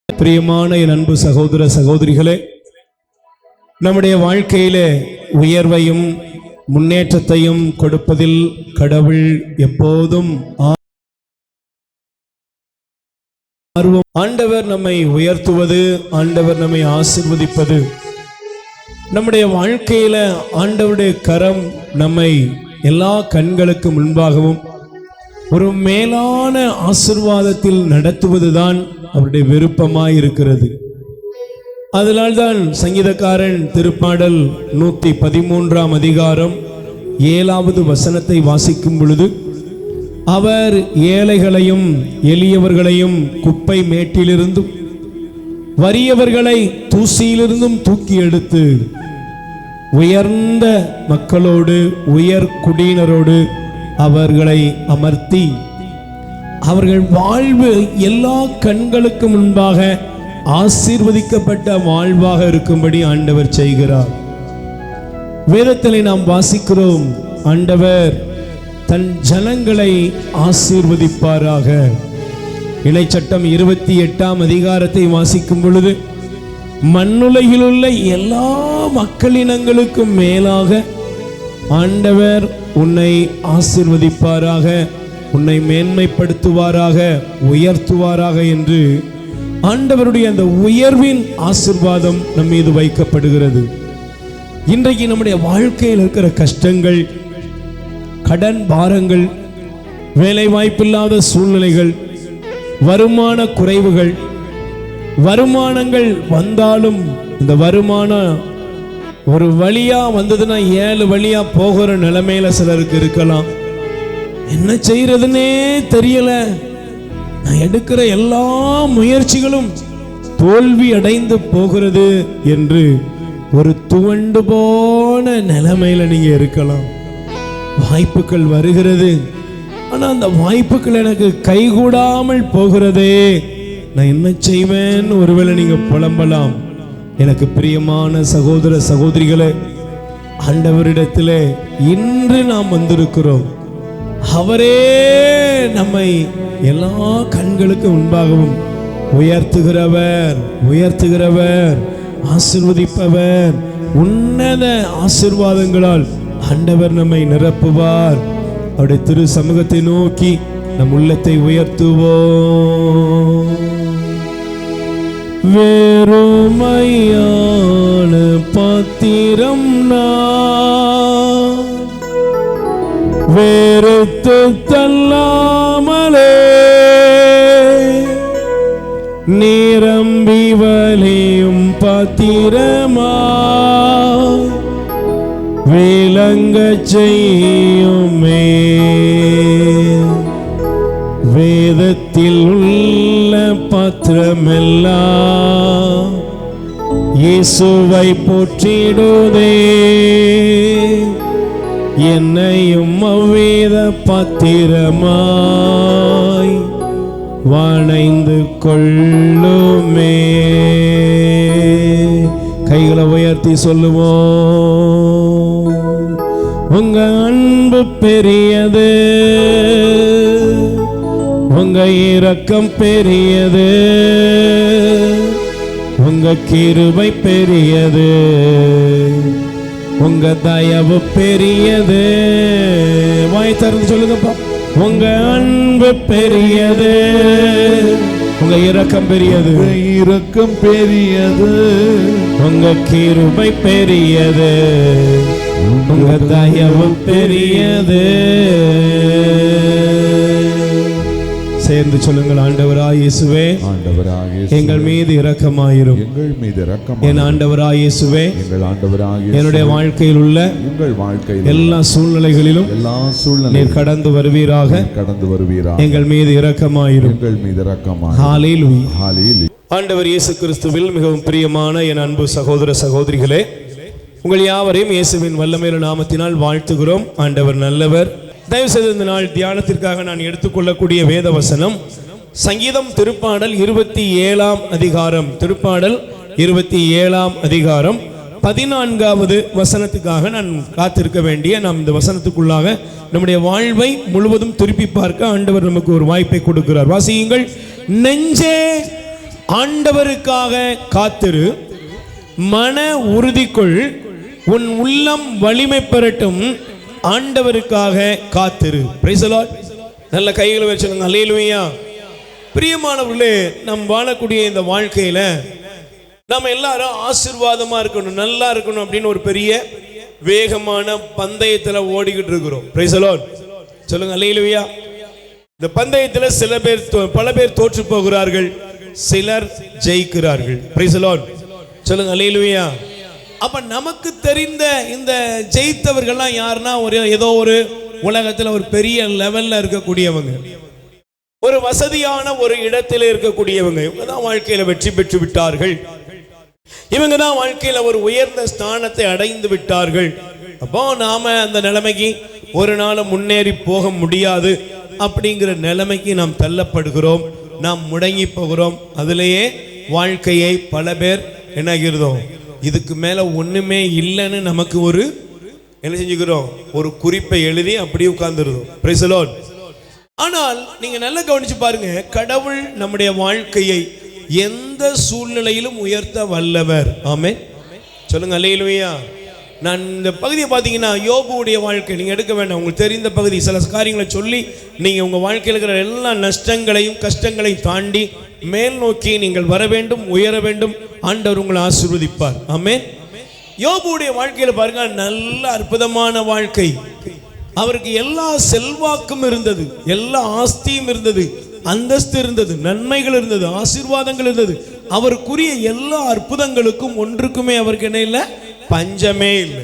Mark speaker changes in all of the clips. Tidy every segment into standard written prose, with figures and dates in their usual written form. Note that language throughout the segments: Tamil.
Speaker 1: பிரியமான என் அன்பு சகோதர சகோதரிகளே, நம்முடைய வாழ்க்கையிலே உயர்வையும் முன்னேற்றத்தையும் கொடுப்பதில் கடவுள் எப்போதும் ஆர்வம். ஆண்டவர் நம்மை உயர்த்துவது, ஆண்டவர் நம்மை ஆசீர்வதிப்பது, நம்முடைய வாழ்க்கையில ஆண்டவருடைய கரம் நம்மை எல்லா கண்களுக்கு முன்பாகவும் ஒரு மேலான ஆசீர்வாதத்தில் நடத்துவதுதான் அவருடைய விருப்பமாய் இருக்கிறது. அதனால்தான் சங்கீதக்காரன் திருப்பாடல் 113 அதிகாரம் 7வது வசனத்தை வாசிக்கும் பொழுது, அவர் ஏழைகளையும் எளியவர்களையும் குப்பை மேட்டிலிருந்தும் வறியவர்களை தூசியிலிருந்தும் தூக்கி எடுத்து உயர்ந்த மக்களோடு உயர் குடியினரோடு அவர்களை அமர்த்தி அவர்கள் வாழ்வு எல்லா கண்களுக்கு முன்பாக ஆசீர்வதிக்கப்பட்ட வாழ்வாக இருக்கும்படி ஆண்டவர் செய்கிறார். வேதத்திலே நாம் வாசிக்கிறோம், ஆண்டவர் தன் ஜனங்களை ஆசீர்வதிப்பாராக. இணைச்சட்டம் 28 அதிகாரத்தை வாசிக்கும் பொழுது, மண்ணுலகில் உள்ள எல்லா மக்களினங்களுக்கும் மேலாக ஆண்டவர் உன்னை ஆசீர்வதிப்பாராக, உன்னை மேன்மைப்படுத்துவாராக, உயர்த்துவாராக என்று ஆண்டவருடைய அந்த உயர்வின் ஆசீர்வாதம் நம் மீது வைக்கப்படுகிறது. இன்றைக்கு நம்முடைய வாழ்க்கையில் இருக்கிற கஷ்டங்கள், கடன் பாரங்கள், வேலை வாய்ப்பில்லாத சூழ்நிலைகள், வருமான குறைவுகள், வருமானங்கள் வந்தாலும் இந்த வருமானம் ஒரு வழியா வந்ததுன்னா 7 வழியா போகிற நிலைமையில சிலருக்கு இருக்கலாம். என்ன செய்யறதுன்னே தெரியல, நான் எடுக்கிற எல்லா முயற்சிகளும் தோல்வி அடைந்து போகிறது என்று ஒரு துவண்டு போன நிலைமையில நீங்க இருக்கலாம். வாய்ப்புகள் வருகிறது, ஆனா அந்த வாய்ப்புகள் எனக்கு கைகூடாமல் போகிறதே, நான் என்ன செய்வேன்னு ஒருவேளை நீங்க புலம்பலாம். எனக்கு பிரியமான சகோதர சகோதரிகளே, ஆண்டவரிடத்திலே இன்று நாம் வந்திருக்கிறோம். அவரே நம்மை எல்லா கண்களுக்கு முன்பாகவும் உயர்த்துகிறவர், உயர்த்துகிறவர், ஆசீர்வதிப்பவர். உன்னத ஆசீர்வாதங்களால் ஆண்டவர் நம்மை நிரப்புவார். அவருடைய திரு சமூகத்தை நோக்கி நம் உள்ளத்தை உயர்த்துவோம். வெறுமையான பாத்திரம் நான் வெறுத்து தள்ளாமலே நிரம்பி வலியும் பாத்திரமா விளங்க செய்யுமே. வேதத்தில் உள்ள பாத்திரமெல்லாம் இயேசுவை போற்றிடுதே, என்னையும் அவ்வேத பாத்திரமாய் வணைந்து கொள்ளுமே. கைகளை உயர்த்தி சொல்லுவோம், உங்க அன்பு பெரியது, உங்க இரக்கம் பெரியது, உங்க கிருபை பெரியது, உங்க தயவு பெரியது. வாய் திறந்து சொல்லுங்கப்பா, உங்க அன்பு பெரியது, உங்க இரக்கம் பெரியது,
Speaker 2: இரக்கம் பெரியது,
Speaker 1: உங்க கிருபை பெரியது, உங்க தயவு பெரியது. சேர்ந்து சொல்லுங்கள், ஆண்டவராய் இயேசுவே,
Speaker 2: ஆண்டவராய் இயேசுவே,
Speaker 1: எங்கள் மீது இரக்கமாயிரும்.
Speaker 2: எங்கள் மீது இரக்கமாயிரும்.
Speaker 1: என் ஆண்டவராய் இயேசுவே,
Speaker 2: எங்கள் ஆண்டவராய் இயேசுவே,
Speaker 1: என்னுடைய வாழ்க்கையில் உள்ள
Speaker 2: உங்கள் வாழ்க்கையில்
Speaker 1: எல்லா சூழ்நிலைகளிலும் நீர் கடந்து வருவீராக,
Speaker 2: கடந்து வருவீராக.
Speaker 1: எங்கள் மீது இரக்கமாயிரும்.
Speaker 2: எங்கள் மீது இரக்கமாயிரும்.
Speaker 1: ஹalleluya.
Speaker 2: ஹalleluya.
Speaker 1: ஆண்டவர் இயேசு கிறிஸ்துவில் மிகவும் பிரியமான என் அன்பு சகோதர சகோதரிகளே, உங்கள் யாவரையும் இயேசுவின் வல்லமையுள்ள நாமத்தினால் வாழ்த்துகிறோம். ஆண்டவர் நல்லவர். தயவு செய்து இந்த நாள் தியானத்திற்காக நான் எடுத்துக்கொள்ளக்கூடிய வேத வசனம் சங்கீதம் திருப்பாடல் 27 அதிகாரம், திருப்பாடல் 27 அதிகாரம் 14வது வசனத்துக்காக நான் காத்திருக்க வேண்டிய நாம் இந்த வசனத்துக்குள்ளாக நம்முடைய வாழ்வை முழுவதும் திருப்பி பார்க்க ஆண்டவர் நமக்கு ஒரு வாய்ப்பை கொடுக்கிறார். வாசியுங்கள். நெஞ்சே ஆண்டவருக்காக காத்திரு, மன உறுதிக்குள், உன் உள்ளம் வலிமை பெறட்டும், ஆண்டவருக்காக காத்திரு. Price the lord. நல்ல கைகளை வச்சு சொல்லுங்க அல்லேலூயா. பிரியமானவர்களே, நம் வாழக்கூடிய இந்த வாழ்க்கையில நம்ம எல்லாரும் ஆசீர்வாதமா இருக்கணும், நல்லா இருக்கணும் அப்படின்னு ஒரு பெரிய வேகமான பந்தயத்துல ஓடிக்கிட்டு இருக்கிறோம். Price the lord. சொல்லுங்க அல்லேலூயா. இந்த பந்தயத்தில் பல பேர் தோற்று போகிறார்கள், சிலர் ஜெயிக்கிறார்கள். Price the lord. சொல்லுங்க அல்லேலூயா. அப்ப நமக்கு தெரிந்த இந்த ஜெயித்தவர்கள்லாம் யாருன்னா ஏதோ ஒரு உலகத்துல ஒரு பெரிய லெவல்ல இருக்கக்கூடியவங்க, ஒரு வசதியான ஒரு இடத்தில் இருக்கக்கூடியவங்க. இவங்க தான் வாழ்க்கையில வெற்றி பெற்று விட்டார்கள், இவங்க தான் வாழ்க்கையில ஒரு உயர்ந்த ஸ்தானத்தை அடைந்து விட்டார்கள். அப்போ நாம அந்த நிலைமைக்கு ஒரு நாள் முன்னேறி போக முடியாது அப்படிங்கிற நிலைமைக்கு நாம் தள்ளப்படுகிறோம், நாம் முடங்கி போகிறோம். அதிலேயே வாழ்க்கையை பல பேர் என்ன ஆகிறோம், இதுக்கு மேல ஒண்ணுமே இல்லைன்னு நமக்கு ஒரு என்ன செஞ்சுக்கிறோம், ஒரு குறிப்பை எழுதி அப்படியே உட்கார்ந்துருந்தோம். Price the lord. ஆனால் நீங்க நல்லா கவனிச்சு பாருங்க, கடவுள் நம்முடைய வாழ்க்கையை எந்த சூழ்நிலையிலும் உயர்த்த வல்லவர். ஆமென். சொல்லுங்க அல்லேலூயா. நான் இந்த பகுதியை பார்த்தீங்கன்னா யோபுடைய வாழ்க்கை நீங்க எடுக்க வேண்டாம், உங்களுக்கு தெரிந்த பகுதி. சில காரியங்களை சொல்லி நீங்க உங்க வாழ்க்கையில் இருக்கிற எல்லா நஷ்டங்களையும் கஷ்டங்களையும் தாண்டி மேல் நோக்கி நீங்கள் வர வேண்டும், உயர வேண்டும். ஆண்டவர் உங்களை ஆசீர்வதிப்பார். ஆமென். யோபுடைய வாழ்க்கையில பாருங்க, நல்ல அற்புதமான வாழ்க்கை. அவருக்கு எல்லா செல்வாக்கும் இருந்தது, எல்லா ஆஸ்தியும் இருந்தது, அந்தஸ்து இருந்தது, நன்மைகள் இருந்தது, ஆசீர்வாதங்கள் இருந்தது. அவருக்குரிய எல்லா அற்புதங்களுக்கும் ஒன்றுக்குமே அவருக்கு என்ன இல்லை, பஞ்சமே இல்லை.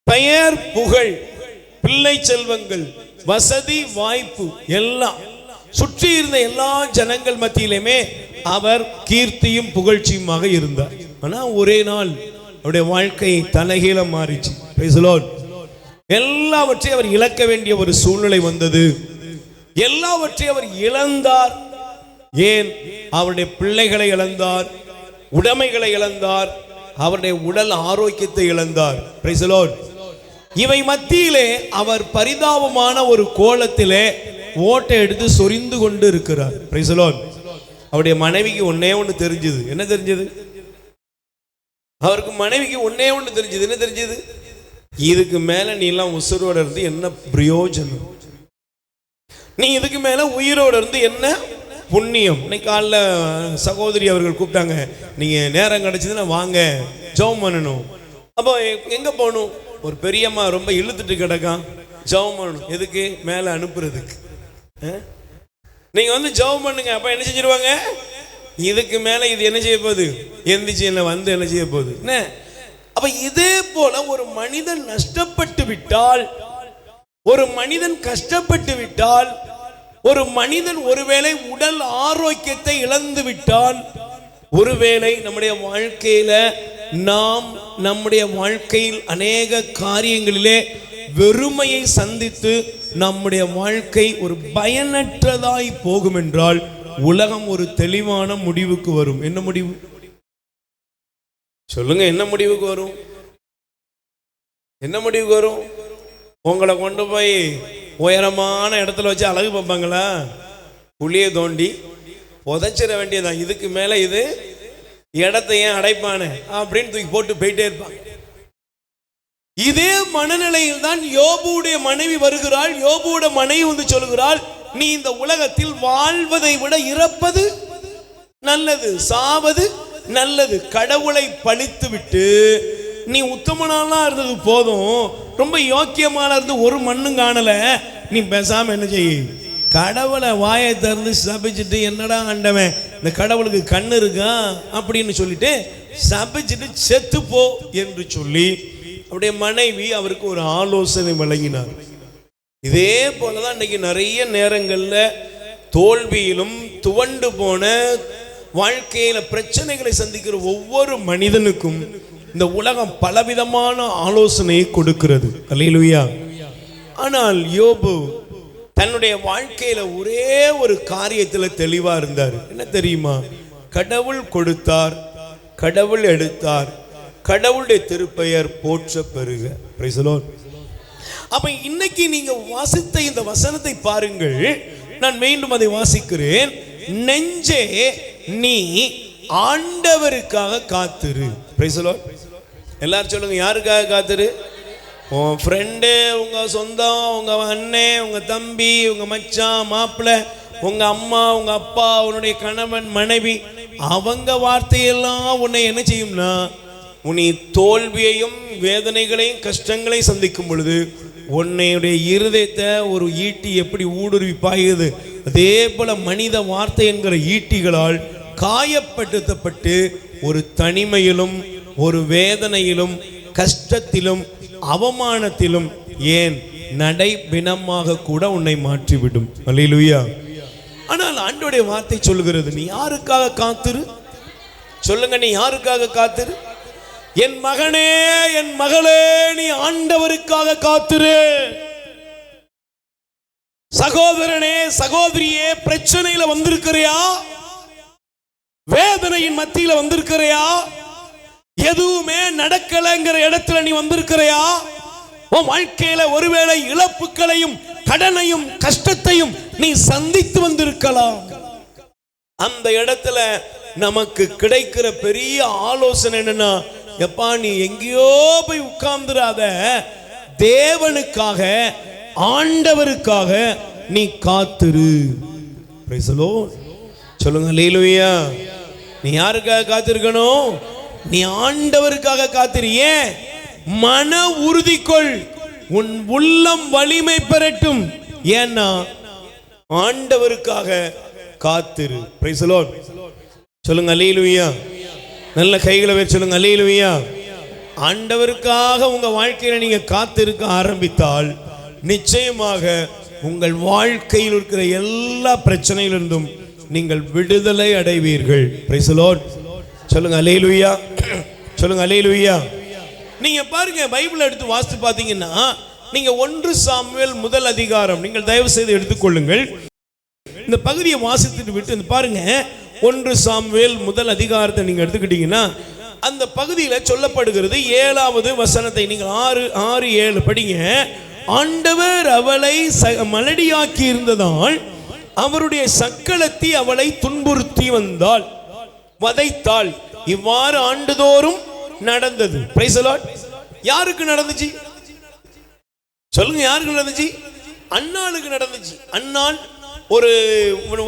Speaker 1: பெயர், புகழ், பிள்ளை செல்வங்கள், வசதி, வாய்ப்பு எல்லாம் சுற்றி இருந்த எல்லா ஜனங்கள் மத்தியிலுமே அவர் கீர்த்தியும் புகழ்ச்சியுமாக இருந்தார். ஆனா ஒரே நாள் அவருடைய வாழ்க்கை தலைகீழ மாறிச்சு. Price the Lord. எல்லாவற்றையும் அவர் இழக்க வேண்டிய ஒரு சூழ்நிலை வந்தது. எல்லாவற்றையும் அவர் இழந்தார். ஏன்? அவருடைய பிள்ளைகளை இழந்தார், உடைமைகளை இழந்தார், அவருடைய உடல் ஆரோக்கியத்தை இழந்தார். Price the Lord. இவை மத்தியிலே அவர் பரிதாபமான ஒரு கோலத்திலே ஓட்டை எடுத்து சொரிந்து கொண்டு இருக்கிறார். Price the Lord. அவருடைய மனைவிக்கு ஒன்னே ஒன்று தெரிஞ்சது. என்ன தெரிஞ்சது? அவருக்கு மனைவிக்கு ஒன்னே ஒன்று தெரிஞ்சது. என்ன தெரிஞ்சது? இதுக்கு மேல நீ எல்லாம் உசுரோட இருந்து என்ன பிரயோஜனம், நீ இதுக்கு மேல உயிரோட இருந்து என்ன புண்ணியம். இன்னைக்கு காலைல சகோதரி அவர்கள் கூப்பிட்டாங்க, நீங்க நேரம் கிடைச்சதுன்னா வாங்க ஜெபம் பண்ணணும். அப்போ எங்க போகணும்? ஒரு பெரியம்மா ரொம்ப இழுத்துட்டு கிடக்கான், ஜெபம் பண்ணணும். எதுக்கு? மேல அனுப்புறதுக்கு. நீங்க வந்து ஜெபம் பண்ணுங்க. அப்ப என்ன செஞ்சிருவாங்க? இதுக்கு மேல இது என்ன செய்ய போகுது, எந்திரிச்சு என்ன வந்து என்ன செய்ய போகுது என்ன. அப்ப இதே போல ஒரு மனிதன் நஷ்டப்பட்டு விட்டால், ஒரு மனிதன் கஷ்டப்பட்டு விட்டால், ஒரு மனிதன் ஒருவேளை உடல் ஆரோக்கியத்தை இழந்து விட்டால், ஒருவேளை நம்முடைய வாழ்க்கையில நாம் நம்முடைய வாழ்க்கையில் அநேக காரியங்களிலே வெறுமையை சந்தித்து நம்முடைய வாழ்க்கை ஒரு பயனற்றதாய் போகும் என்றால் உலகம் ஒரு தெளிவான முடிவுக்கு வரும். என்ன முடிவு சொல்லுங்க? என்ன முடிவுக்கு வரும்? என்ன முடிவுக்கு வரும்? உங்களை கொண்டு போய் உயரமான இடத்துல வச்சு அழகு பார்ப்பாங்களா? குழியை தோண்டி புதைச்சிட வேண்டியதான். இதுக்கு மேல இது இடத்தை ஏன் அடைப்பானே அப்படின்னு தூக்கி போட்டு போயிட்டே இருப்பாங்க. இதே மனநிலையில் தான் யோபுடைய மனைவி வருகிறாள். யோபுடைய மனைவி வந்து சொல்கிறாள், நீ இந்த உலகத்தில் வாழ்வதை விட இறப்பது நல்லது, சாவது நல்லது. கடவுளை பழித்து விட்டு நீ உத்தமனாலாம் இருந்தது போதும், ரொம்ப யோக்கியமான இருந்து ஒரு மண்ணும் காணல, நீ பேசாம என்ன செய்ய, கடவுளை வாயை திறந்து சபிச்சுட்டு, என்னடா ஆண்டவன் இந்த கடவுளுக்கு கண்ணு இருக்கா அப்படின்னு சொல்லிட்டு சபிச்சுட்டு செத்து போ என்று சொல்லி அவருடைய மனைவி அவருக்கு ஒரு ஆலோசனை வழங்கினார். இதே போலதான் இன்னைக்கு நிறைய நேரங்கள்ல தோல்வியிலும் துவண்டு போன வாழ்க்கையில பிரச்சனைகளை சந்திக்கிற ஒவ்வொரு மனிதனுக்கும் இந்த உலகம் பலவிதமான ஆலோசனையை கொடுக்கிறது. அல்லேலூயா. ஆனால் யோபு தன்னுடைய வாழ்க்கையில ஒரே ஒரு காரியத்துல தெளிவா இருந்தார். என்ன தெரியுமா? கடவுள் கொடுத்தார், கடவுள் எடுத்தார், கடவுளுடைய திருப்பெயர் போற்ற பெறுக. Price the Lord. அப்ப இன்னைக்கு நீங்க வாசித்த இந்த வசனத்தை பாருங்கள். நான் மீண்டும் அதை வாசிக்கிறேன். நெஞ்சே நீ ஆண்டவருக்காக காத்திரு. Price the Lord. எல்லாரும் சொல்லுங்க, யாருக்காக காத்திரு? உன் ஃப்ரெண்டு, உங்க சொந்தம், உங்க அண்ணன், உங்க தம்பி, உங்க மச்சான், மாப்பிள்ளை, உங்க அம்மா, உங்க அப்பா, உன்னுடைய கணவன், மனைவி, அவங்க வார்த்தையெல்லாம் உன்னை என்ன செய்யும்னா, உன்னை தோல்வியையும் வேதனைகளையும் கஷ்டங்களையும் சந்திக்கும் பொழுது உன்னையுடைய இருதயத்தை ஒரு ஈட்டி எப்படி ஊடுருவி பாயுது, அதே போல மனித வார்த்தை என்கிற ஈட்டிகளால் காயப்படுத்தப்பட்டு ஒரு தனிமையிலும் ஒரு வேதனையிலும் கஷ்டத்திலும் அவமானத்திலும் ஏன் நடைபிணமாக கூட உன்னை மாற்றிவிடும். அல்லேலூயா. ஆனால் ஆண்டவருடைய வார்த்தை சொல்லுகிறது, நீ யாருக்காக காத்திரு? சொல்லுங்க, நீ யாருக்காக காத்திரு? என் மகனே, என் மகளே, நீ ஆண்டவருக்காக காத்திரு. சகோதரனே, சகோதரியே, பிரச்சனையில வந்திருக்கிறியா? வேதனையின் மத்தியில வந்திருக்கிறியா? எதுவுமே நடக்கலைங்கிற இடத்துல நீ வந்திருக்கிறியா? உன் வாழ்க்கையில ஒருவேளை இழப்புகளையும் கடனையும் கஷ்டத்தையும் நீ சந்தித்து வந்திருக்கலாம். அந்த இடத்துல நமக்கு கிடைக்கிற பெரிய ஆலோசனை என்னன்னா, எப்பா நீ எங்கேயோ போய் உட்கார்ந்துராத, தேவனுக்காக ஆண்டவருக்காக நீ காத்திரு. Price the lord. சொல்லுங்க அல்லேலூயா. நீ யாருக்காக காத்திருக்கணும்? நீ ஆண்டவருக்காக காத்திரு. ஏன்? மன உறுதி கொள், உன் உள்ளம் வலிமை பெறட்டும். ஏன்னா ஆண்டவருக்காக காத்திரு. Price the lord. சொல்லுங்க அல்லேலூயா. நல்ல கைகளை வச்சு சொல்லுங்க அல்லேலூயா. ஆண்டவருக்காக உங்க வாழ்க்கையில நீங்க காத்திருக்க ஆரம்பித்தால் நிச்சயமாக உங்கள் வாழ்க்கையில் இருக்கிற எல்லா பிரச்சனையிலிருந்தும் நீங்கள் விடுதலை அடைவீர்கள். Price the lord. சொல்லுங்க அல்லேலூயா. சொல்லுங்க அல்லேலூயா. நீங்க பாருங்க, பைபிள் எடுத்து வாசித்து பார்த்தீங்கன்னா, நீங்க 1 சாமுவேல் முதல் அதிகாரம் நீங்கள் தயவு செய்து எடுத்துக்கொள்ளுங்கள். இந்த பகுதியை வாசித்துட்டு விட்டு பாருங்க, 1 சாமுவேல் முதல் அதிகாரத்தை நீங்க எடுத்துக்கிட்டீங்கன்னா, அந்த பகுதியில் சொல்லப்படுகிறது 7வது வசனத்தை நீங்கள் 6-7 படிங்க. ஆண்டவர் அவளை மலடியாக்கி இருந்ததால் அவருடைய சக்களத்தி அவளை துன்புறுத்தி வந்தாள், வதைத்தாள். இவ்வாறு ஆண்டுதோறும் நடந்தது. Price the Lord. யாருக்கு நடந்துச்சு? சொல்லுங்க, யாருக்கு நடந்துச்சு? அன்னாளுக்கு நடந்துச்சு. அன்னாள் ஒரு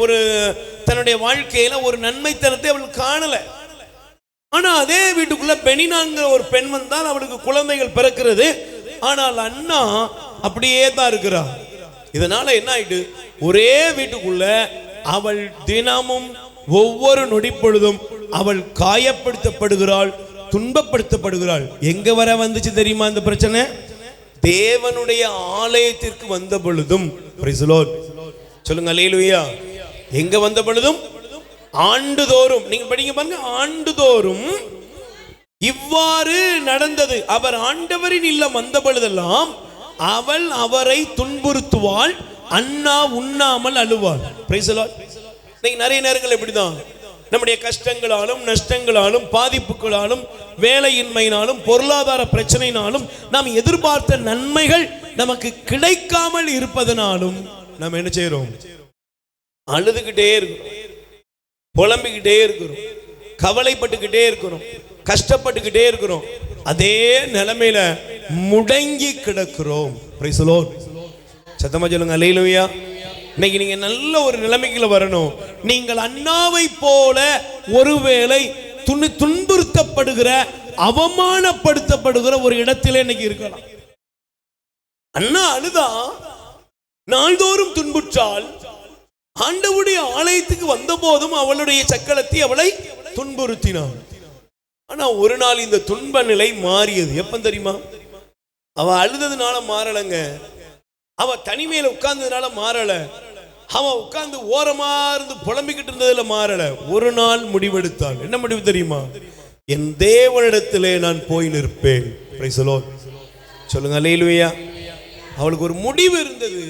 Speaker 1: ஒரு தன்னுடைய வாழ்க்கையில ஒரு நன்மைத்தனத்தை அவள் காணல. ஆனா அதே வீட்டுக்குள்ள பெனினாங்கிற ஒரு பெண் வந்தால் அவளுக்கு குழந்தைகள் பிறக்கிறது. ஆனால் அண்ணா அப்படியே தான் இருக்கிறார். இதனால என்ன ஆயிட்டு, ஒரே வீட்டுக்குள்ள அவள் தினமும் ஒவ்வொரு நொடி பொழுதும் அவள் காயப்படுத்தப்படுகிறாள், துன்பப்படுத்தப்படுகிறாள். எங்க வர வந்துச்சு தெரியுமா இந்த பிரச்சனை? தேவனுடைய ஆலயத்திற்கு வந்த பொழுதும். Price the lord. சொல்லுங்க அல்லேலூயா. எங்க வந்த பொழுதும் ஆண்டுதோறும், நீங்க படிங்க பாருங்க, ஆண்டுதோறும் இவ்வாறு நடந்தது. அவர் ஆண்டவரின் இல்லம் வந்த பொழுதெல்லாம் அவள் அவரை துன்புறுத்துவாள், அண்ணா உண்ணாமல் அழுவாள். Price the Lord. நீங்க நிறைய நேரங்கள் இப்படிதான் நம்முடைய கஷ்டங்களாலும் நஷ்டங்களாலும் பாதிப்புகளாலும் வேலையின்மையினாலும் பொருளாதார பிரச்சனையினாலும் நாம் எதிர்பார்த்த நன்மைகள் நமக்கு கிடைக்காமல் இருப்பதனாலும் நாம் என்ன செய்யறோம்? அழுதுகிட்டே இருக்கிறோம், புலம்பிக்கிட்டே இருக்கிறோம், கவலைப்பட்டுக்கிட்டே இருக்கிறோம், கஷ்டப்பட்டுக்கிட்டே இருக்கிறோம். அதே நிலைமையில முடங்கி கிடக்கிறோம். Price the Lord. சத்தமா சொல்லுங்க அல்லேலூயா. இன்னைக்கு நீங்க நல்ல ஒரு நிலைமைக்குள்ள வரணும். நீங்கள் அண்ணாவை போல ஒருவேளை துன்புறுத்தப்படுகிற அவமானப்படுத்தப்படுகிற ஒரு இடத்திலே இன்னைக்கு இருக்கலாம். அண்ணா அழுதா, நாள்தோறும் துன்புற்றால், ஆண்டவருடைய ஆலயத்துக்கு வந்த போதும் அவளுடைய சக்களத்தை அவளை துன்புறுத்தினாள். ஆனா ஒரு நாள் இந்த துன்ப நிலை மாறியது. எப்ப தெரியுமா? அவ அழுததுனால மாறலங்க, அவ தனிமையில உட்கார்ந்ததுனால மாறல, அவ உட்கார்ந்து ஓரமா இருந்து புலம்பிக்கிட்டு இருந்ததுல மாறல. ஒரு நாள் முடிவெடுத்தாள். என்ன முடிவு தெரியுமா? என் தேவனிடத்திலே நான் போய் நிற்பேன். Price the lord. சொல்லுங்க அல்லேலூயா. அவளுக்கு ஒரு முடிவு இருந்தது.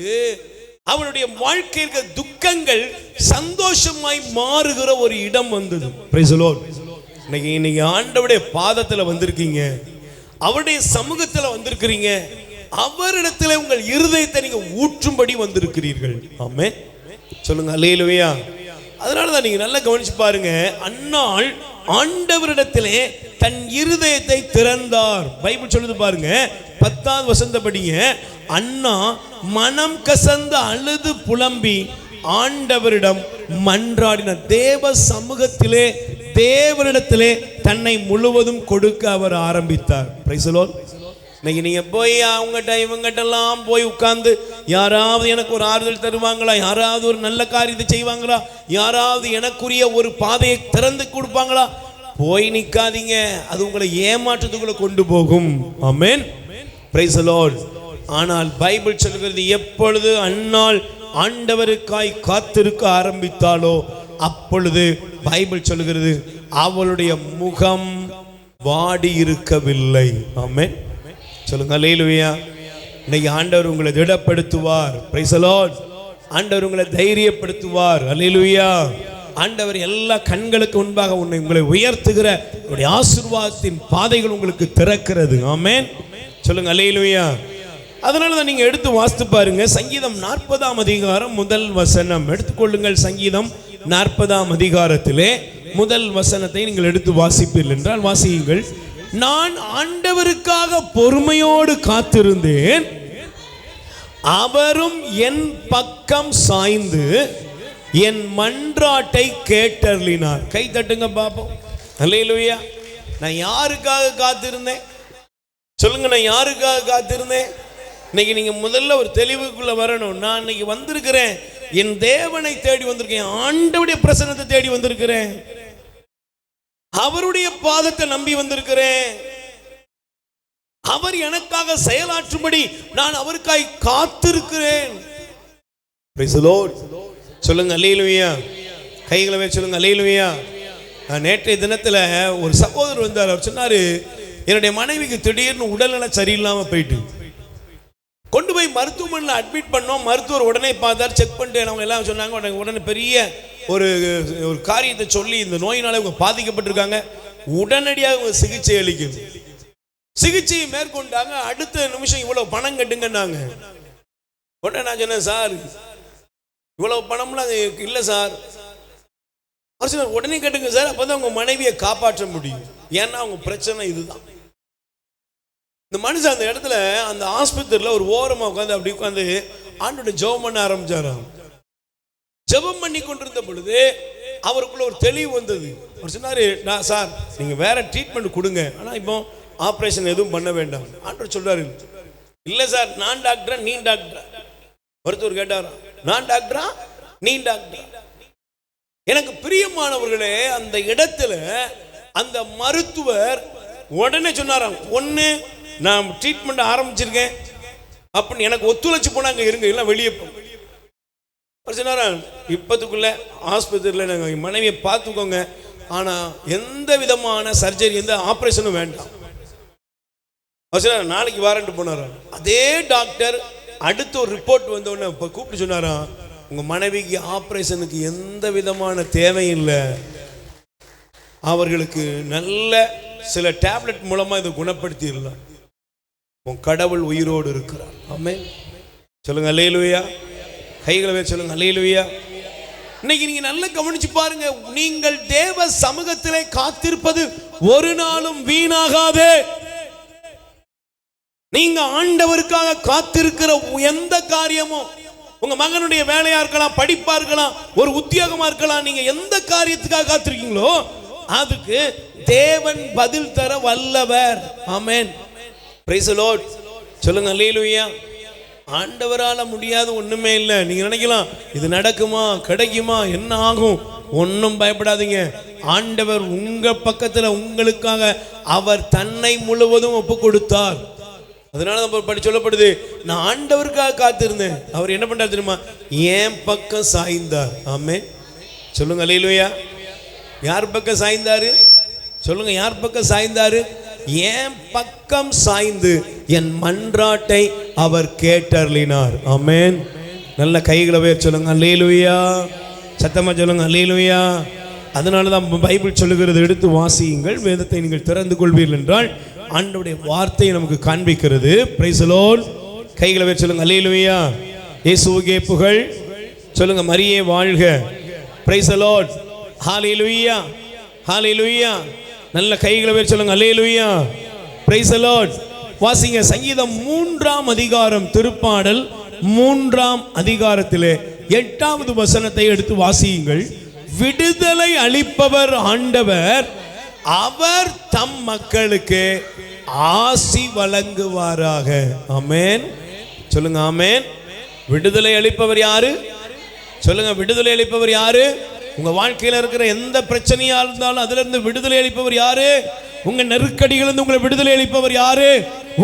Speaker 1: அவளுடைய வாழ்க்கையில் துக்கங்கள் சந்தோஷமாய் மாறுகிற ஒரு இடம் வந்தது. Price the Lord. இன்னைக்கு ஆண்டவருடைய பாதத்துல வந்திருக்கீங்க, அவருடைய சமூகத்துல வந்திருக்கிறீங்க, அவரிடத்துல உங்கள் இருதயத்தை நீங்க ஊற்றும்படி வந்திருக்கிறீர்கள். ஆமென். சொல்லுங்க அல்லேலூயா. அதனால தான் நீங்க நல்லா கவனிச்சு பாருங்க. அன்னாள் ஆண்டவரிடத்திலே தன் இருதயத்தை திறந்தார். பைபிள் சொல்லுது பாருங்க, 10வது வசனப்படிங்க. அன்னா மனம் கசந்து அழுது புலம்பி ஆண்டவரிடம் மன்றாடினார். தேவ சமூகத்திலே தேவனிடத்திலே தன்னை முழுவதும் கொடுக்க அவர் ஆரம்பித்தார். Price the Lord. இன்னைக்கு நீங்க போய் அவங்ககிட்ட இவங்ககிட்டலாம் போய் உட்கார்ந்து யாராவது எனக்கு ஒரு ஆறுதல் தருவாங்களா, யாராவது ஒரு நல்ல காரியத்தை செய்வாங்களா, யாராவது எனக்குரிய ஒரு பாதையை திறந்து கொடுப்பாங்களா, போய் நிக்காதீங்க. அது உங்களை ஏமாற்றத்துக்குள்ள கொண்டு போகும். ஆமென். Praise the lord. ஆனால் பைபிள் சொல்கிறது, எப்பொழுது அன்னாள் ஆண்டவருக்காய் காத்திருக்க ஆரம்பித்தாலோ அப்பொழுது பைபிள் சொல்கிறது அவளுடைய முகம் வாடி இருக்கவில்லை. ஆமென். சொல்லுங்க அல்லேலூயா. இன்னைக்கு ஆண்டவர் உங்களை திடப்படுத்துவார். Price the Lord. ஆண்டவர் உங்களை தைரியப்படுத்துவார். அல்லேலூயா. ஆண்டவர் எல்லா கண்களுக்கு முன்பாக உங்களை உயர்த்துகிற உங்களுடைய ஆசீர்வாதத்தின் பாதைகள் உங்களுக்கு திறக்கிறது. ஆமென். சொல்லுங்க அல்லேலூயா. அதனால தான் நீங்க எடுத்து வாசித்து பாருங்க. சங்கீதம் 40ஆம் அதிகாரம் முதல் வசனம் எடுத்துக்கொள்ளுங்கள். சங்கீதம் 40ஆம் அதிகாரத்திலே முதல் வசனத்தை நீங்கள் எடுத்து வாசிப்பீர்கள் என்றால் வாசியுங்கள். நான் ஆண்டவருக்காக பொறுமையோடு காத்திருந்தேன், அவரும் என் பக்கம் சாய்ந்து என் மன்றாட்டை கேட்டருளினார். கை தட்டுங்க பாப்போம். அல்லேலூயா. நான் யாருக்காக காத்திருந்தேன்? சொல்லுங்க, நான் யாருக்காக காத்திருந்தேன்? இன்னைக்கு நீங்க முதல்ல ஒரு தெளிவுக்குள்ள வரணும். நான் இன்னைக்கு வந்திருக்கிறேன், என் தேவனை தேடி வந்திருக்கேன், ஆண்டவருடைய பிரசன்னத்தை தேடி வந்திருக்கிறேன், அவருடைய பாதத்தை நம்பி வந்திருக்கிறேன், அவர் எனக்காக செயலாற்றும்படி நான் அவருக்காய் காத்திருக்கிறேன். Price the lord. சொல்லுங்க அல்லேலூயா. கைகளை வச்சு சொல்லுங்க அல்லேலூயா. நேற்றைய தினத்துல ஒரு சகோதரர் வந்தார். அவர் சொன்னாரு, என்னுடைய மனைவிக்கு திடீர்னு உடல்நல சரியில்லாம போயிட்டு கொண்டு போய் மருத்துவமனையில் அட்மிட் பண்ணோம். மருத்துவர் உடனே பார்த்தார், செக் பண்ணிட்டு அவங்க எல்லாம் சொன்னாங்க, உடனே பெரிய ஒரு காரியத்தை சொல்லி இந்த நோயினால இவங்க பாதிக்கப்பட்டிருக்காங்க, உடனடியாக அவங்க சிகிச்சை அளிக்கணும். சிகிச்சையை மேற்கொண்டாங்க. அடுத்த நிமிஷம் இவ்வளவு பணம் கட்டுங்கன்னாங்க. உடனே நான் சொன்னேன், சார் இவ்வளவு பணம்லாம் இல்லை சார். உடனே கட்டுங்க சார், அப்பதான் உங்க மனைவியை காப்பாற்ற முடியும். ஏன்னா அவங்க பிரச்சனை இதுதான். இந்த மனுஷன் அந்த இடத்துல அந்த ஆஸ்பத்திரியில் ஒரு ஓரமாக உட்காந்து அப்படி உட்காந்து ஆண்டோட ஜெபம் பண்ண ஆரம்பிச்சாராம். ஜெபம் பண்ணி கொண்டிருந்த பொழுது அவருக்குள்ள ஒரு தெளிவு வந்தது. அவர் சொன்னாரு, நான் சார் நீங்க வேற ட்ரீட்மெண்ட் கொடுங்க, ஆனா இப்போ ஆப்ரேஷன் எதுவும் பண்ண வேண்டாம். ஆண்டவர் சொல்றாரு, இல்லை சார் நான் டாக்டரா நீ டாக்டரா? ஒருத்தர் கேட்டாரா, நான் டாக்டரா நீ டாக்டரா? எனக்கு பிரியமானவர்களே, அந்த இடத்துல அந்த மருத்துவர் உடனே சொன்னாராம், ஒன்று நான் ட்ரீட்மெண்ட் ஆரம்பிச்சிருக்கேன் அப்படின்னு எனக்கு ஒத்துழைச்சு போனாங்க, இருங்க எல்லாம் வெளியே சொன்னாரா, இப்பத்துக்குள்ள ஆஸ்பத்திரியில் நாங்கள் மனைவியை பார்த்துக்கோங்க, ஆனால் எந்த விதமான சர்ஜரி எந்த ஆப்ரேஷனும் வேண்டாம். நாளைக்கு வாரண்ட் போனாரா. அதே டாக்டர் அடுத்த ஒரு ரிப்போர்ட் வந்தோடனே இப்போ கூப்பிட்டு சொன்னாரா, உங்கள் மனைவிக்கு ஆப்ரேஷனுக்கு எந்த விதமான தேவையில்லை, அவர்களுக்கு நல்ல சில டேப்லெட் மூலமா இதை குணப்படுத்திடலாம், உன் கடவுள் உயிரோடு இருக்கிறார். ஆமென். சொல்லுங்க அல்லேலூயா. கைகளை வச்சு சொல்லுங்க அல்லேலூயா. இன்னைக்கு நீங்க நல்லா கவனிச்சு பாருங்க, நீங்கள் தேவ சமூகத்திலே காத்திருப்பது ஒரு நாளும் வீணாகாதே. நீங்க ஆண்டவருக்காக காத்திருக்கிற எந்த காரியமும், உங்க மகனுடைய வேலையா இருக்கலாம், படிப்பா இருக்கலாம், ஒரு உத்தியோகமா இருக்கலாம், நீங்க எந்த காரியத்துக்காக காத்திருக்கீங்களோ அதுக்கு தேவன் பதில் தர வல்லவர். ஆமென். Praise the lord. சொல்லுங்க அல்லேலூயா. ஆண்டவரால முடியாது ஒண்ணுமே இல்லை. நீங்க நினைக்கலாம் இது நடக்குமா, கிடைக்குமா, என்ன ஆகும், ஒன்னும் பயப்படாதீங்க. ஆண்டவர் உங்க பக்கத்துல உங்களுக்காக அவர் தன்னை முழுவதும் ஒப்பு கொடுத்தார். அதனால நம்ம சொல்லப்படுது, நான் ஆண்டவருக்காக காத்திருந்தேன், அவர் என்ன பண்றாரு தெரியுமா, என் பக்கம் சாய்ந்தார். ஆமென். சொல்லுங்க அல்லேலூயா. யார் பக்கம் சாய்ந்தாரு? சொல்லுங்க, யார் பக்கம் சாய்ந்தாரு? என் பக்கம் சாய்ந்து என் மன்றாட்டை அவர் கேட்டருளினார். ஆமென். நல்ல கைகளை சொல்லுங்க அல்லேலூயா. சத்தமா சொல்லுங்க அல்லேலூயா. அதனால தான் பைபிள் சொல்லுகிறது, எடுத்து வாசியுங்கள், வேதத்தை நீங்கள் திறந்து கொள்வீர்கள் என்றால் ஆண்டவருடைய வார்த்தை நமக்கு காண்பிக்கிறது. Price the Lord. கைகளை சொல்லுங்க அல்லேலூயா. இயேசுவுக்கே புகழ். சொல்லுங்க மரியே வாழ்க. Praise the Lord. Hallelujah. Hallelujah. நல்ல கைகளை உயர்த்தி சொல்லுங்க. Hallelujah. Praise the Lord. வாசிங்க சங்கீதம் 3ஆம் அதிகாரம் திருப்பாடல் 3ஆம் அதிகாரத்திலே 8வது வசனத்தை எடுத்து வாசியுங்கள். விடுதலை அளிப்பவர் ஆண்டவர், அவர் தம் மக்களுக்கு ஆசி வழங்குவாராக. ஆமென். சொல்லுங்க ஆமென். விடுதலை அளிப்பவர் யாரு? சொல்லுங்க, விடுதலை அளிப்பவர் யாரு? உங்க வாழ்க்கையில இருக்கிற எந்த பிரச்சனையா இருந்தாலும் அதுல இருந்து விடுதலை அளிப்பவர் யாரு? உங்க நெருக்கடிகளிலிருந்து உங்களை விடுதலை அளிப்பவர் யாரு?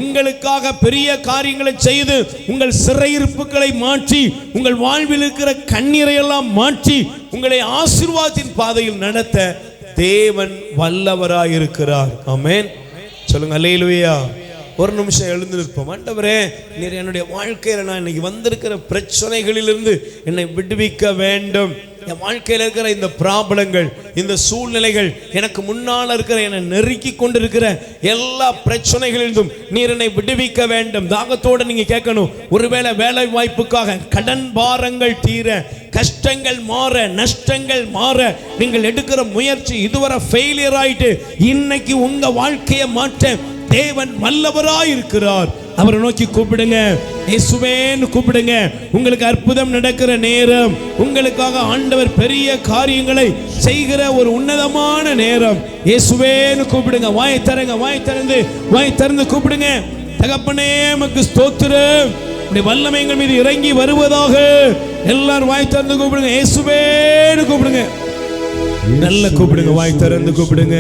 Speaker 1: உங்களுக்காக பெரிய காரியங்களை செய்து உங்கள் சிறையிருப்புகளை மாற்றி உங்கள் வாழ்வில் இருக்கிற கண்ணீரை எல்லாம் மாற்றி உங்களை ஆசீர்வாதத்தின் பாதையில் நடத்த தேவன் வல்லவராயிருக்கிறார். ஆமென். சொல்லுங்க அல்லேலூயா. ஒரு நிமிஷம் எழுந்து நிற்போம். ஆண்டவரே, நீர் என்னுடைய வாழ்க்கையில் நான் இன்னைக்கு வந்திருக்கிற பிரச்சனைகளிலிருந்து என்னை விடுவிக்க வேண்டும். என் வாழ்க்கையில் இருக்கிற இந்த ப்ராப்ளங்கள், இந்த சூழ்நிலைகள், எனக்கு முன்னால் இருக்கிற என்னை நெருக்கி கொண்டிருக்கிற எல்லா பிரச்சனைகளிலிருந்தும் நீர் என்னை விடுவிக்க வேண்டும். தாகத்தோடு நீங்க கேட்கணும். ஒருவேளை வேலை வாய்ப்புக்காக, கடன் பாரங்கள் தீர, கஷ்டங்கள் மாற, நஷ்டங்கள் மாற நீங்கள் எடுக்கிற முயற்சி இதுவரை ஃபெயிலியர் ஆயிட்டு இன்னைக்கு உங்க வாழ்க்கையை மாற்ற தேவன் வல்லவராய் இருக்கிறார். அவரை நோக்கி கூப்பிடுங்க. இயேசுவேன்னு கூப்பிடுங்க. உங்களுக்கு அற்புதம் நடக்கிற நேரம், உங்களுக்காக ஆண்டவர் பெரிய காரியங்களை செய்கிற ஒரு உன்னதமான நேரம். இயேசுவேன்னு கூப்பிடுங்க. வாய் தரங்க, வாய் திறந்து கூப்பிடுங்க. தகப்பனே உமக்கு ஸ்தோத்திரம், உம்முடைய வல்லமை எங்கள் மீது இறங்கி வருவதாக. எல்லாரும் வாய் திறந்து கூப்பிடுங்க. இயேசுவேன்னு கூப்பிடுங்க. நல்ல கூப்பிடுங்க. வாய் திறந்து கூப்பிடுங்க.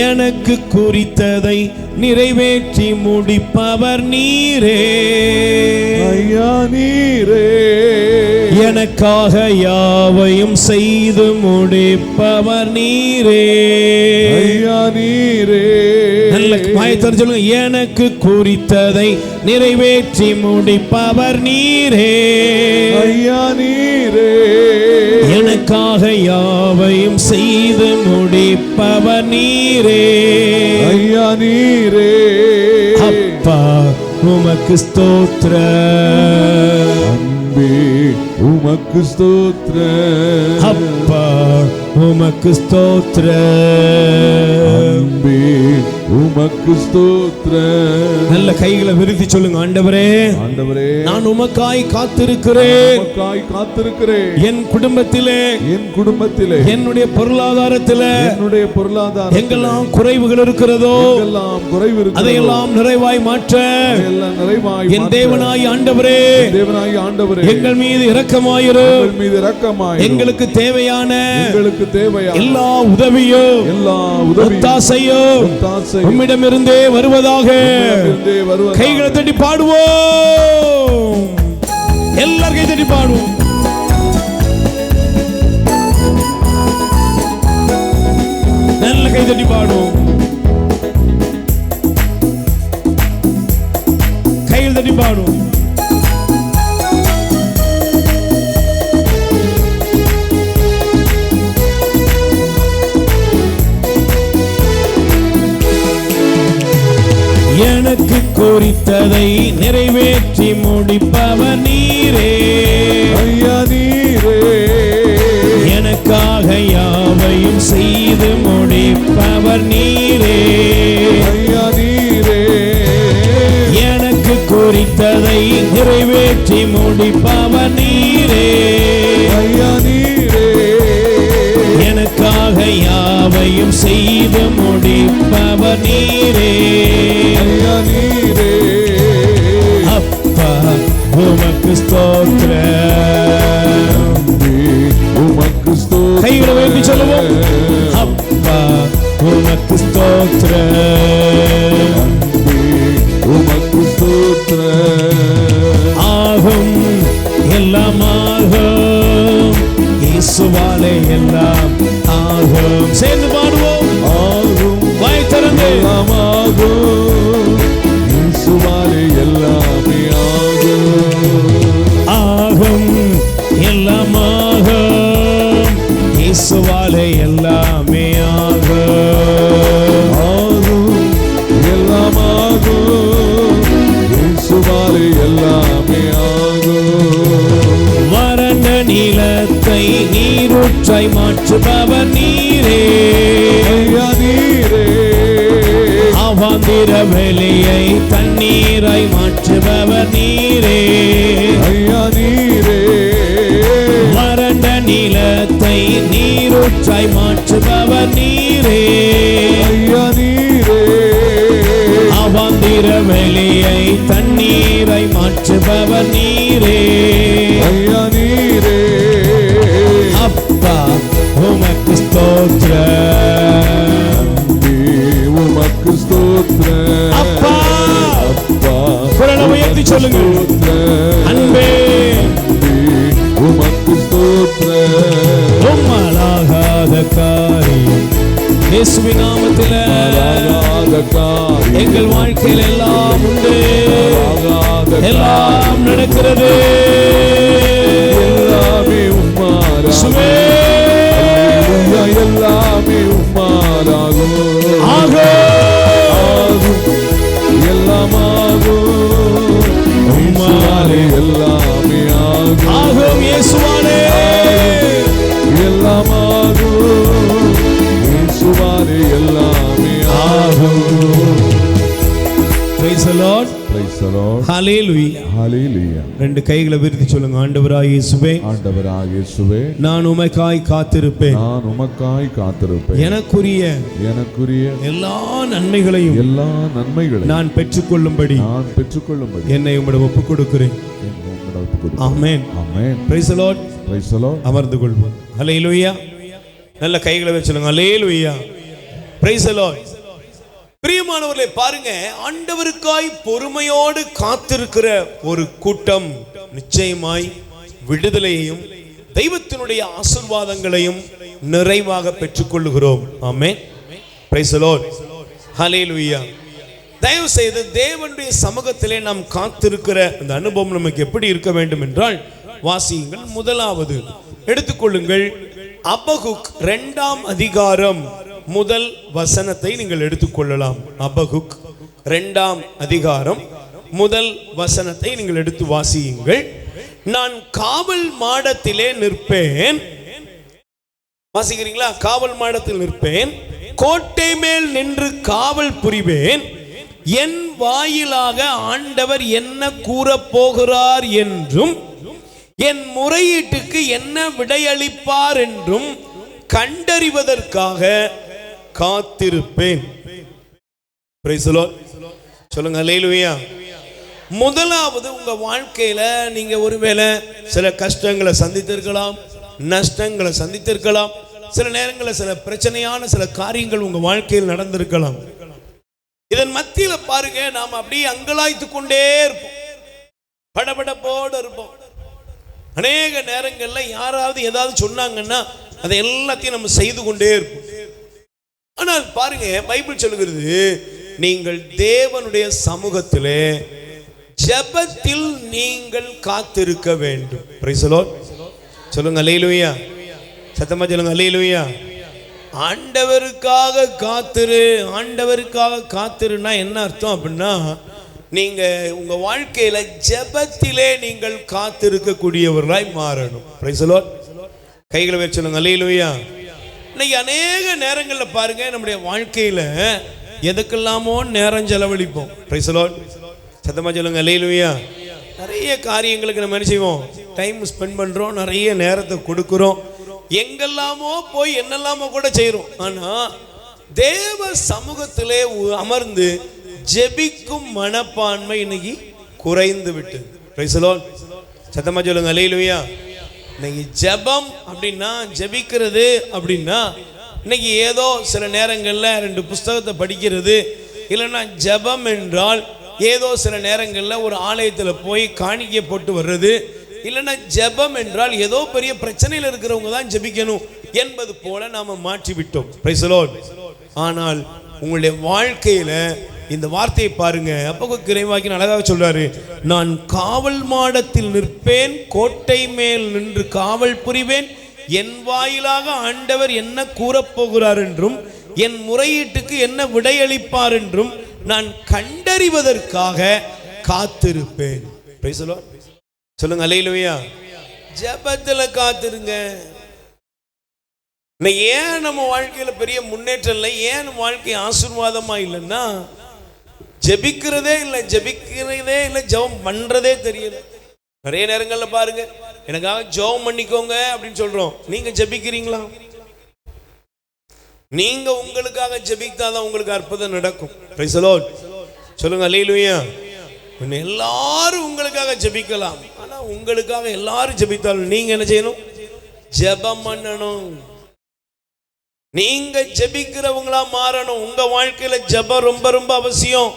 Speaker 1: எனக்கு குறித்ததை நிறைவேற்றி முடிப்பவர் நீரே,
Speaker 2: ஐயா நீரே.
Speaker 1: எனக்காக யாவையும் செய்து முடிப்பவர் நீரே,
Speaker 2: ஐயா நீரே.
Speaker 1: நல்ல வாய்த்தர் சொல்லுங்க. எனக்கு குறித்ததை நிறைவேற்றி முடிப்பவர் நீரே,
Speaker 2: ஐயா நீரே.
Speaker 1: எனக்காக யாவையும் செய்து முடிப்பவர் நீரே,
Speaker 2: ஐயா நீரே.
Speaker 1: அப்பா உமக்கு ஸ்தோத்திரம்,
Speaker 2: அன்பே உமக்கு ஸ்தோத்திரம்,
Speaker 1: அப்பா உமக்கு ஸ்தோத்திரம்,
Speaker 2: அன்பே உமக்கு ஸ்தோத்திரம்.
Speaker 1: நல்ல கைகளை விருத்தி சொல்லுங்க. ஆண்டவரே,
Speaker 2: ஆண்டவரே,
Speaker 1: நான் உமக்காய் காத்திருக்கிறேன்.
Speaker 2: உமக்காய் காத்திருக்கிறேன்.
Speaker 1: என் குடும்பத்திலே, என்னுடைய பொருளாதாரத்திலே, எங்கெல்லாம் குறைவுகள் இருக்கிறதோ அதையெல்லாம் நிறைவாய் மாற்ற என் தேவனாய் ஆண்டவரே, எங்கள் மீது இரக்கமாயிரும். எங்களுக்கு தேவையான எல்லா உதவியும் உம்மிடமிருந்தே வருவதாக. கைகளை தட்டி பாடுவோம். எல்லாரும் கை தட்டி பாடுவோம். நல்ல கை தட்டி பாடுவோம். கையில் தட்டி பாடுவோம். எனக்கு குறித்ததை நிறைவேற்றி முடிப்பவர் நீரே,
Speaker 2: ஐயா நீரே.
Speaker 1: எனக்காக யாவையும் செய்து முடிப்பவர் நீரே,
Speaker 2: ஐயா நீரே.
Speaker 1: எனக்கு குறித்ததை நிறைவேற்றி முடிப்பவர் நீரே,
Speaker 2: ஐயா நீரே.
Speaker 1: எனக்காக யாவையும் செய்து முடிப்பவர் நீரே,
Speaker 2: ஐயா நீரே.
Speaker 1: அப்பா உமக்கு ஸ்தோத்திரம்,
Speaker 2: உமக்கு ஸ்தோத்திரம்.
Speaker 1: கைகளை உயர்த்தி சொல்லுவோம். அப்பா உமக்கு ஸ்தோத்திரம்,
Speaker 2: உமக்கு ஸ்தோத்திரம்.
Speaker 1: ஆகும் எல்லாம் ஆகும், இயேசுவாலே எல்லாம் ஆகும். சேர்ந்து பாடுவோம்.
Speaker 2: ஆகும்
Speaker 1: வாய் திறந்து
Speaker 2: எல்லாம் ஆகும், இயேசுவாலே எல்லாமே ஆகும்.
Speaker 1: ஆகும் எல்லாம் ஆகும், இயேசுவாலே எல்லாமே ஆகும்.
Speaker 2: ஆகும் எல்லாம் ஆகும், இயேசுவாலே எல்லாமே ஆகும்.
Speaker 1: வறண்ட நிலத்தை நிலத்தை நீரூற்றாய் மாற்றுபவர் நீரே.
Speaker 2: ஐயா நீரே.
Speaker 1: அவாந்திர வெளியை தண்ணீராய் மாற்றுபவர் நீரே.
Speaker 2: ஐயா நீரே.
Speaker 1: வறண்ட நிலத்தை நீரூற்றாய் மாற்றுபவர் நீரே.
Speaker 2: ஐயா நீரே.
Speaker 1: அவாந்திர வெளியை தண்ணீராய் மாற்றுபவர் நீரே.
Speaker 2: ஐயா நீரே.
Speaker 1: அப்பா உமக்கு ஸ்தோத்திரம்.
Speaker 2: உமக்கு ஸ்தோத்திரம்.
Speaker 1: அப்பா.
Speaker 2: அப்பா
Speaker 1: குரலை உயர்த்தி சொல்லுங்கள். அன்பே
Speaker 2: உமக்கு ஸ்தோத்திரம்.
Speaker 1: உம்மலாகாத காரியம் இயேசுவின் நாமத்திலே எங்கள் வாழ்க்கையில் எல்லாம் உண்டு. எல்லாம் நடக்கிறது.
Speaker 2: எல்லாமே உம்மாரா. எல்லாமே உம்மாராகும். எல்லாமாகும். உம்மாலே எல்லாமே ஆகும்.
Speaker 1: இயேசுவாலே
Speaker 2: எல்லாமாகும். இயேசுவாலே எல்லாமே ஆகும்.
Speaker 1: Praise the Lord.
Speaker 2: Praise the Lord.
Speaker 1: Hallelujah.
Speaker 2: Hallelujah.
Speaker 1: ரெண்டு கைகளை விரித்து சொல்லுங்க. ஆண்டவராகிய இயேசுவே,
Speaker 2: ஆண்டவராகிய இயேசுவே,
Speaker 1: நான் உமக்காய் காத்திருப்பேன்.
Speaker 2: நான் உமக்காய் காத்திருப்பேன்.
Speaker 1: எனக்குரிய எல்லா நன்மைகளையும் நான் பெற்றுக்கொள்ளும்படி என்னை உம்மிடம் ஒப்புக் கொடுக்கிறேன். ஆமென்.
Speaker 2: ஆமென்.
Speaker 1: Praise the Lord.
Speaker 2: Praise the Lord.
Speaker 1: அமர்ந்து கொள்வோம். ஹல்லேலூயா. நல்ல கைகளை வச்சு சொல்லுங்க. ஹல்லேலூயா. Praise the Lord. பிரியமானவர்களே, பாருங்க, ஆண்டவருக்காய் பொறுமையோடு காத்திருக்கிற ஒரு கூட்டம் நிச்சயமாய் விடுதலையையும் தெய்வத்தினுடைய ஆசீர்வாதங்களையும் நிறைவாக பெற்றுக்கொள்ளுகிறோம். ஆமென். Praise the lord. ஹல்லேலூயா. தயவு செய்து தேவனுடைய சமூகத்திலே நாம் காத்திருக்கிற அந்த அனுபவம் நமக்கு எப்படி இருக்க வேண்டும் என்றால், வாசியுங்கள். முதலாவது எடுத்துக்கொள்ளுங்கள், அபகுக் 2ஆம் அதிகாரம் முதல் வசனத்தை நீங்கள் எடுத்துக்கொள்ளலாம். அபகுக் 2ஆம் அதிகாரம் முதல் வசனத்தை நீங்கள் எடுத்து வாசியுங்கள். நான் காவல் மாடத்திலே நிற்பேன். வாசிக்கிறீங்களா? காவல் மாடத்தில் நிற்பேன், கோட்டை மேல் நின்று காவல் புரிவேன். என் வாயிலாக ஆண்டவர் என்ன கூற போகிறார் என்றும் என் முறையீட்டுக்கு என்ன விடையளிப்பார் என்றும் கண்டறிவதற்காக காத்திருப்பேன். Price the lord. சொல்லுங்க ஹல்லேலூயா. முதலாவது, உங்க வாழ்க்கையில நீங்க ஒருவேளை சில கஷ்டங்களை சந்தித்திருக்கலாம், நஷ்டங்களை சந்தித்திருக்கலாம், சில நேரங்களில் சில பிரச்சனையான சில காரியங்கள் உங்க வாழ்க்கையில் நடந்திருக்கலாம். இதன் மத்தியில பாருங்க, நாம் அப்படியே அங்கலாய்த்து கொண்டே இருப்போம், படபடப்போடு இருப்போம். அநேக நேரங்கள்ல யாராவது ஏதாவது சொன்னாங்கன்னா அதை எல்லாத்தையும் நம்ம செய்து கொண்டே இருப்போம். ஆனால் பாருங்க, பைபிள் சொல்லுகிறது, நீங்கள் தேவனுடைய சமூகத்திலே ஜெபத்தில் நீங்கள் காத்திருக்க வேண்டும். Price the lord. சொல்லுங்க ஹல்லேலூயா. சத்தமா சொல்லுங்க ஹல்லேலூயா. ஆண்டவருக்காக காத்திரு. ஆண்டவருக்காக காத்திருன்னா என்ன அர்த்தம் அப்படின்னா, நீங்க உங்க வாழ்க்கையில ஜெபத்திலே நீங்கள் காத்திருக்கக்கூடியவர்களாய் மாறணும். Price the Lord. கைகளை வச்சு சொல்லுங்க ஹல்லேலூயா. இன்னைக்கு அநேக நேரங்களில் பாருங்க, நம்முடைய வாழ்க்கையில எதுக்கெல்லாமோ நேரம் செலவழிப்போம். Price the Lord. சத்தமா சொல்லுங்க ஹல்லேலூயா. நிறைய காரியங்களுக்கு நம்ம என்ன செய்வோம்? டைம் ஸ்பெண்ட் பண்றோம், நிறைய நேரத்தை கொடுக்கிறோம், எங்கெல்லாமோ போய் என்னெல்லாமோ கூட செய்கிறோம். ஆனா தேவ சமூகத்திலே அமர்ந்து ஜெபிக்கும் மனப்பான்மை இன்னைக்கு குறைந்து விட்டது. Price the Lord. சத்தமா சொல்லுங்க ஹல்லேலூயா. இன்னைக்கு ஜெபம் அப்படின்னா, ஜெபிக்கிறது அப்படின்னா, இன்னைக்கு ஏதோ சில நேரங்களில் 2 புஸ்தகத்தை படிக்கிறது, இல்லைன்னா ஜெபம் என்றால் ஏதோ சில நேரங்களில் ஒரு ஆலயத்தில் போய் காணிக்கை போட்டு வர்றது, இல்லைன்னா ஜெபம் என்றால் ஏதோ பெரிய பிரச்சனையில் இருக்கிறவங்க தான் ஜெபிக்கணும் என்பது போல நாம மாற்றி விட்டோம். Price the lord. ஆனால் உங்களுடைய வாழ்க்கையில இந்த வார்த்தையை பாருங்க, அப்போ இறைவாக்கின் அழகாக சொல்றாரு, நான் காவல் மாடத்தில் நிற்பேன், கோட்டை மேல் நின்று காவல் புரிவேன், என் வாயிலாக ஆண்டவர் என்ன கூறப்போகிறார் என்றும் என் முறையீட்டுக்கு என்ன விடையளிப்பார் என்றும் நான் கண்டறிவதற்காக காத்திருப்பேன். Price the lord. சொல்லுங்க ஹல்லேலூயா. ஜெபத்துல காத்திருங்க. ஏன் நம்ம வாழ்க்கையில பெரிய முன்னேற்றம் இல்லை, ஏன் நம்ம வாழ்க்கை ஆசீர்வாதமா இல்லைன்னா ஜெபிக்கிறதே இல்லை, ஜெபம் பண்றதே தெரியல. நிறைய நேரங்கள்ல பாருங்க, எனக்காக ஜெபம் பண்ணிக்கோங்க அப்படின்னு சொல்றோம். நீங்க ஜெபிக்கிறீங்களா? நீங்க உங்களுக்காக ஜெபித்தாதான் உங்களுக்கு அற்புதம் நடக்கும். Price the lord. சொல்லுங்க அல்லேலூயா. எல்லாரும் உங்களுக்காக ஜெபிக்கலாம், ஆனா உங்களுக்காக எல்லாரும் ஜெபித்தாலும் நீங்க என்ன செய்யணும்? ஜெபம் பண்ணணும். நீங்க ஜெபிக்கிறவங்களா மாறணும். உங்க வாழ்க்கையில ஜெபம் ரொம்ப ரொம்ப அவசியம்.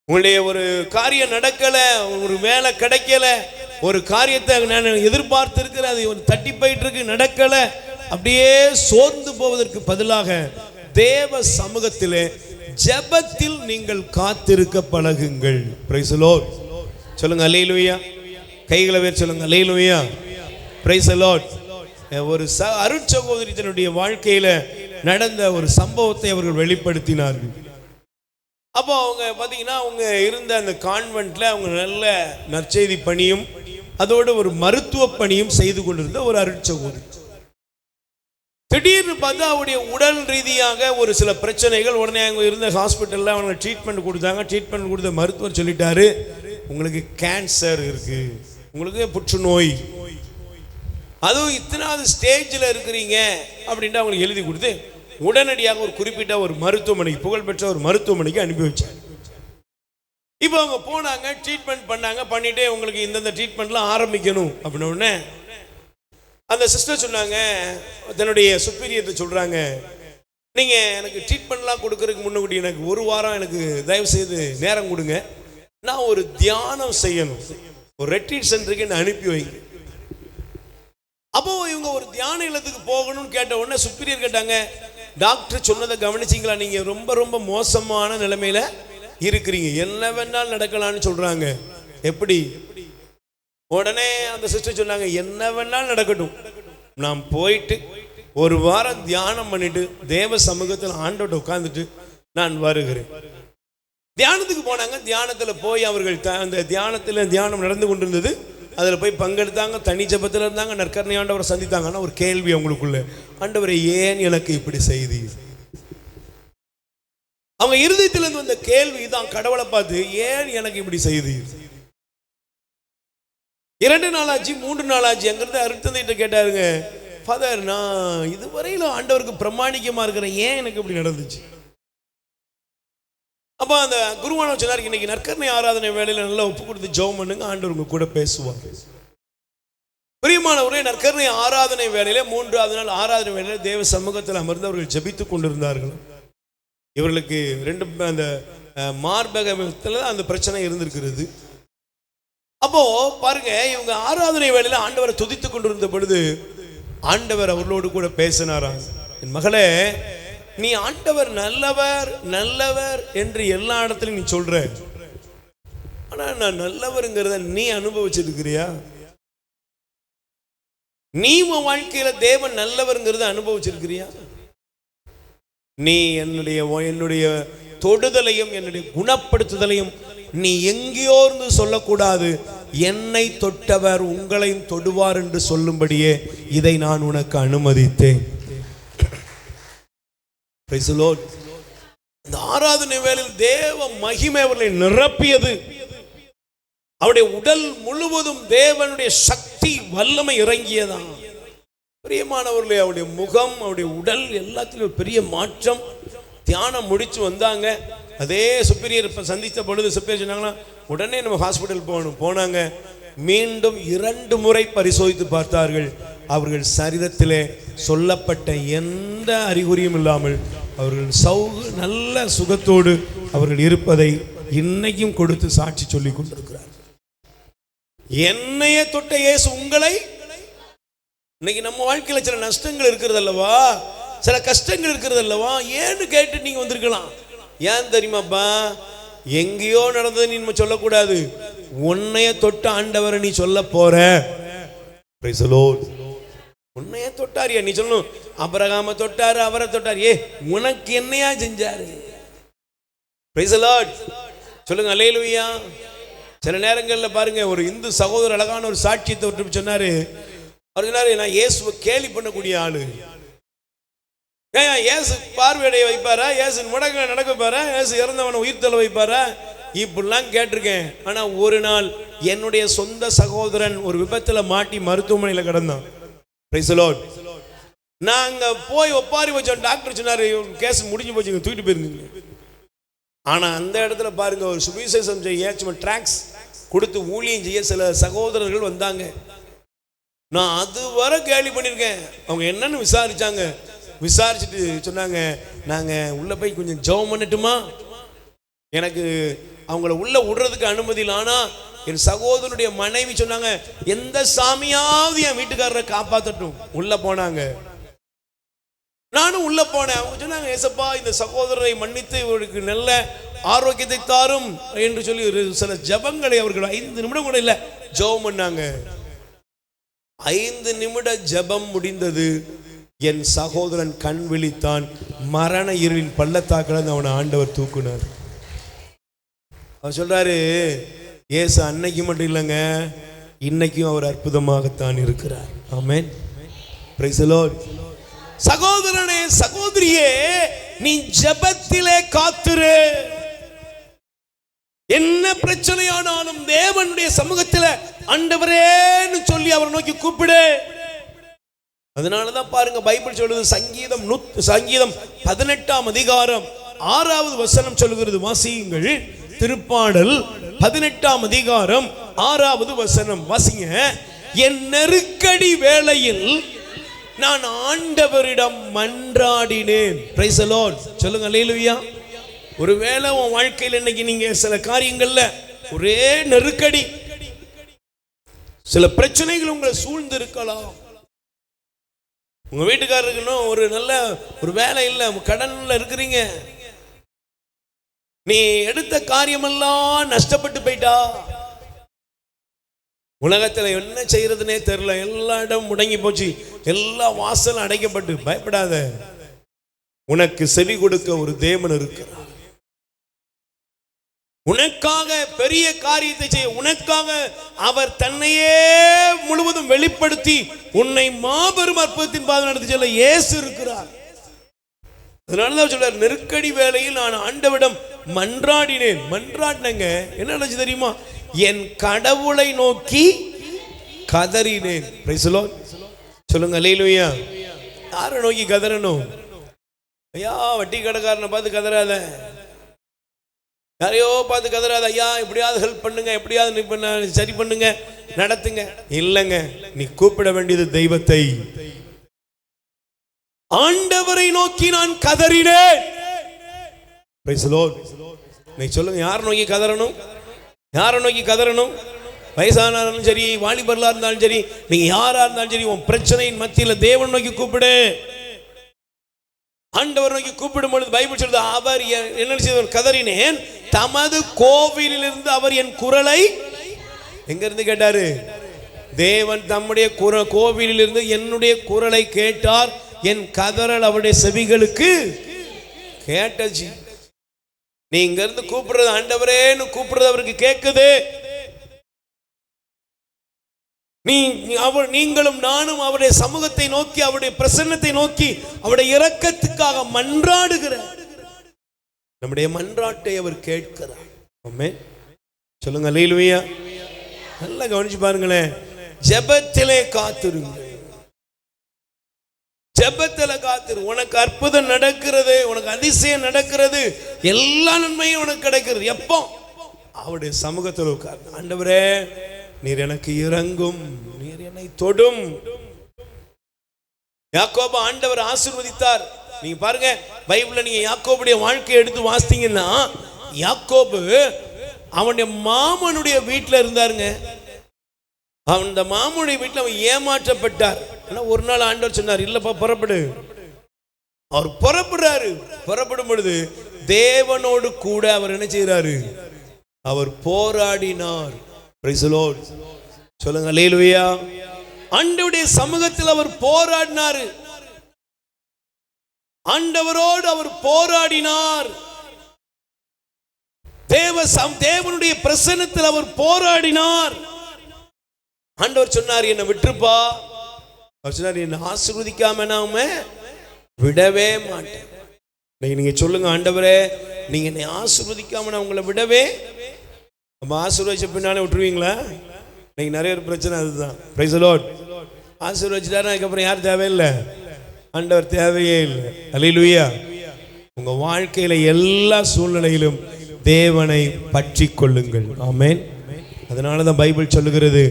Speaker 1: உங்களுடைய ஒரு காரியம் நடக்கல, ஒரு வேலை கிடைக்கல, ஒரு காரியத்தை நான் எதிர்பார்த்து இருக்கிற அது தட்டி போயிட்டு இருக்கு, நடக்கல, அப்படியே சோர்ந்து போவதற்கு பதிலாக தேவ சமூகத்திலே ஜெபத்தில் நீங்கள் காத்திருக்க பழகுங்கள். Price the lord. சொல்லுங்க அல்லேலூயா. கைகளை வேர் சொல்லுங்க அல்லேலூயா. Praise the Lord. ஒரு அருட்சகோதரி தன்னுடைய வாழ்க்கையில நடந்த ஒரு சம்பவத்தை அவர்கள் வெளிப்படுத்தினார்கள். அப்போ அவங்க பார்த்தீங்கன்னா, அவங்க இருந்த அந்த கான்வென்ட்ல அவங்க நல்ல நற்செய்தி பணியும் அதோடு ஒரு மருத்துவ பணியும் செய்து கொண்டிருந்த ஒரு அருட்சகோதரி. திடீர்னு பார்த்தா அவருடைய உடல் ரீதியாக ஒரு சில பிரச்சனைகள். உடனே அவங்க இருந்த ஹாஸ்பிட்டலில் அவங்க ட்ரீட்மெண்ட் கொடுத்தாங்க. ட்ரீட்மெண்ட் கொடுத்த மருத்துவர் சொல்லிட்டாரு, உங்களுக்கு கேன்சர் இருக்கு, உங்களுக்கு புற்றுநோய், அதுவும் இத்தனாவது ஸ்டேஜில் இருக்கிறீங்க அப்படின்ட்டு அவங்களுக்கு எழுதி கொடுத்து உடனடியாக ஒரு குறிப்பிட்ட ஒரு மருத்துவமனைக்கு, புகழ்பெற்ற ஒரு மருத்துவமனைக்கு அனுப்பி வச்சாங்க. இப்போ அவங்க போனாங்க, ட்ரீட்மெண்ட் பண்ணாங்க. பண்ணிட்டு உங்களுக்கு இந்தந்த ட்ரீட்மெண்ட்லாம் ஆரம்பிக்கணும் அப்படின்ன உடனே அந்த சிஸ்டர் சொன்னாங்க, தன்னுடைய சுப்பீரியர்கிட்ட சொல்றாங்க, நீங்க எனக்கு ட்ரீட்மெண்ட்லாம் கொடுக்கறதுக்கு முன்னாடி எனக்கு ஒரு வாரம் எனக்கு தயவு செய்து நேரம் கொடுங்க, நான் ஒரு தியானம் செய்யணும், ஒரு ரெட்ரீட் சென்டருக்கு என்ன அனுப்பி வைங்க. அப்போ இவங்க ஒரு தியான இல்லத்துக்கு போகணும்னு கேட்ட உடனே சுப்பீரியர் கேட்டாங்க, டாக்டர் சொன்னதை கவனிச்சிங்களா? நீங்க ரொம்ப ரொம்ப மோசமான நிலைமையில இருக்கிறீங்க, என்ன வேணாலும் நடக்கலாம்னு சொல்றாங்க. எப்படி? உடனே அந்த சிஸ்டர் சொன்னாங்க, என்ன வேணாலும் நடக்கட்டும், நான் போயிட்டு ஒரு வாரம் தியானம் பண்ணிட்டு தேவ சமூகத்தில் ஆண்டோட உட்கார்ந்துட்டு நான் வருகிறேன். தியானத்துக்கு போனாங்க. தியானத்தில் போய் அவர்கள் அந்த தியானம் நடந்து கொண்டிருந்தது. அதில் போய் பங்கெடுத்தாங்க, தனி ஜெபத்தில் இருந்தாங்க, நற்கருணை ஆண்டவரை சந்தித்தாங்க. ஆனால் ஒரு கேள்வி அவங்களுக்குள்ள, ஆண்டவரை ஏன் எனக்கு இப்படி செய்தி? அவங்க இருதயத்திலிருந்து வந்த கேள்வி தான், கடவுளை பார்த்து ஏன் எனக்கு இப்படி செய்தி? 2 நாள் ஆச்சு, 3 நாள் ஆச்சு. அங்கிருந்து அருட்தந்தைகிட்ட கேட்டாருங்க, ஃபாதர் நான் இதுவரையிலும் ஆண்டவருக்கு பிரமாணிக்கமா இருக்கிறேன், ஏன் எனக்கு இப்படி நடந்துச்சு? அப்ப அந்த குருவானவர் சொன்னார், இன்னைக்கு நற்கருணை ஆராதனை வேலையில நல்லா ஒப்பு கொடுத்து ஜெபம் பண்ணுங்க, ஆண்டவர் உங்க கூட பேசுவார். பிரியமானவரே, நற்கருணை ஆராதனை வேலையில 3வது நாள் ஆராதனை வேலையில தேவ சமூகத்தில் அமர்ந்து அவர்கள் ஜெபித்துக் கொண்டிருந்தார்கள். இவர்களுக்கு 2 அந்த மார்பகத்தில் அந்த பிரச்சனை இருந்திருக்கிறது. அப்போ பாருங்க, இவங்க ஆராதனை வேளையில ஆண்டவரை துதித்துக் கொண்டிருந்த பொழுது ஆண்டவர் அவர்களோடு கூட பேசினாராம். என் மகளே, நீ ஆண்டவர் நல்லவர் நல்லவர் என்று எல்லா இடத்துலையும் நீ சொல்ற, ஆனா நான் நல்லவருங்கிறத நீ அனுபவிச்சிருக்கிறியா? நீ உன் வாழ்க்கையில தேவன் நல்லவருங்கிறத அனுபவிச்சிருக்கிறியா? நீ என்னுடைய தொடுதலையும் என்னுடைய குணப்படுத்துதலையும் நீ எங்கேயோ இருந்து சொல்லக்கூடாது. என்னை தொட்டவர் உங்களையும் தொடுவார் என்று சொல்லும்படியே இதை நான் உனக்கு அனுமதித்தேன். இந்த ஆராதனை வேளையில் தேவ மகிமை அவர்களை நிரப்பியது. அவருடைய உடல் முழுவதும் தேவனுடைய சக்தி வல்லமை இறங்கியதான். பிரியமானவர்களே, அவருடைய முகம், அவருடைய உடல் எல்லாத்திலும் பெரிய மாற்றம். தியானம் முடிச்சு வந்தாங்க. அதே சுப்பீரியர் சந்தித்த பொழுது சுப்பீரியர் சொன்னாங்கன்னா, உடனே நம்ம ஹாஸ்பிட்டல் போனாங்க. மீண்டும் 2 முறை பரிசோதித்து பார்த்தார்கள். அவர்கள் சரீரத்திலே சொல்லப்பட்ட எந்த அறிகுறியும் இல்லாமல் அவர்கள் நல்ல சுகத்தோடு அவர்கள் இருப்பதை இன்னைக்கும் கொடுத்து சாட்சி சொல்லி கொண்டிருக்கிறார். என்னையே தொட்ட இயேசு உங்களை. இன்னைக்கு நம்ம வாழ்க்கையில சில நஷ்டங்கள் இருக்கிறது அல்லவா, சில கஷ்டங்கள் இருக்கிறது அல்லவா, ஏன்னு கேட்டு நீங்க வந்திருக்கலாம். ஏன் தெரியுமாப்பா? எங்கேயோ நடந்தது நீ சொல்லக்கூடாது. உன்னைய தொட்ட ஆண்டவரை நீ சொல்ல போற. Price the Lord. உன்னைய தொட்டாரியா நீ சொல்லணும். அபிரகாமை தொட்டாரு, அவரை தொட்டாரு. உனக்கு என்னையா செஞ்சாரு? Price the lord. சொல்லுங்க அல்லேலூயா. சில நேரங்களில் பாருங்க, ஒரு இந்து சகோதரர் அழகான ஒரு சாட்சியத்தை விட்டு சொன்னாரு. அவர் சொன்னாரு, நான் இயேசுவை கேலி பண்ணக்கூடிய ஆளு. ஏன் இயேசு பார்வையடைய வைப்பாரா? இயேசு முடங்க நடக்க வைப்பாரா? இயேசு இறந்தவனை உயிர்த்தெழ வைப்பாரா? இப்படிலாம் கேட்டிருக்கேன். ஆனா ஒரு நாள் என்னுடைய சொந்த சகோதரன் ஒரு விபத்துல மாட்டி மருத்துவமனையில் கிடந்தான். Price the Lord. நாங்க போய் ஒப்பாரி வச்சோம். டாக்டர் சொன்னாரு, கேஸ் முடிஞ்சு போச்சு, தூக்கிட்டு போயிருந்தீங்க. ஆனா அந்த இடத்துல பாருங்க, ஒரு சுவிசேஷம் செய்ய சும்மா டிராக்ஸ் கொடுத்து ஊழியம் செய்ய சில சகோதரர்கள் வந்தாங்க. நான் அதுவரை கேலி பண்ணியிருக்கேன். அவங்க என்னன்னு விசாரிச்சாங்க. விசாரிச்சுட்டு சொன்னாங்க, நாங்க உள்ள போய் கொஞ்சம் ஜெபம் பண்ணட்டுமா? எனக்கு அவங்கள உள்ள விடுறதுக்கு அனுமதி இல்லை. ஆனா என் சகோதரனுடைய மனைவி சொன்னாங்க, எந்த சாமியாவது என் வீட்டுக்காரரை காப்பாற்றட்டும். உள்ள போனாங்க. நானும் உள்ள போனேன். அவங்க சொன்னாங்க, ஏசப்பா இந்த சகோதரரை மன்னித்து இவருக்கு நல்ல ஆரோக்கியத்தை தாரும் என்று சொல்லி சில ஜபங்களை அவர்கள் 5 நிமிடம் கூட இல்லை ஜெபம் பண்ணாங்க. 5 நிமிட ஜபம் முடிந்தது. என் சகோதரன் கண் விழித்தான். மரண இருளின் பள்ளத்தாக்கில் அவனை ஆண்டவர் தூக்குனார். அவர் சொல்றாரு, இயேசு அன்னைக்கு மட்டும் இல்லைங்க, இன்னைக்கும் அவர் அற்புதமாகத்தான் இருக்கிறார். ஆமென். Praise the lord. சகோதரனே, சகோதரியே, நீ ஜெபத்திலே காத்திரு. என்ன பிரச்சனையானாலும் தேவனுடைய சமூகத்தில் ஆண்டவரேன்னு சொல்லி அவரை நோக்கி கூப்பிடு. அதனாலதான் பாருங்க, பைபிள் சொல்லுது, சங்கீதம் 18ஆம் அதிகாரம் 6வது வசனம் சொல்லுகிறது. வாசியுங்கள். திருப்பாடல் 18ஆம் அதிகாரம் 6வது வசனம் வாசிங்க. என் நெருக்கடி வேளையில் நான் ஆண்டவரிடம் மன்றாடினேன். Price the lord. சொல்லுங்க அல்லேலூயா. ஒருவேளை உன் வாழ்க்கையில் இன்னைக்கு நீங்க சில காரியங்கள்ல ஒரே நெருக்கடி, சில பிரச்சனைகள் உங்களை சூழ்ந்து இருக்கலாம். உங்க வீட்டுக்காரருக்கு ஒரு நல்ல ஒரு வேலை இல்லை, கடன்ல இருக்கிறீங்க. நீ எடுத்த காரியமெல்லாம் நஷ்டப்பட்டு போயிட்டா. உலகத்துல என்ன செய்யறதுனே தெரியல. எல்லா இடம் முடங்கி போச்சு. எல்லா வாசலும் அடைக்கப்பட்டு. பயப்படாத, உனக்கு செவி கொடுக்க ஒரு தேவன் இருக்கிறார். உனக்காக பெரிய காரியத்தை செய்ய, உனக்காக அவர் தன்னையே முழுவதும் வெளிப்படுத்தி உன்னை மாபெரும் அற்புதத்தின் பாதை நடத்தி செல்ல இயேசு இருக்கிறார். அதனாலதான் சொல்றார், நெருக்கடி வேளையில் நான் ஆண்டவரிடம் மன்றாடினேன். மன்றாடினங்க என்ன நடந்துச்சு தெரியுமா? என் கடவுளை நோக்கி கதறினேன். Price the lord. சொல்லுங்க அல்லேலூயா. யாரை நோக்கி கதறணும்? ஐயா வட்டி கடைக்காரனை பார்த்து கதறாத, யாரையோ பார்த்து கதறாத. ஐயா எப்படியாவது ஹெல்ப் பண்ணுங்க, எப்படியாவது சரி பண்ணுங்க, நடத்துங்க. இல்லைங்க, நீ கூப்பிட வேண்டியது தெய்வத்தை. ஆண்டவரை நோக்கி நான் கதறினேன். Price the Lord. நீ சொல்லுங்க, யாரை நோக்கி கதறணும்? யாரை நோக்கி கதறணும்? வயசானாலும் சரி, வாலிபர்களா இருந்தாலும் சரி, நீங்க யாரா இருந்தாலும் சரி, உன் பிரச்சனையின் மத்தியில் தேவன் நோக்கி கூப்பிடு. ஆண்டவர் நோக்கி கூப்பிடும் பொழுது பைபிள் சொல்றது, அவர் என்ன செய்தார்? கதறினேன். தமது கோவிலிலிருந்து அவர் என் குரலை எங்க இருந்து கேட்டாரு? தேவன் தம்முடைய கோவிலிலிருந்து என்னுடைய குரலை கேட்டார். என் கதறல் அவருடைய செவிகளுக்கு கேட்டச்சு. நீ இங்க இருந்து கூப்பிடுறது, ஆண்டவரேன்னு கூப்பிடுறது அவருக்கு கேட்குது. நீங்களும் நானும் அவருடைய சமூகத்தை நோக்கி, அவருடைய பிரசன்னத்தை நோக்கி, அவருடைய இரக்கத்துக்காக மன்றாடுகிற நம்முடைய மன்றாட்டை அவர் கேட்கிறார். ஆமென். சொல்லுங்க அல்லேலூயா. நல்லா கவனிச்சு பாருங்களேன். ஜெபத்திலே காத்திருங்க. ஜெபத்தில காத்திரு. உனக்கு அற்புதம் நடக்கிறது, உனக்கு அதிசயம் நடக்கிறது, எல்லா நன்மையும் உனக்கு கிடைக்கிறது. எப்போ? அவருடைய சமூகத்தில் உட்கார். ஆண்டவரே நீர் எனக்கு இறங்கும், நீர் என்னை தொடும். யாக்கோபு ஆண்டவர் ஆசீர்வதித்தார். நீங்க பாருங்க, பைபிள்ல நீங்க யாக்கோபுடைய வாழ்க்கையை எடுத்து வாசித்தீங்கன்னா, யாக்கோபு அவனுடைய மாமனுடைய வீட்டில் இருந்தாருங்க. அந்த மாமனுடைய வீட்டில் அவன் ஏமாற்றப்பட்டார். ஒரு நாள் ஆண்டவர் சொன்னார், இல்லப்பா புறப்படு. அவர் புறப்படுறாரு. புறப்படும் பொழுது தேவனோடு கூட அவர் என்ன செய்யறாரு? அவர் போராடினார். Price the lord. சொல்லுங்க அல்லேலூயா. ஆண்டவருடைய சமூகத்தில் அவர் போராடினார். ஆண்டவரோடு அவர் போராடினார். தேவனுடைய பிரசன்னத்தில் அவர் போராடினார். ஆண்டவர் சொன்னார், என்னை விட்டுருப்பா. அவர் சொன்னார், என்னை ஆசீர்வதிக்காம நாம விடவே மாட்டேன். நீங்க சொல்லுங்க, ஆண்டவரே நீங்க என்னை ஆசீர்வதிக்காம நான் உங்களை விடவே. நம்ம ஆசீர்வதிச்ச பின்னாலே விட்டுருவீங்களா? இன்னைக்கு நிறைய பிரச்சனை அதுதான். Price the Lord. ஆசீர்வதிச்சிட்டாரு, அதுக்கப்புறம் யார் தேவையில்லை? ஆண்டவர் தேவையே இல்லை. அல்லேலூயா. உங்க வாழ்க்கையில எல்லா சூழ்நிலையிலும் தேவனை பற்றி கொள்ளுங்கள். ஆமென். அதனாலதான் பைபிள் சொல்லுகிறது,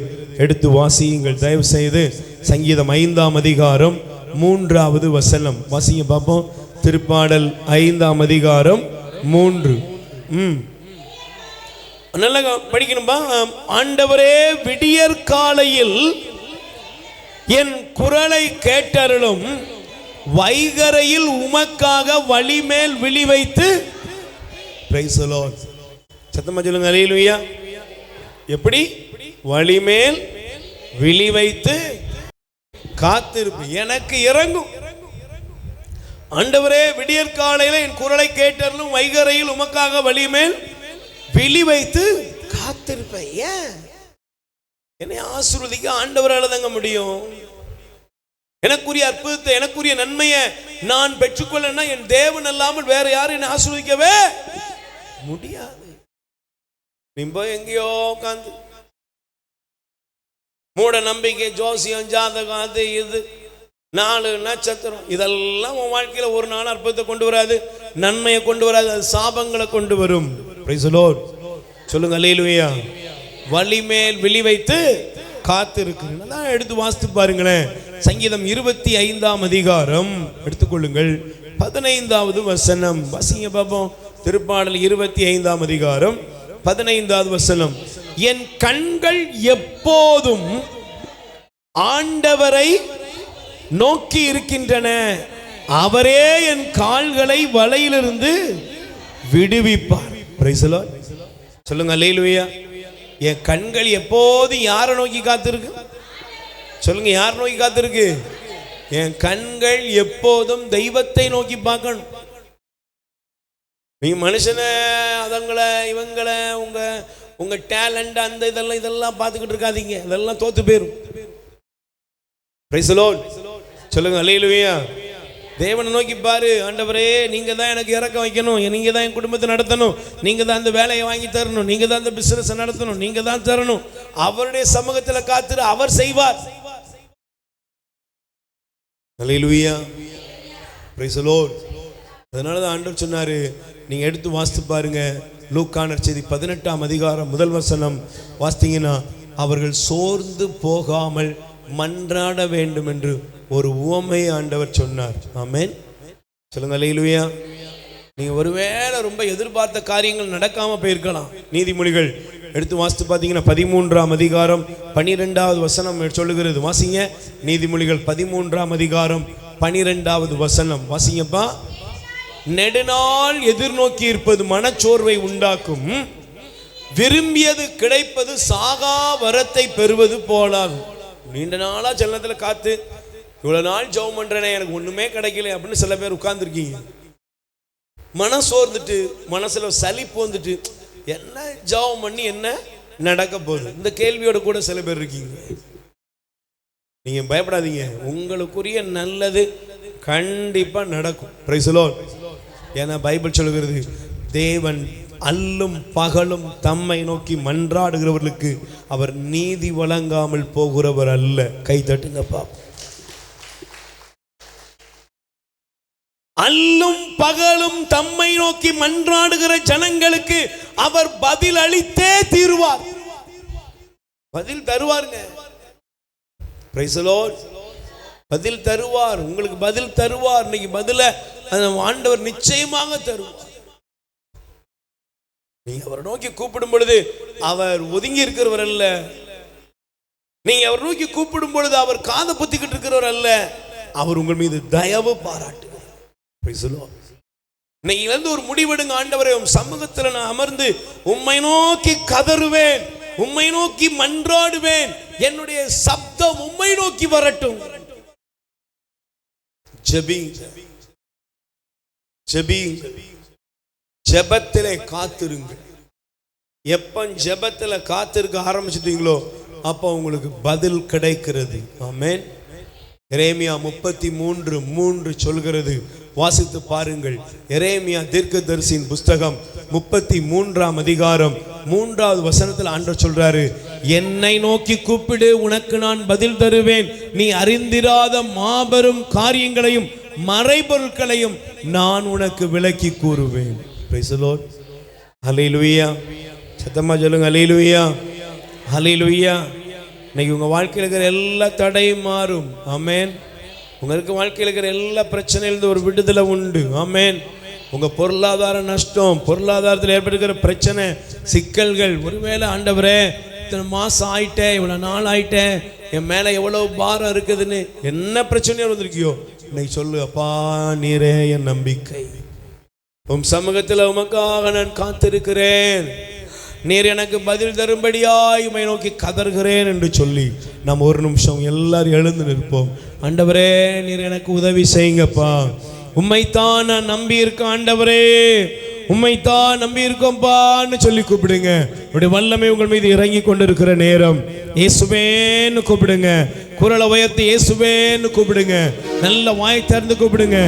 Speaker 1: எடுத்து வாசியுங்கள் தயவு செய்து. சங்கீதம் 5ஆம் அதிகாரம் 3வது வசனம் வாசிங்க பார்ப்போம். திருப்பாடல் 5ஆம் அதிகாரம் 3. நல்லா படிக்கணும்பா. ஆண்டவரே, விடியற் காலையில் என் குரலை கேட்டருளும், வைகரையில் உமக்காக வழிமேல் விழி வைத்து. Price the Lord. சத்தமா சொல்லுங்க அல்லேலூயா. எப்படி? வழிமேல் விழி வைத்து காத்திருப்பு, எனக்கு இறங்கும். ஆண்டவரே, விடியற் காலையில என் குரலை கேட்டருளும், வைகரையில் உமக்காக வழிமேல் விழி வைத்து காத்திருப்பேன். ஏன்? என்னை ஆசீர்வதிக்க ஆண்டவரால தாங்க முடியும். எனக்குரிய அற்புதத்தை, எனக்குரிய நன்மையை நான் பெற்றுக்கொள்ளனா என் தேவன் அல்லாமல் வேற யாரும் என்னை ஆசீர்வதிக்கவே முடியாது. நீங்க எங்கேயோ உட்காந்து மூட நம்பிக்கை, ஜோசியம், ஜாதகம், அது இது 4 நட்சத்திரம், இதெல்லாம் உன் வாழ்க்கையில ஒரு நாள் அற்புதத்தை கொண்டு வராது, நன்மையை கொண்டு வராது, அது சாபங்களை கொண்டு வரும். Price the lord. சொல்லுங்க அல்லேலூயா. வழிமேல் விழி வைத்து காத்திருக்கிறேன். எடுத்து வாசித்து பாருங்களேன். சங்கீதம் 25ஆம் அதிகாரம் எடுத்துக்கொள்ளுங்கள், 15வது வசனம் வாசிங்க பாப்போம். திருப்பாடல் 25ஆம் அதிகாரம் 15வது வசனம். என் கண்கள் எப்போதும் ஆண்டவரை நோக்கி இருக்கின்றன, அவரே என் கால்களை வலையிலிருந்து விடுவிப்பார். Praise the lord. சொல்லுங்க அல்லேலூயா. என் கண்கள் எப்போதும் யாரை நோக்கி காத்திருக்கு? சொல்லுங்க, யார் நோக்கி காத்திருக்கு? என் கண்கள் எப்போதும் தெய்வத்தை நோக்கி பார்க்கணும். நீங்க மனுஷனை, அதங்களை, இவங்களை, உங்க டேலண்ட், அந்த இதெல்லாம் பார்த்துக்கிட்டு இருக்காதீங்க. இதெல்லாம் தோத்து போயிரும். Price the lord. சொல்லுங்க அல்லேலூயா. தேவனை நோக்கி பாரு. ஆண்டவரே, நீங்க தான் எனக்கு இறக்க வைக்கணும், நீங்க தான் என் குடும்பத்தை நடத்தணும், நீங்க தான் அந்த வேலையை வாங்கி தரணும், நீங்க தான் அந்த பிசினஸ் நடத்தணும், நீங்க தான் தரணும். அவருடைய சமூகத்தில் காத்திரு, அவர் செய்வார். அல்லேலூயா. Praise the lord. அதனால தான் ஆண்டவர் சொன்னாரு, நீங்க எடுத்து வாசித்து பாருங்க. லூக்கா நற்செய்தி 18ஆம் அதிகாரம் 1 வசனம் வாசித்தீங்கன்னா, அவர்கள் சோர்ந்து போகாமல் மன்றாட வேண்டும் என்று ஒரு உவமை ஆண்டவர் சொன்னார். ஆமென். சொல்லுங்க அல்லேலூயா. நீங்க ஒருவேளை ரொம்ப எதிர்பார்த்த காரியங்கள் நடக்காம போயிருக்கலாம். நீதிமொழிகள் எடுத்து வாசித்து பார்த்தீங்கன்னா 13ஆம் அதிகாரம் 12வது வசனம் சொல்லுகிறது. வாசிங்க. நீதிமொழிகள் 13ஆம் அதிகாரம் 12வது வசனம் வாசிங்கப்பா. நெடுநாள் எதிர்நோக்கி இருப்பது மனச்சோர்வை உண்டாக்கும், விரும்பியது கிடைப்பது சாகா வரத்தை பெறுவது போலாகும். நீண்ட நாளா ஜன்னத்துல காத்து இவ்வளவு நாள் ஜெபம் பண்றேனே, எனக்கு ஒண்ணுமே கிடைக்கல அப்படின்னு சில பேர் உட்கார்ந்துருக்கீங்க. மனசோர்ந்துட்டு, மனசுல சலிப்பு வந்துட்டு, என்ன ஜெபம் பண்ணி என்ன நடக்க போகுது, இந்த கேள்வியோட கூட சில பேர் இருக்கீங்க. நீங்க பயப்படாதீங்க, உங்களுக்குரிய நல்லது கண்டிப்பா நடக்கும். Price the Lord. ஏன்னா பைபிள் சொல்லுகிறது, தேவன் அல்லும் பகலும் தம்மை நோக்கி மன்றாடுகிறவர்களுக்கு அவர் நீதி வழங்காமல் போகிறவர் அல்ல. கை தட்டுங்கப்பா. அல்லும் பகலும் தம்மை நோக்கி மன்றாடுகிற ஜனங்களுக்கு அவர் பதில் அளித்தே தீருவார். பதில் தருவாருங்க. Price the Lord. பதில் தருவார். உங்களுக்கு பதில் தருவார். இன்னைக்கு பதில ஆண்டவர் நிச்சயமாக தருவார். நீங்க அவரை நோக்கி கூப்பிடும் பொழுது அவர் ஒதுங்கி இருக்கிறவர் அல்ல. நீங்க அவர் நோக்கி கூப்பிடும் பொழுது அவர் காதை பொத்திக்கிட்டு இருக்கிறவர் அல்ல. அவர் உங்கள் மீது தயவு பாராட்டுகிறார். இன்னைக்கு ஒரு முடிவெடுங்க. ஆண்டவரே, உம் சமூகத்தில் நான் அமர்ந்து உம்மை நோக்கி கதறுவேன், உம்மை நோக்கி மன்றாடுவேன், என்னுடைய சப்தம் உம்மை நோக்கி வரட்டும். ஜெபத்திலே காத்திருங்கள். எப்போ ஜெபத்துல காத்திருக்க ஆரம்பிச்சிட்டீங்களோ அப்போ உங்களுக்கு பதில் கிடைக்கிறது. ஆமென். எரேமியா 33:3 சொல்கிறது, வாசித்து பாருங்கள். எரேமியா தீர்க்கதரிசியின் புஸ்தகம் 33ஆம் அதிகாரம் 3வது வசனத்தில் ஆண்டவர் சொல்றாரு, என்னை நோக்கி கூப்பிடு, உனக்கு நான் பதில் தருவேன். நீ அறிந்திராத மாபெரும் காரியங்களையும் மறைபொருட்களையும் நான் உனக்கு விளக்கி கூறுவேன். Praise the lord. ஹல்லேலூயா. சத்தமா சொல்லுங்க ஹல்லேலூயா, ஹல்லேலூயா. இன்னைக்கு உங்க வாழ்க்கையில் இருக்கிற எல்லா தடையும் மாறும். ஆமென். உங்களுக்கு வாழ்க்கையில் இருக்கிற எல்லா பிரச்சனையிலிருந்து ஒரு விடுதலை உண்டு. ஆமென். உங்க பொருளாதார நஷ்டம், பொருளாதாரத்தில் ஏற்படுகிற பிரச்சனை, சிக்கல்கள், ஒருவேளை ஆண்டவரே இத்தனை மாசம் ஆயிட்டேன், இவ்வளவு நாள் ஆயிட்டேன், என் மேல எவ்வளவு பாரம் இருக்குதுன்னு என்ன பிரச்சனையோ வந்திருக்கியோ, இன்னைக்கு சொல்லு, அப்பா நீரே என் நம்பிக்கை, உம் சமூகத்தில் உமக்காக நான் காத்திருக்கிறேன், நீர் எனக்கு பதில் தரும்படியாய் உம்மை நோக்கி கதறுகிறேன் என்று சொல்லி நாம் ஒரு நிமிஷம் எல்லாரும் எழுந்து நிற்போம். ஆண்டவரே நீர் எனக்கு உதவி செய்யுங்கப்பா, உம்மைத்தான் நான் நம்பி இருக்கேன் ஆண்டவரே, உம்மைத்தான் நம்பி இருக்கோம்பான்னு சொல்லி கூப்பிடுங்க. உடைய வல்லமை உங்கள் மீது இறங்கி கொண்டிருக்கிற நேரம். இயேசுவேன்னு கூப்பிடுங்க. குரலை உயர்த்தி இயேசுவேன்னு கூப்பிடுங்க. நல்ல வாய் திறந்து கூப்பிடுங்க.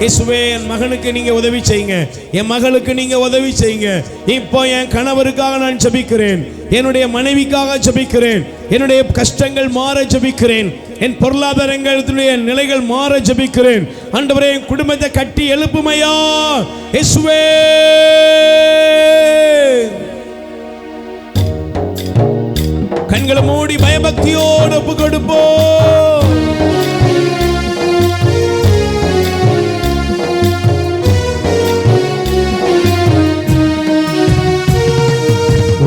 Speaker 1: இயேசுவே என் மகனுக்கு நீங்க உதவி செய்யுங்க, என் மகளுக்கு நீங்க உதவி செய்யுங்க. இப்போ என் கணவருக்காக நான் ஜெபிக்கிறேன், என்னுடைய மனைவிக்காக ஜெபிக்கிறேன், என்னுடைய கஷ்டங்கள் மாற ஜெபிக்கிறேன், என் பொருளாதாரங்களுடைய நிலைகள் மாற ஜெபிக்கிறேன். ஆண்டவரே என் குடும்பத்தை கட்டி எழுப்புமையா இயேசுவே. கண்களை மூடி பயபக்தியோடு ஒப்பு கொடுப்போம்.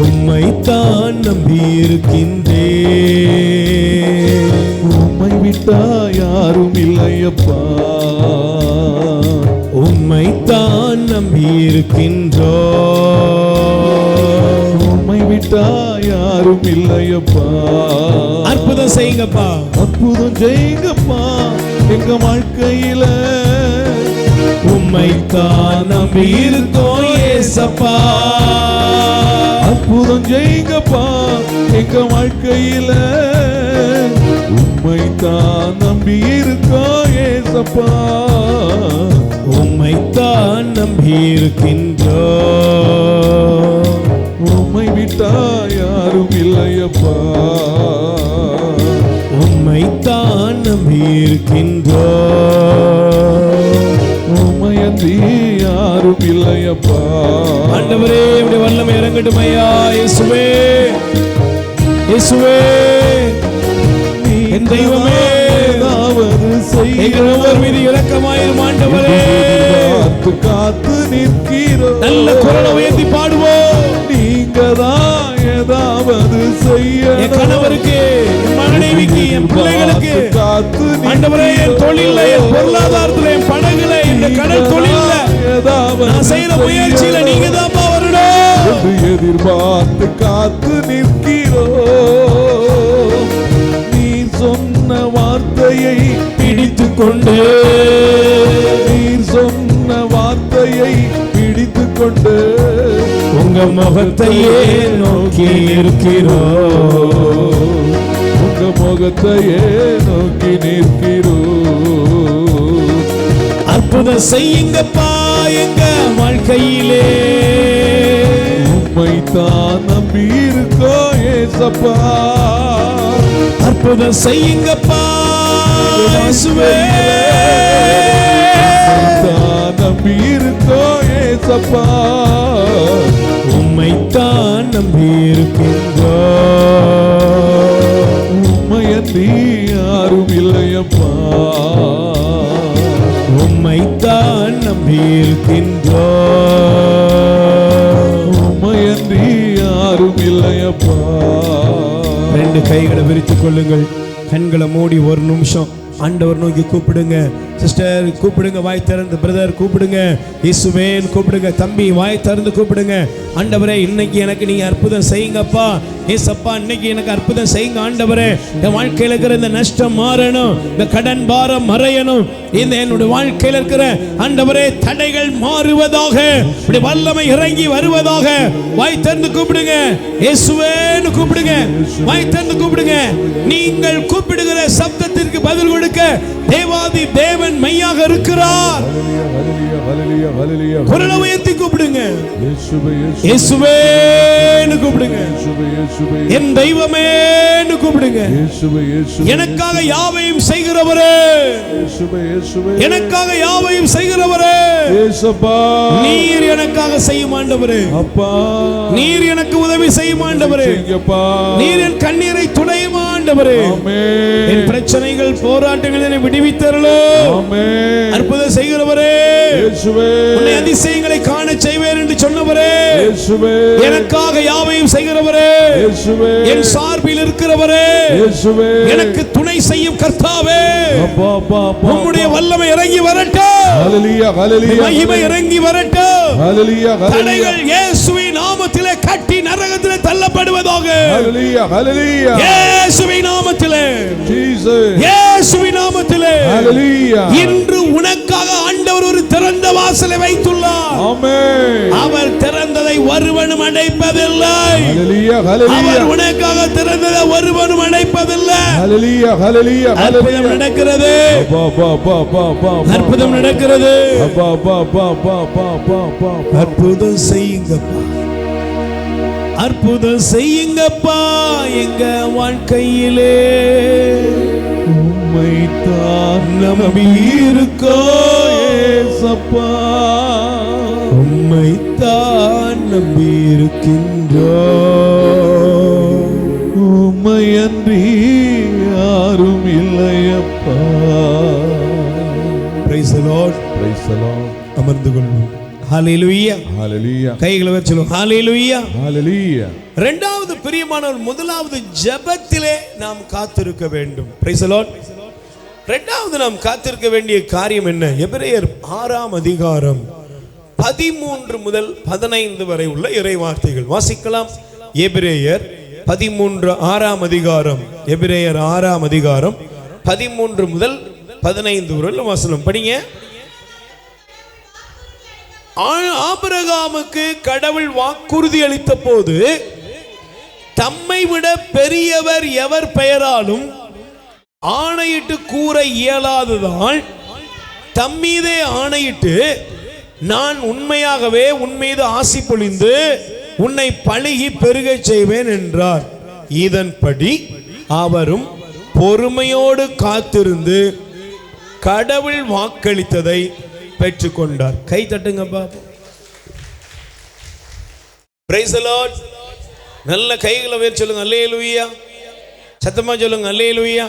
Speaker 1: உம்மைத்தான் நம்பி இருக்கின்றேன்,
Speaker 2: உம்மை விட்டா யாரும் இல்லையப்பா,
Speaker 1: உம்மைத்தான் நம்பி இருக்கின்றோம்,
Speaker 2: உம்மை விட்டா யாரும் இல்லையப்பா.
Speaker 1: அற்புதம் செய்யுங்கப்பா,
Speaker 2: அற்புதம் செய்யுங்கப்பா எங்க வாழ்க்கையில,
Speaker 1: உம்மைத்தான் நம்பி இருக்கோம் ஏசப்பா.
Speaker 2: அற்புதம் செய்யுங்கப்பா எங்க வாழ்க்கையில, உம்மைத்தான் நம்பி இருக்கோம் ஏசப்பா,
Speaker 1: உம்மைத்தான் நம்பி இருக்கின்றோம்,
Speaker 2: உம்மை விட்டா யாரும் இல்லையப்பா,
Speaker 1: உம்மைத்தான் நம்பி இருக்கின்றோம்,
Speaker 2: உம்மையன்றி யாரும் இல்லையப்பா.
Speaker 1: ஆண்டவரே உம்முடைய வல்லமை இறங்கட்டும் ஐயா. இயேசுவே, இயேசுவே என் தெய்வமே, எங்கள் ஒவ்வொரு மீது இரக்கமாயிரும் ஆண்டவரே.
Speaker 2: காத்து நிற்கிறோம்,
Speaker 1: நல்ல குரலை உயர்த்தி பாடுவோம்.
Speaker 2: நீங்க தான் ஏதாவது செய்ய,
Speaker 1: என் கணவருக்கு, என் மனைவிக்கு, என் பிள்ளைகளுக்கு,
Speaker 2: காத்து
Speaker 1: ஆண்டவரே என் தொழில, என் பொருளாதாரத்துல, என் படகுல, இந்த கடல் தொழில, நான் செய்யற முயற்சியில நீங்க தான் வரணும்.
Speaker 2: எதிர்பார்த்து காத்து நிற்கிறோம், நீ சொன்ன வார்த்தையை
Speaker 1: பிடித்துக் கொண்டு,
Speaker 2: நீர் சொன்ன வார்த்தையை பிடித்துக் கொண்டு,
Speaker 1: உங்க முகத்தையே நோக்கி இருக்கிறோம்,
Speaker 2: உங்க முகத்தையே நோக்கி நிற்கிறோம்.
Speaker 1: அற்புதம் செய்யுங்கப்பா எங்க வாழ்க்கையிலே,
Speaker 2: உம்மைத்தான் நம்பி இருக்கோம் ஏசப்பா,
Speaker 1: அற்புதம் செய்யுங்கப்பா இயேசுவே,
Speaker 2: உம்மைத்தான் நம்பி இருக்கோம் ஏசப்பா,
Speaker 1: உம்மைத்தான் நம்பி இருக்கின்றோம்,
Speaker 2: உம்மையன்றி யாரும் இல்லையப்பா,
Speaker 1: உம்மைத்தான் நம்பி இருக்கின்றோம்,
Speaker 2: உம்மையன்றி யாரும் இல்லையப்பா.
Speaker 1: ரெண்டு கைகளை விரித்துக் கொள்ளுங்கள், கண்களை மூடி ஒரு நிமிஷம் ஆண்டவர் நோக்கி கூப்பிடுங்க. சிஸ்டர் கூப்பிடுங்க, வாய் திறந்து. பிரதர் கூப்பிடுங்க, இயேசுவேன் கூப்பிடுங்க. தம்பி வாய் திறந்து கூப்பிடுங்க. ஆண்டவரே இன்னைக்கு எனக்கு நீங்க அற்புதம் செய்யுங்கப்பா. ஏசப்பா இன்னைக்கு எனக்கு அற்புதம் செய்யுங்க ஆண்டவரே. என் வாழ்க்கையில் இருக்கிற இந்த நஷ்டம் மாறணும், இந்த கடன் பாரம் மறையணும், இந்த என்னுடைய வாழ்க்கையில் இருக்கிற ஆண்டவரே தடைகள் மாறுவதாக, இப்படி வல்லமை இறங்கி வருவதாக. வாய் திறந்து கூப்பிடுங்க, இயேசுவேன்னு கூப்பிடுங்க, வாய் திறந்து கூப்பிடுங்க. நீங்கள் கூப்பிடுகிற சப்தத்திற்கு பதில் கொடுக்க தேவாதி தேவன் மையாக இருக்கிறார். குரலை உயர்த்தி கூப்பிடுங்க, இயேசுவேன்னு கூப்பிடுங்க, என் தெய்வமேன்னு கூப்பிடுங்க. எனக்காக யாவையும் செய்கிறவரே, எனக்காக யாவையும் செய்கிறவரே, நீர் எனக்காக செய்யும் ஆண்டவரே. நீர் எனக்கு உதவி செய்யும் ஆண்டவரே. நீர் என் கண்ணீரை துடையும் ஆண்டவரே. என் பிரச்சனைகள் போராட்டங்களை விடுவித்தருளும். அற்புதம் செய்கிறவரே, உன்னை அதிசயங்களை காண செய்வேன் என்று சொன்னவரே, எனக்காக யாவையும் செய்கிறவரே, என் சார்பில் இருக்கிறவரே, எனக்கு துணை செய்யும் கர்த்தாவே, உம்முடைய வல்லமை இறங்கி வரட்டும், மகிமை இறங்கி வரட்டும். தடைகள் இயேசுவின் நாமத்திலே கட்டி நரகத்திலே தள்ளப்படுவதாக. இயேசுவின் நாமத்திலே, இயேசுவின் நாமத்திலே இன்று உனக்காக ஆண்டவர் ஒரு திறந்த வாசலை வைத்துள்ளார். அவர் திறந்ததை ஒருவனும் அடைப்பதில்லை. அவர் உனக்காக திறந்ததை ஒருவனும் அடைப்பதில்லை. அற்புதம் நடக்கிறது, அற்புதம் நடக்கிறது. அற்புதம் செய்யுங்கப்பா, அற்புதம் செய்யுங்கப்பா எங்க வாழ்க்கையிலே. உம்மைத்தான் நம்பி இருக்கோ ஏசப்பா, உம்மைத்தான் நம்பி இருக்கின்றோ. உம்மையன்றி யாரும் இல்லையப்பா. Praise the Lord. Praise the Lord. அமர்ந்து கொள்வோம். ஹல்லேலூயா, ஹல்லேலூயா. கைகளை வச்சு சொல்லுங்க, ஹல்லேலூயா, ஹல்லேலூயா. இரண்டாவது பிரியமானவர், முதலாவது ஜெபத்திலே நாம் காத்திருக்க வேண்டும். Price the Lord. இரண்டாவது நாம் காத்திருக்க வேண்டிய காரியம் என்ன? எபிரேயர் 6ஆம் அதிகாரம் 13 முதல் 15 வரை உள்ள இறை வார்த்தைகள் வாசிக்கலாம். எபிரேயர் 6ஆம் அதிகாரம், எபிரேயர் 6ஆம் அதிகாரம் 13 முதல் 15 வரை வசனம் படிங்க. ஆபிரகாமுக்கு கடவுள் வாக்குறுதி அளித்த போது தம்மை விட பெரியவர் எவர் பெயராலும் ஆணையிட்டு கூற இயலாததால் தம்மீதே ஆணையிட்டு, நான் உண்மையாகவே உன் மீது ஆசி பொழிந்து உன்னை பழுகி பெருகச் செய்வேன் என்றார். இதன்படி அவரும் பொறுமையோடு காத்திருந்து கடவுள் வாக்களித்ததை பெற்றுக்கொண்டார். கை தட்டுங்கப்பா. Praise the lord. நல்ல கைகளை உயர்த்தி சொல்லுங்க, அல்லேலூயா. சத்தமா சொல்லுங்க, அல்லேலூயா.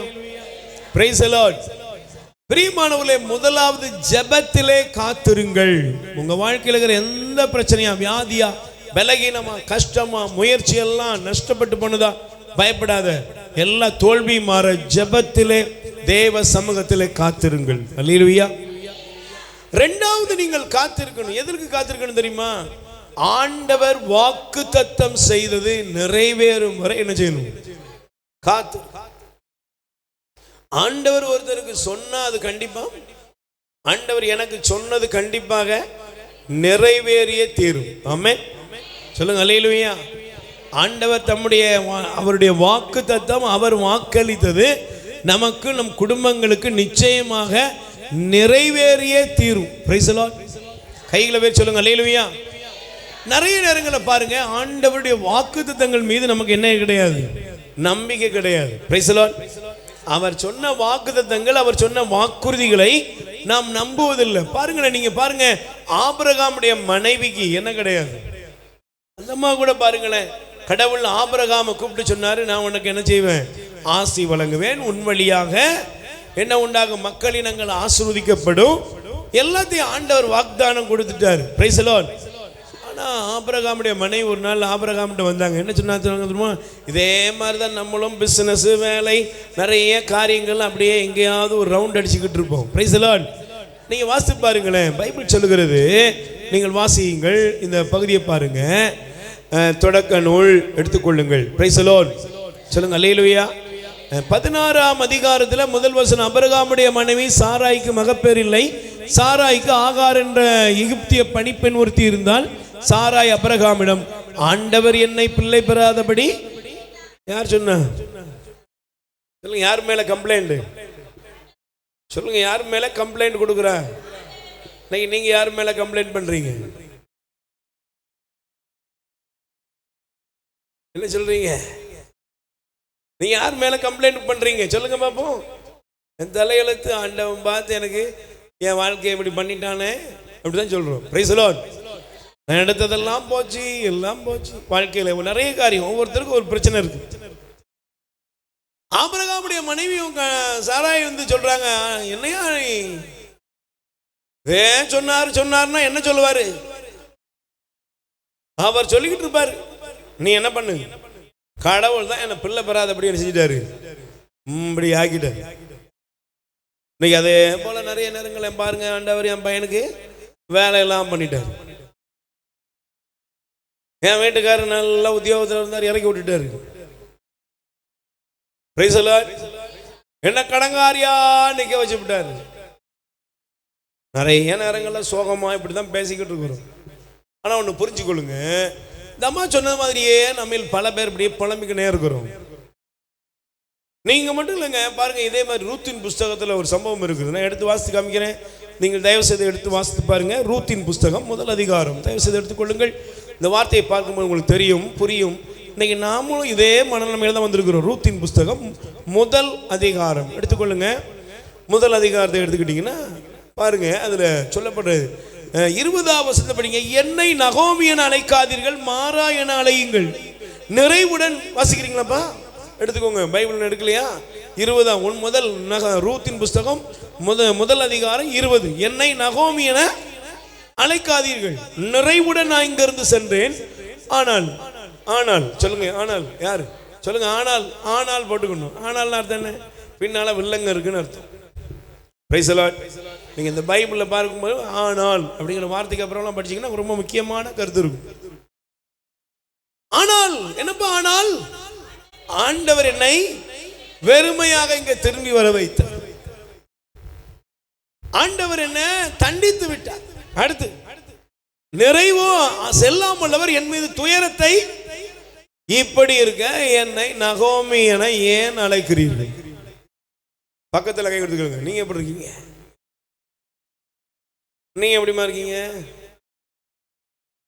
Speaker 1: Praise the Lord. பிரியமானவர்களே, முதலாவது ஜெபத்திலே காத்திருங்கள். உங்க வாழ்க்கையில் இருக்கிற எந்த பிரச்சனையா, வியாதியா, பலகீனமா, கஷ்டமா, முயற்சி எல்லாம் நஷ்டப்பட்டு போனதா, பயப்படாத. எல்லா தோல்வி மாற ஜெபத்திலே தேவ சமூகத்திலே காத்திருங்கள். அல்லேலூயா. இரண்டாவது நீங்கள் காத்திருக்கணும். எதற்கு காத்திருக்கணும் தெரியுமா? ஆண்டவர் வாக்குத்தத்தம் செய்தது நிறைவேறும் வரை என்ன செய்யணும்? காத்து. ஆண்டவர் ஒருத்தருக்கு சொன்னா அது கண்டிப்பா, ஆண்டவர் எனக்கு சொன்னது கண்டிப்பாக நிறைவேறிய தீரும். ஆமென். சொல்லுங்க, அல்லேலூயா. ஆண்டவர் அவருடைய வாக்குத்தத்தம், அவர் வாக்களித்தது நமக்கு, நம் குடும்பங்களுக்கு நிச்சயமாக நிறைவேறிய தீரும். Price the Lord. கைகளை வச்சு சொல்லுங்க, அல்லேலூயா. நிறைய நேரங்களில் பாருங்க, ஆண்டவருடைய வாக்குத்தத்தங்கள் மீது நமக்கு என்ன கிடையாது? நம்பிக்கை கிடையாது. Price the Lord. அவர் சொன்ன வாக்குத்தத்தங்கள், அவர் சொன்ன வாக்குறுதிகளை நாம் நம்புவதில்லை. பாருங்களேன், நீங்க பாருங்க, ஆபிரகாமுடைய மனைவிக்கு என்ன கிடையாது? அந்த அம்மா கூட பாருங்களேன், கடவுள் ஆபிரகாமை கூப்பிட்டு சொன்னாரு, நான் உனக்கு என்ன செய்வேன்? ஆசி வழங்குவேன், உன் வழியாக என்ன உண்டாகும்? மக்களினங்கள் ஆசீர்வதிக்கப்படும். எல்லாத்தையும் ஆண்டவர் வாக்தானம் கொடுத்துட்டார். Price the Lord. ஆனா ஆபிரகாமுடைய மனைவி ஒரு நாள் ஆபிரகாம்கிட்ட வந்தாங்க. என்ன சொன்னாங்க? இதே மாதிரி தான் நம்மளும் பிசினஸ், வேலை, நிறைய காரியங்கள் அப்படியே எங்கேயாவது ஒரு ரவுண்ட் அடிச்சுக்கிட்டு இருப்போம். Price the Lord. நீங்க வாசித்து பாருங்களேன். பைபிள் சொல்லுகிறது, நீங்கள் வாசியுங்கள். இந்த பகுதியை பாருங்க. தொடக்க நூல் எடுத்துக்கொள்ளுங்கள். பிரைஸ் தி லார்ட் சொல்லுங்க. அல்லேலூயா. 16ஆம் அதிகாரத்தில் முதல் வசனம், ஆபிரகாமுடைய மனைவி சாராய்க்கு மகப்பேர் இல்லை. சாராய்க்கு ஆகார் என்ற எகிப்திய பணிப்பெண் ஒருத்தி இருந்தால். சாராய் ஆபிரகாமிடம், ஆண்டவர் என்னை பிள்ளை பெறாதபடி. யார் சொன்னா சொல்லுங்க. யார் மேல கம்ப்ளைண்ட் சொல்லுங்க. யார் மேல கம்ப்ளைண்ட் கொடுக்குறா? நீங்க யார் மேல கம்ப்ளைண்ட் பண்றீங்க? என்ன சொல்றீங்க? நீங்க யார் மேல கம்ப்ளைண்ட் பண்றீங்க? சொல்லுங்க பாப்போம். என் தலையெழுத்து ஆண்டவன் பார்த்து எனக்கு என் வாழ்க்கையை இப்படி பண்ணிட்டானே அப்படிதான் சொல்றோம். Price the Lord. நான் எடுத்ததெல்லாம் போச்சு, எல்லாம் போச்சு. வாழ்க்கையில நிறைய காரியம், ஒவ்வொருத்தருக்கும் ஒரு பிரச்சனை இருக்கு. ஆபிரகாமுடைய மனைவி சாராய் வந்து சொல்றாங்க, என்னையா சொன்னார்னா என்ன சொல்லுவாரு? அவர் சொல்லிக்கிட்டு இருப்பாரு, நீ என்ன பண்ணு, கடவுள் தான் என்ன பிள்ளை பெறாதபடி என்ன செஞ்சிட்டாரு, இப்படி ஆக்கிட்டாரு. இன்னைக்கு அதே போல நிறைய நேரங்கள் பாருங்க, ஆண்டவர் என் பையனுக்கு வேலையெல்லாம் பண்ணிட்டாரு. என் வீட்டுக்காரர் நல்ல உத்தியோகத்தில் இருந்தார், இறக்கி விட்டுட்டாரு. Price the Lord. என்ன கடங்காரியா நிக்க வச்சு விட்டாரு. நிறைய நேரங்கள்ல சோகமா இப்படிதான் பேசிக்கிட்டு இருக்கிறோம். ஆனா ஒண்ணு புரிஞ்சுக்கொள்ளுங்க, இந்த அம்மா சொன்ன மாதிரியே நம்ம பல பேர் இப்படியே புலம்பிக்கிட்டே இருக்கிறோம். நீங்க மட்டும் இல்லைங்க, பாருங்க இதே மாதிரி ரூத்தின் புஸ்தகத்துல ஒரு சம்பவம் இருக்குது. நான் எடுத்து வாசித்து காமிக்கிறேன். நீங்கள் தயவு செய்து எடுத்து வாசித்து பாருங்க. ரூத்தின் புஸ்தகம் 1 அதிகாரம் தயவு செய்து எடுத்துக்கொள்ளுங்கள். இந்த வார்த்தையை பார்க்கும்போது உங்களுக்கு தெரியும், புரியும். இன்னைக்கு நாமளும் இதே மனநிலைமையில தான் வந்திருக்கிறோம். ரூத்தின் புஸ்தகம் 1 அதிகாரம் எடுத்துக்கொள்ளுங்க. 1 அதிகாரத்தை எடுத்துக்கிட்டீங்கன்னா பாருங்க, அதுல சொல்லப்படுறது 20ஆம் வசனத்தை படிங்க. என்னை நகோமி என அழைக்காதீர்கள், மாறா என அழையுங்கள். நிறைவுடன் வாசிக்கிறீங்களாப்பா? எடுத்துக்கோங்க. பைபிள் எடுக்கலையா? 20 ரூத்தின் புஸ்தகம் 1 அதிகாரம் 20. என்னை நகோமி என அழைக்காதீர்கள், நிறைவுடன் நான் இங்கிருந்து சென்றேன். ஆனால் சொல்லுங்க. ஆனால் யாரு சொல்லுங்க? ஆனால் போட்டுக்கணும். ஆனால் அர்த்தம் என்ன? பின்னால வில்லங்க இருக்குன்னு அர்த்தம். Price the Lord. நீங்க இந்த பைபிள்ல பார்க்கும்போது ஆனால் அப்படிங்கிற வார்த்தைக்கு அப்புறம்லாம் படிச்சீங்கன்னா ரொம்ப முக்கியமான கருத்து இருக்கும். ஆனால் என்னப்பா? ஆனால் ஆண்டவர் என்னை வெறுமையாக இங்க திரும்பி வர வைத்தார். ஆண்டவர் என்ன தண்டித்து விட்டார். அடுத்து நிறைவோ செல்லாமல்லவர் என் மீது துயரத்தை இப்படி இருக்க என்னை நகோமி என ஏன் அழைக்கிறீர்கள்? பக்கத்துல கை கொடுத்துக்கோங்க. நீங்க எப்படி இருக்கீங்க? நீங்க எப்படிமா இருக்கீங்க?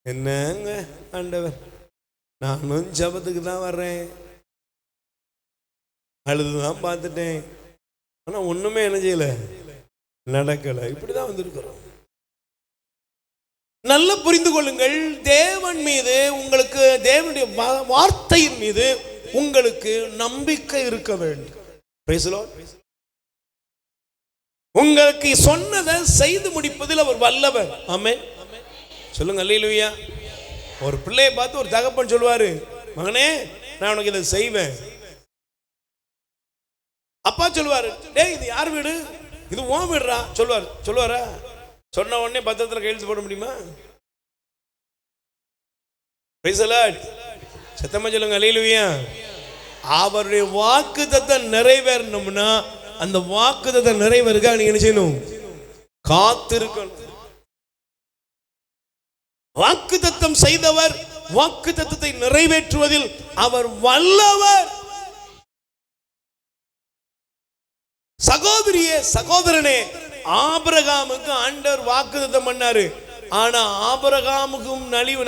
Speaker 1: என்னங்க ஆண்டவர், நானும் ஜபத்துக்கு தான் வர்றேன், அழுதுதான் பார்த்துட்டேன், ஆனா ஒண்ணுமே என்ன செய்யல, நடக்கல. இப்படிதான் வந்திருக்கிறோம். நல்லா புரிந்து கொள்ளுங்கள். தேவன் மீது உங்களுக்கு, தேவனுடைய வார்த்தையின் மீது உங்களுக்கு நம்பிக்கை இருக்க வேண்டும். Price the Lord. உங்களுக்கு சொன்னதை செய்து முடிப்பதில் அவர் வல்லவர். ஆமென் சொல்லுங்க. அல்லேலூயா. ஒரு பிள்ளையை பார்த்து ஒரு தகப்பன் சொல்லுவாரு, மகனே நான் உனக்கு இதை செய்வேன். அப்பா சொல்லுவாரு, டேய் இது யார் வீடு, இது உன் வீடுடா சொல்லுவாரா? சொன்ன உடனே பத்திரத்தில் கையெழுத்து போட முடியுமா? Price the Lord. சத்தமா சொல்லுங்க. அல்லேலூயா. அவருடைய வாக்குத்தத்தம் நிறைவேறணும்னா அந்த வாக்குத்தத்தம் நிறைவேறுக நீங்க என்ன செய்யணும்? காத்திருக்கணும். வாக்குத்தத்தம் செய்தவர் வாக்குத்தத்தத்தை நிறைவேற்றுவதில் அவர் வல்லவர். சகோதரியே, சகோதரனே, ஆபிரகாமுக்கு ஆண்டவர் வாக்குத்தத்தம் பண்ணாரு. ஆனா ஆபிரகாமுக்கும் நலிவு,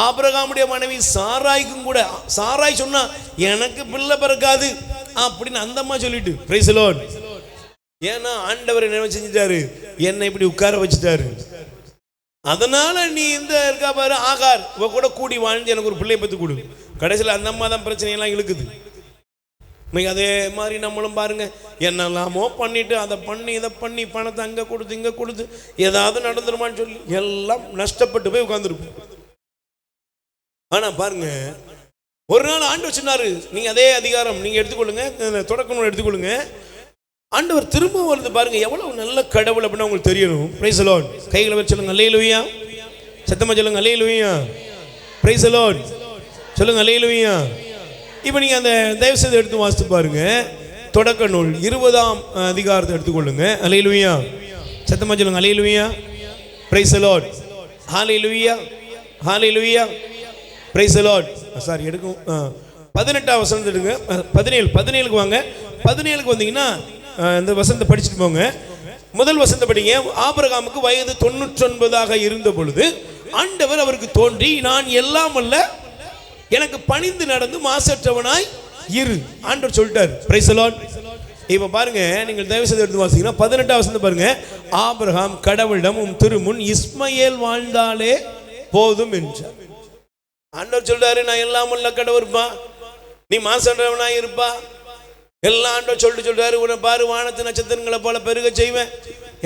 Speaker 1: ஆபிரகாமுடைய மனைவி சாராய்க்கும் கூட, சாராய் சொன்னா எனக்கு பிள்ளை பிறக்காது அப்படின்னு அந்த அம்மா சொல்லிட்டு, பிரைஸ் தி லார்ட். ஏன்னா ஆண்டவர் என்ன செஞ்சிட்டாரு, என்னை இப்படி உட்கார வச்சுட்டாரு. அதனால நீ இந்த இருக்கா பாரு ஆகார், இவ கூட கூடி வாழ்ந்து எனக்கு ஒரு பிள்ளையை பத்து கொடு. கடைசியில் அந்த அம்மா தான் பிரச்சனையெல்லாம் இழுக்குது. அதே மாதிரி நம்மளும் பாருங்க, என்னெல்லாமோ பண்ணிட்டு அதை பண்ணி இதை பண்ணி பணத்தை அங்கே கொடுத்து இங்கே கொடுத்து ஏதாவது நடந்துருமான்னு சொல்லி எல்லாம் நஷ்டப்பட்டு போய் உட்காந்துருப்போம். ஆனா பாருங்க, ஒரு நாள் ஆண்டவர் சொன்னாரு, நீங்க அதே அதிகாரம் நீங்க எடுத்துக்கொள்ளுங்க, தொடக்கணும் எடுத்துக்கொள்ளுங்க. ஆண்டவர் திரும்ப வருது பாருங்க, எவ்வளவு நல்ல கடவுள் அப்படின்னு உங்களுக்கு தெரியணும். Price the Lord. கைகளை வச்சு சொல்லுங்க அல்லேலூயா. சத்தமா சொல்லுங்க அல்லேலூயா. Praise the lord. சொல்லுங்க அல்லேலூயா. இப்போ நீங்க அந்த தயவு செய்து எடுத்து வாசித்து பாருங்க. தொடக்க நூல் 20ஆம் அதிகாரத்தை எடுத்துக்கொள்ளுங்க. அல்லேலூயா. சத்தமா சொல்லுங்க அல்லேலூயா. Praise the lord. ஹalleluya. ஹalleluya. Praise the lord. சாரி எடுக்கும் 18ஆம் வசனம் எடுங்க. 17க்கு வாங்க. 17க்கு வந்தீங்கன்னா இந்த வசனத்தை படிச்சுட்டு போங்க. முதல் வசனத்தை படிங்க. ஆபிரகாமுக்கு வயது 99 இருந்த பொழுது ஆண்டவர் அவருக்கு தோன்றி, நான் எல்லாம் அல்ல, எனக்கு பணிந்து நடந்து மாசற்றவனாய் இரு ஆண்டவர் சொல்லிட்டார். Price the Lord. இப்ப பாருங்க, நீங்கள் தயவு செய்து எடுத்து வாசிங்கன்னா 18ஆம் வசனத்தை பாருங்க. ஆபிரகாம் கடவுளிடம் உம் திருமுன் இஸ்மயேல் வாழ்ந்தாலே போதும் என்றார். ஆண்டவர் சொல்றாரு, நான் எல்லாம் அல்ல கடவுள்ப்பா, நீ மாசற்றவனாய் இருப்பா, எல்லாம் ஆண்டவர் சொல்றாரு. உன்னை பாரு, வானத்து நட்சத்திரங்களை போல பெருக செய்வேன்,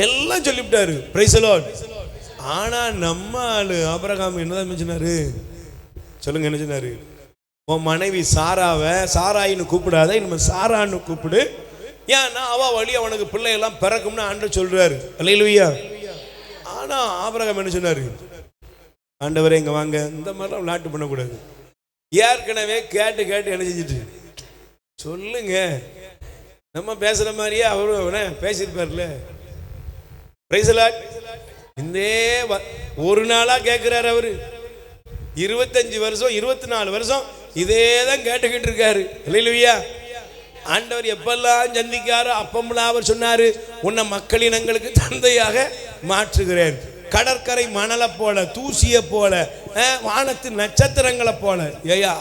Speaker 1: எல்லாம் சொல்லிவிட்டாரு. Price the Lord. ஆனா நம்ம ஆளு ஆபிரகாம் என்னதான் சொன்னாரு சொல்லுங்க, என்ன சொன்னாரு? உன் மனைவி சாராயின்னு கூப்பிடாத, இனிமே சாரான்னு கூப்பிடு, ஏன்னா அவ வழி அவனுக்கு பிள்ளை எல்லாம் பிறக்கும்னு ஆண்டவர் சொல்றாரு. அல்லேலூயா. ஆனா ஆபிரகாம் என்ன சொன்னாரு? ஆண்டவரே இங்க வாங்க, இந்த மாதிரிலாம் விளையாட்டு பண்ணக்கூடாது, ஏற்கனவே கேட்டு என்ன செஞ்சுட்டு சொல்லுங்க, நம்ம பேசுற மாதிரியே அவரும் பேசியிருப்பார்ல. Price the Lord. இந்த ஒரு நாளா கேட்கிறாரு அவரு. 25 வருஷம் 24 வருஷம் இதே தான் கேட்டுக்கிட்டு இருக்காரு. அல்லேலூயா. ஆண்டவர் எப்பெல்லாம் சந்திக்காரோ அப்பமெல்லாம் அவர் சொன்னாரு, உன்னை மக்களினங்களுக்கு தந்தையாக மாற்றுகிறேன், கடற்கரை மணலை போல, தூசியை போல, வானத்து நட்சத்திரங்களை போல. ஏயா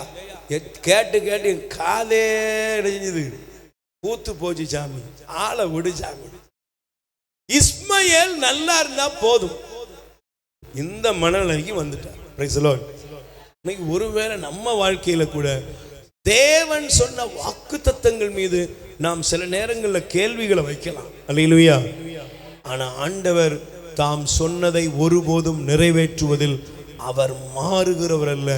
Speaker 1: கேட்டு காதே செஞ்சது பூத்து போச்சு சாமி, ஆளை விடு சாமி. இஸ்மயேல் நல்லா இருந்தா போதும், இந்த மனநிலைக்கு வந்துட்டார். Price the Lord. இன்னைக்கு ஒருவேளை நம்ம வாழ்க்கையில கூட தேவன் சொன்ன வாக்குத்தத்தங்கள் மீது நாம் சில நேரங்களில் கேள்விகளை வைக்கலாம். அல்லேலூயா. ஆனா ஆண்டவர் தாம் சொன்னதை ஒருபோதும் நிறைவேற்றுவதில் அவர் மாறுகிறவர் அல்ல,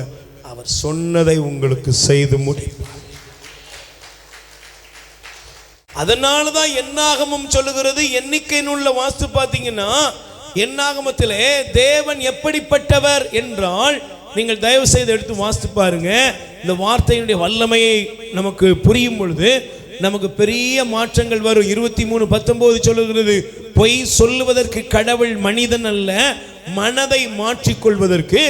Speaker 1: அவர் சொன்னதை உங்களுக்கு செய்து முடிப்பார். அதனாலதான் என்னாகமம் சொல்லுகிறது, எண்ணிக்கையில் உள்ள வாஸ்து பார்த்தீங்கன்னா என்னாகமத்திலே தேவன் எப்படிப்பட்டவர் என்றால், நீங்கள் தயவு செய்து எடுத்து வாசித்து பாருங்க. இந்த வார்த்தையினுடைய வல்லமையை நமக்கு புரியும் பொழுது நமக்கு பெரிய மாற்றங்கள் வரும். 23:19 சொல்லுகிறது, பொய் சொல்லுவதற்கு கடவுள் மனிதன் அல்ல, மனதை மாற்றிக்கொள்வதற்கு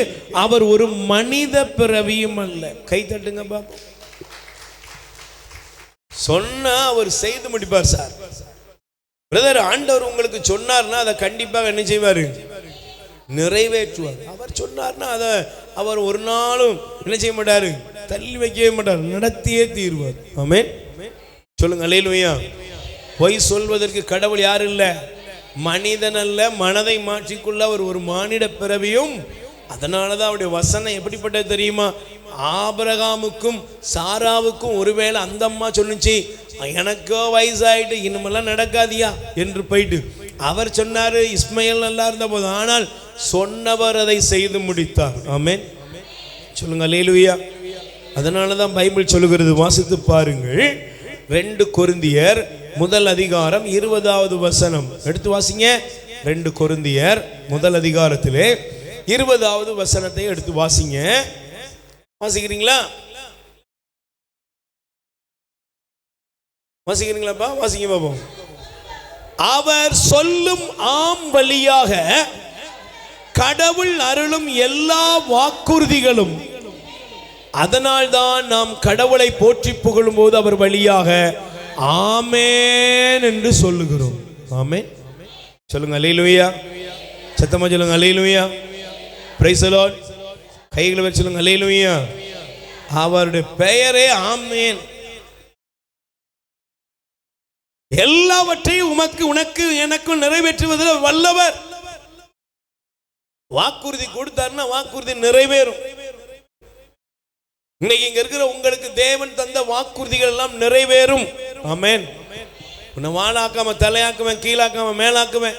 Speaker 1: அவர் ஒரு மனித பிறவியும் அல்ல. கை தட்டுங்க பாப்போம். சொன்னா அவர் செய்து முடிப்பார் சார். பிரதர், ஆண்டவர் உங்களுக்கு சொன்னார்னா அதை கண்டிப்பாக என்ன செய்வாரு? நிறைவேற்றுவார். அவர் சொன்னார்னா அதை அவர் ஒரு நாளும் என்ன செய்ய மாட்டாரு? தள்ளி வைக்கவே மாட்டார், நடத்தியே தீர்வார். ஆமென். சொல்லுங்க அல்லேலூயா. பொய் சொல்வதற்கு கடவுள் யார் இல்ல, மனிதன் அல்ல, மனதை மாற்றிக்கொள்ள அவர் ஒரு மானிட பிறவியும். அதனாலதான் அவருடைய வசனம் எப்படிப்பட்டது தெரியுமா? ஆபிரகாமுக்கும் சாராவுக்கும் ஒருவேளை அந்த அம்மா சொல்லுச்சு, எனக்கோ வயசாயிட்டு இனிமெல்லாம் நடக்காதியா என்று போயிட்டு அவர் சொன்னாரு இஸ்மயேல் நல்லா இருந்த போது, ஆனால் சொன்னவர் அதை செய்து முடித்தார். ஆமென். சொல்லுங்க அல்லேலூயா. அதனாலதான் பைபிள் சொல்லுகிறது, வாசித்து பாருங்கள். 2 கொரிந்தியர் 1 அதிகாரம் 20வது வசனம் எடுத்து வாசிங்க. 2 கொரிந்தியர் 1 அதிகாரத்திலே 20வது வசனத்தை எடுத்து வாசிங்க. வாசிக்கிறீங்களா? வாசிக்கிறீங்களாப்பா? வாசிங்க பாப்போம். அவர் சொல்லும் ஆம் வழியாக கடவுள் அருளும் எல்லா வாக்குறுதிகளும், அதனால்தான் நாம் கடவுளை போற்றி புகழும் போது அவர் வழியாக ஆமென் என்று சொல்லுகிறோம். ஆமென். சொல்லுங்க அல்லேலூயா. சத்தமா சொல்லுங்க அல்லேலூயா. Praise the Lord. கைகளை வச்சு சொல்லுங்க அல்லேலூயா. அவருடைய பெயரே ஆமென். எல்லாவற்றையும் உனக்கு எனக்கும் நிறைவேற்றுவதில் வல்லவர். வாக்குறுதி கொடுத்தாருன்னா வாக்குறுதி நிறைவேறும். இன்னைக்கு இங்க இருக்கிற உங்களுக்கு தேவன் தந்த வாக்குறுதிகள் எல்லாம் நிறைவேறும். ஆமென். உன்னை வாழாக்காம தலையாக்குவேன், கீழாக்காம மேலாக்குவேன்,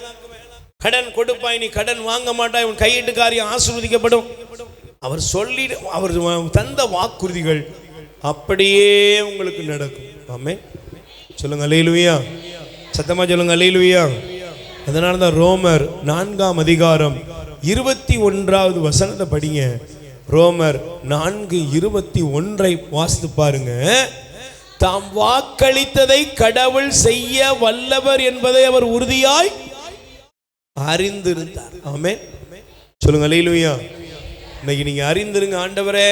Speaker 1: கடன் கொடுப்பாய், நீ கடன் வாங்க மாட்டாய், உன் கையிட்டு காரியம் ஆசீர்வதிக்கப்படும். அவர் சொல்லி அவர் தந்த வாக்குறுதிகள் அப்படியே உங்களுக்கு நடக்கும். ஆமென். சொல்லுங்க அல்லேலூயா. சத்தமா சொல்லுங்க அல்லேலூயா. அதனால தான் ரோமர் 4ஆம் அதிகாரம் 21வது வசனத்தை படிங்க. ரோமர் 4:21 வாசித்து பாருங்க. தாம் வாக்களித்ததை கடவுள் செய்ய வல்லவர் என்பதை அவர் உறுதியாய் அறிந்திருந்தார். ஆமென். சொல்லுங்க அல்லேலூயா. இன்னைக்கு நீங்க அறிந்திருங்க, ஆண்டவரே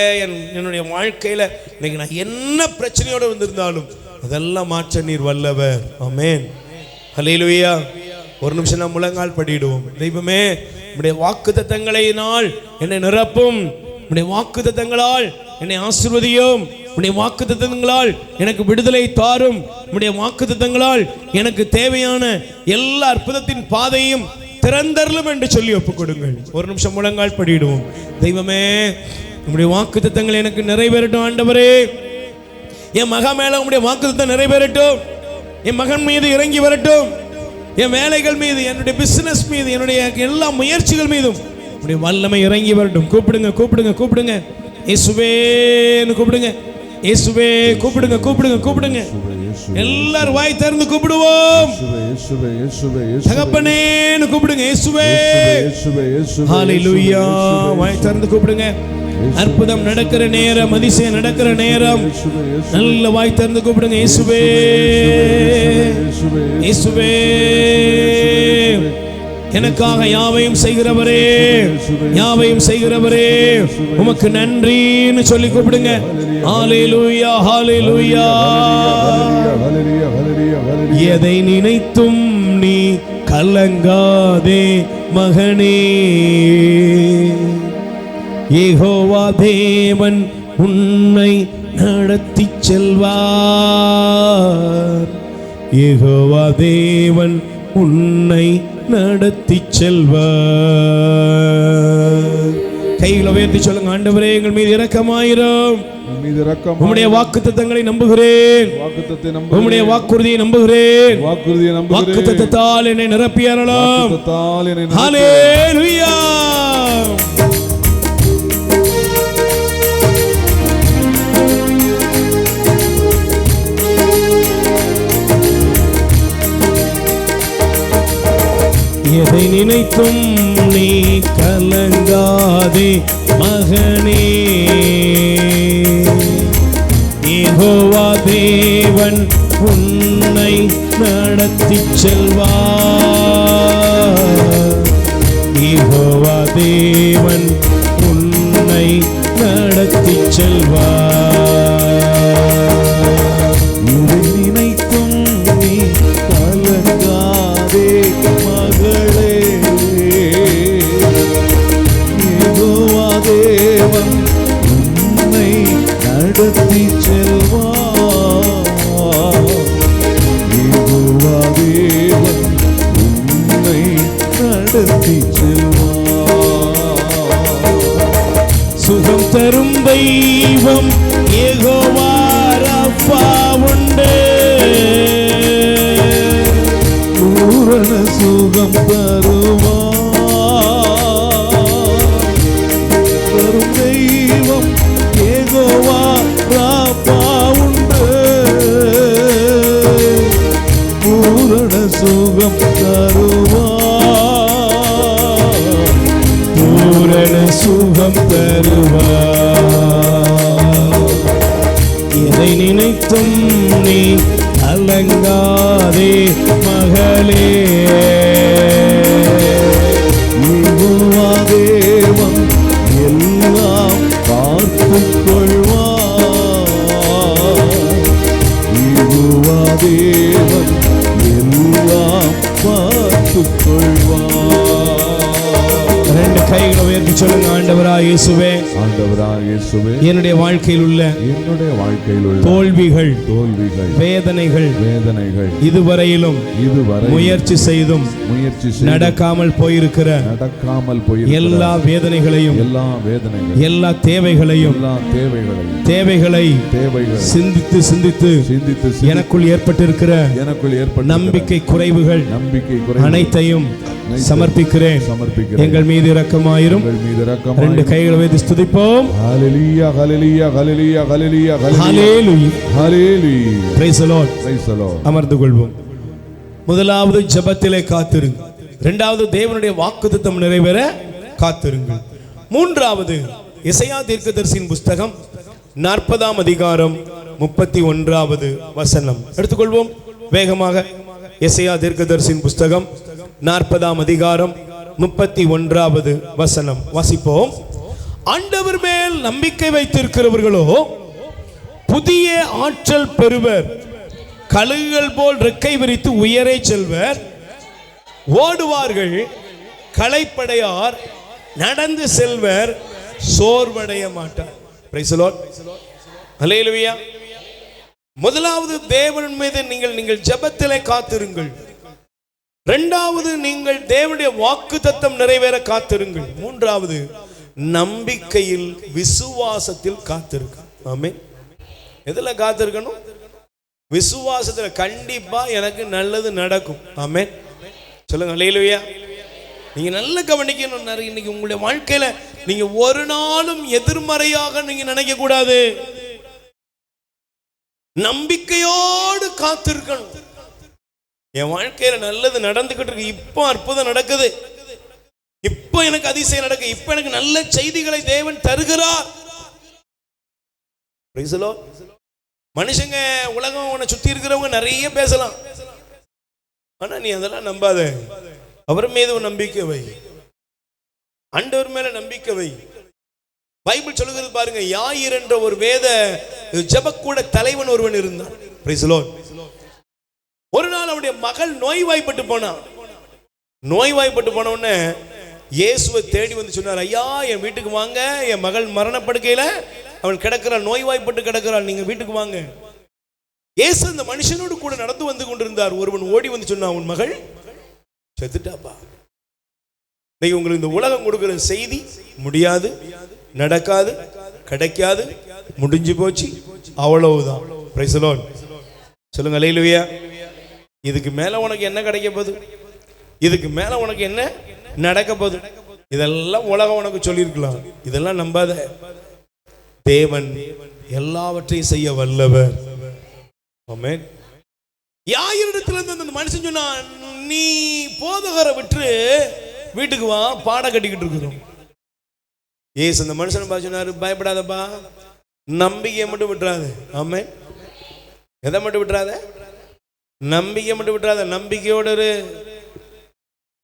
Speaker 1: என்னுடைய வாழ்க்கையில இன்னைக்கு நான் என்ன பிரச்சனையோட வந்திருந்தாலும் அதெல்லாம் மாற்ற நீர் வல்லவர். ஆமென். அல்லேலூயா. ஒரு நிமிஷம் நாம் முழங்கால் படிடுவோம். தெய்வமே, உம்முடைய வாக்குத்தத்தங்களினால் என்னை நிரப்பும், உம்முடைய வாக்குத்தத்தங்களால் என்னை ஆசீர்வதியும், உம்முடைய வாக்குத்தத்தங்களால் எனக்கு விடுதலை தாரும், உம்முடைய வாக்குத்தத்தங்களால் எனக்கு தேவையான எல்லா அற்புதத்தின் பாதையும் திறந்தருளும் என்று சொல்லி ஒப்புக் கொடுங்கள். ஒரு நிமிஷம் முழங்கால் படிடுவோம். தெய்வமே, உம்முடைய வாக்குத்தத்தங்கள் எனக்கு நிறைவேறட்டும். ஆண்டவரே, என் மகன் மேல உம்முடைய வாக்குத்தத்தம் நிறைவேறட்டும். என் மகன் மீது இறங்கி வரட்டும். என் வேலைகள் மீது, என்னுடைய பிசினஸ் மீது, என்னுடைய எல்லா முயற்சிகள் மீதும் உம்முடைய வல்லமை இறங்கி வரட்டும். கூப்பிடுங்க, கூப்பிடுங்க, கூப்பிடுங்க. இயேசுவேன்னு கூப்பிடுங்க. இயேசுவே கூப்பிடுங்க, கூப்பிடுங்க, கூப்பிடுங்க. எல்லாரும் வாய் திறந்து கூப்பிடுவோம். தகப்பனேன்னு கூப்பிடுங்க. இயேசுவே. ஹல்லேலூயா. வாய் திறந்து கூப்பிடுங்க. அற்புதம் நடக்கிற நேரம், அதிசயம் நடக்கிற நேரம், நல்ல வாய் திறந்து கூப்பிடுங்க. இயேசுவே, இயேசுவே. எனக்காக யாவையும் செய்கிறவரே, யாவையும் செய்கிறவரே, உமக்கு நன்றின்னு சொல்லி கூப்பிடுங்க. ஹல்லேலூயா, ஹல்லேலூயா. எதை நினைத்தும் நீ கலங்காதே மகனே, யெகோவா தேவன் உன்னை நடத்தி செல்வார். யெகோவா தேவன் உன்னை நடத்தி செல்வார். கைகளை உயர்த்தி சொல்லுங்க. ஆண்டவரே, எங்கள் மீது இரக்கமாயிரும். உம்முடைய வாக்குத்தத்தங்களை நம்புகிறேன். உம்முடைய வாக்குறுதியை நம்புகிறேன். வாக்குத்தத்தத்தால் என்னை நிரப்பி அருளும். ஹல்லேலூயா. எதை நினைத்தும் நீ கலங்காதே மகனே, யெகோவா தேவன் உன்னை நடத்தி செல்வார். யெகோவா தேவன் உன்னை நடத்தி செல்வார். எதை நினைத்தும் நீ கலங்காதே மகளே, யெகோவா தேவன் உன்னை நடத்தி செல்வார். யெகோவா தேவன் உன்னை நடத்தி செல்வார். சுகம் தரும் தெய்வம் யெகோவா ரப்பா உண்டு. பூரண சுகம் தரும் தெய்வம் யெகோவா ரப்பா உண்டு. பூரண சுகம் தருவார். பூரண சுகம் தருவார். எதை நினைத்தும் நீ கலங்காதே மகளே, யெகோவா தேவன் எல்லாம் பார்த்துக் கொள்வார். யெகோவா தேவன் எல்லாம் பார்த்துக் கொள்வார். ரெண்டு கைகளை உயர்த்தி சொல்லுங்க. ஆண்டவராய் இயேசுவே, ஆண்டவராய் இயேசுவே, என்னுடைய வாழ்க்கையில் உள்ள தோல்விகள், வேதனைகள், இதுவரையிலும் முயற்சி செய்தும் நடக்காமல் போயிருக்கிற எல்லா வேதனைகளையும், எல்லா தேவைகளை சிந்தித்து சிந்தித்து எனக்குள் ஏற்பட்டிருக்கிற நம்பிக்கை குறைவுகள் அனைத்தையும் சமர்ப்பிக்கிறேன். எங்கள் மீது இரக்கமாயிரும். ரெண்டு கைகளை வைத்து ஸ்துதிப்போம். ஹல்லேலூயா, ஹல்லேலூயா, ஹல்லேலூயா, ஹல்லேலூயா, ஹல்லேலூயா, ஹல்லேலூயா. Price the Lord. அமர்ந்து கொள்வோம். முதலாவது ஜெபத்திலே காத்திருங்க, இரண்டாவது தேவனுடைய வாக்குத்தத்தம் நிறைவேற காத்திருங்கள், மூன்றாவது எசையா தீர்க்கதரிசியின் புஸ்தகம் 40ஆம் அதிகாரம் 31வது வசனம் எடுத்துக்கொள்வோம் வேகமாக. எசையா தீர்க்கதரிசியின் புஸ்தகம் 40ஆம் அதிகாரம் 31வது வசனம் வாசிப்போம். ஆண்டவர் மேல் நம்பிக்கை வைத்திருக்கிறவர்களோ புதிய ஆற்றல் பெறுவர், கழுகுகள் போல் ரெக்கை விரித்து உயரே செல்வர், ஓடுவார்கள் களைப்படையார், நடந்து செல்வர் சோர்வடைய மாட்டார். பிரைஸ் தி லார்ட், ஹல்லேலூயா. முதலாவது தேவன் மீது நீங்கள் ஜெபத்திலே காத்திருங்கள், இரண்டாவது நீங்கள் தேவனுடைய வாக்குத்தத்தம் நிறைவேற காத்திருங்கள், மூன்றாவது நம்பிக்கையில் விசுவாசத்தில் காத்திருக்க. ஆமென். எதுல காத்திருக்கணும்? விசுவாசத்துல. கண்டிப்பா எனக்கு நல்லது நடக்கும். ஆமென் சொல்லுங்க, ஹல்லேலூயா. நீங்க நல்ல கவனிக்கணும். இன்னைக்கு உங்களுடைய வாழ்க்கையில நீங்க ஒரு நாளும் எதிர்மறையாக நீங்க நினைக்க கூடாது. நம்பிக்கையோடு காத்திருக்கணும். என் வாழ்க்கையில நல்லது நடந்துகிட்டு இருக்கு, இப்போ அற்புதம் நடக்குது, இப்போ எனக்கு அதிசயம் நடக்கு, இப்போ எனக்கு நல்ல செய்திகளை தேவன் தருகிறார். மனுஷங்க உலகம் உன்னை சுத்தி இருக்கிறவங்க நிறைய பேசலாம், ஆனா நீ அதெல்லாம் நம்பாத. அவர் மீது நம்பிக்கை வை, ஆண்டவர் மேல நம்பிக்கை வை. பைபிள் சொல்லுகிறது பாருங்க, யாயிர் என்ற ஒரு வேத ஜெபக்கூட தலைவன் ஒருவன் இருந்தான். Price the Lord. ஒரு நாள் அவனுடைய மகள் நோய்வாய்ப்பட்டு போனான். நோய்வாய்ப்பட்டு போன உடனே இயேசுவை தேடி வந்து சொன்னார், ஐயா என் வீட்டுக்கு வாங்க, என் மகள் மரணப்படுக்கையில அவள் கிடக்கிறாள், நோய்வாய்ப்பட்டு கிடக்கிறாள், நீங்க வீட்டுக்கு வாங்க. இயேசு அந்த மனுஷனோடு கூட நடந்து வந்து கொண்டிருந்தார். ஒருவன் ஓடி வந்து சொன்னான், உன் மகள் செத்துட்டாப்பா. இன்னைக்கு உங்களுக்கு இந்த உலகம் கொடுக்கிற செய்தி முடியாது, நடக்காது, கிடைக்காது, முடிஞ்சு போச்சு, அவ்வளவுதான். பிரைஸ் தி லார்ட் சொல்லுங்க, ஹல்லேலூயா. இதுக்கு மேல உனக்கு என்ன கிடைக்க போகுது? இதுக்கு மேல உனக்கு என்ன நடக்க போகுது? இதெல்லாம் உலகம் உனக்கு சொல்லியிருக்கலாம், இதெல்லாம் நம்பாத. தேவன் எல்லாவற்றையும் செய்ய வல்லவர். ஆமென். யாயிரிடத்துல இருந்து அந்த மனுஷன் சொன்னா, நீ போதகரை விட்டு வீட்டுக்கு வா, பாடம் கட்டிக்கிட்டு இருக்கிறோம். ஏசு அந்த மனுஷனை பார்த்து சொன்னாரு, பயப்படாதப்பா, நம்பிக்கையை மட்டும் விட்டுறாது. ஆமென். எதை மட்டும் விட்டுறாத? நம்பிக்கை மட்டும் விட்டுறாத. நம்பிக்கையோட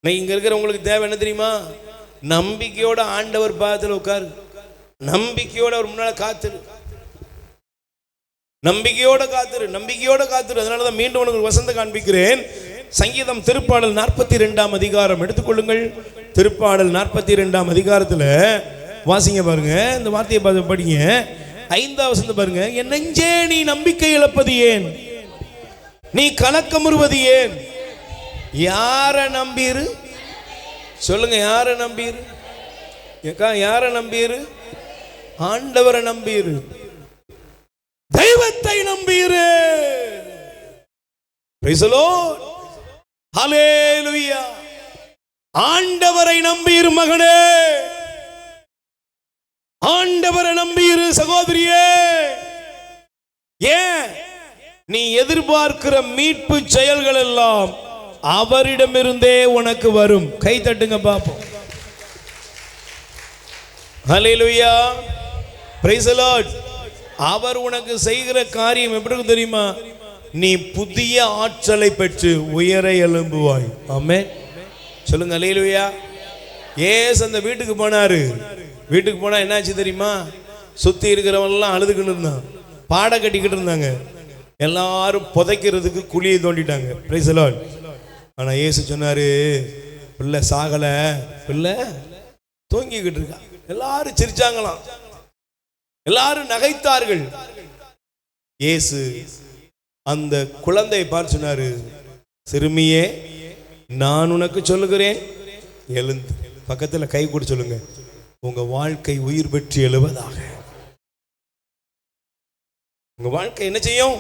Speaker 1: இங்க இருக்கிற உங்களுக்கு தேவை என்ன தெரியுமா? நம்பிக்கையோட ஆண்டவர் பாதத்தில் உட்காரு, நம்பிக்கையோட அவர் முன்னால காத்துரு, நம்பிக்கையோட காத்துரு, நம்பிக்கையோட காத்துரு. அதனாலதான் மீண்டும் உனக்கு வசந்த காண்பிக்கிறேன். சங்கீதம் திருப்பாடல் 42ஆம் அதிகாரம் எடுத்துக்கொள்ளுங்கள். திருப்பாடல் 42ஆம் அதிகாரத்துல வாசிங்க பாருங்க, இந்த வார்த்தையை படிங்க. 5வது வசனம் பாருங்க, என் நெஞ்சே நீ நம்பிக்கை இழப்பது ஏன், நீ கலக்கமுறுவது ஏன்? யார நம்பிரு? சொல்லுங்க, யார நம்பிரு? யார நம்பிரு? ஆண்டவரை நம்பிரு, தெய்வத்தை நம்பிரு. பிரைஸ் தி லார்ட், ஹல்லேலூயா. ஆண்டவரை நம்பிரு மகனே, ஆண்டவரை நம்பிரு சகோதரியே. ஏன்? நீ எதிர்பார்க்கிற மீட்பு செயல்கள் எல்லாம் அவரிடமிருந்தே உனக்கு வரும். கை தட்டுங்க பாப்போம். ஹல்லேலூயா, பிரைஸ் தி லார்ட். அவர் உனக்கு செய்கிற காரியம் எப்படி தெரியுமா? நீ புதிய ஆற்றலை பெற்று உயர எழும்புவாய். ஆமென் சொல்லுங்க, ஹல்லேலூயா. ஏசு அந்த வீட்டுக்கு போனாரு. வீட்டுக்கு போனா என்னாச்சு தெரியுமா? சுத்தி இருக்கிறவங்க எல்லாம் அழுதுகிட்டு இருந்தான், பாட கட்டிக்கிட்டு இருந்தாங்க, எல்லாரும் புதைக்கிறதுக்கு குழியை தோண்டிட்டாங்க. Price the Lord. ஆனா இயேசு சொன்னாரு, பிள்ளை சாகல, பிள்ளை தூங்கிக்கிட்டு இருக்கா. எல்லாரும் சிரிச்சாங்களாம், எல்லாரும் நகைத்தார்கள். இயேசு அந்த குழந்தையை பார்த்து சொன்னாரு, சிறுமியே நான் உனக்கு சொல்லுகிறேன், எழுந்து. பக்கத்துல கை கூட சொல்லுங்க, உங்க வாழ்க்கை உயிர் பெற்று எழுவதாக. உங்க வாழ்க்கை என்ன செய்யும்?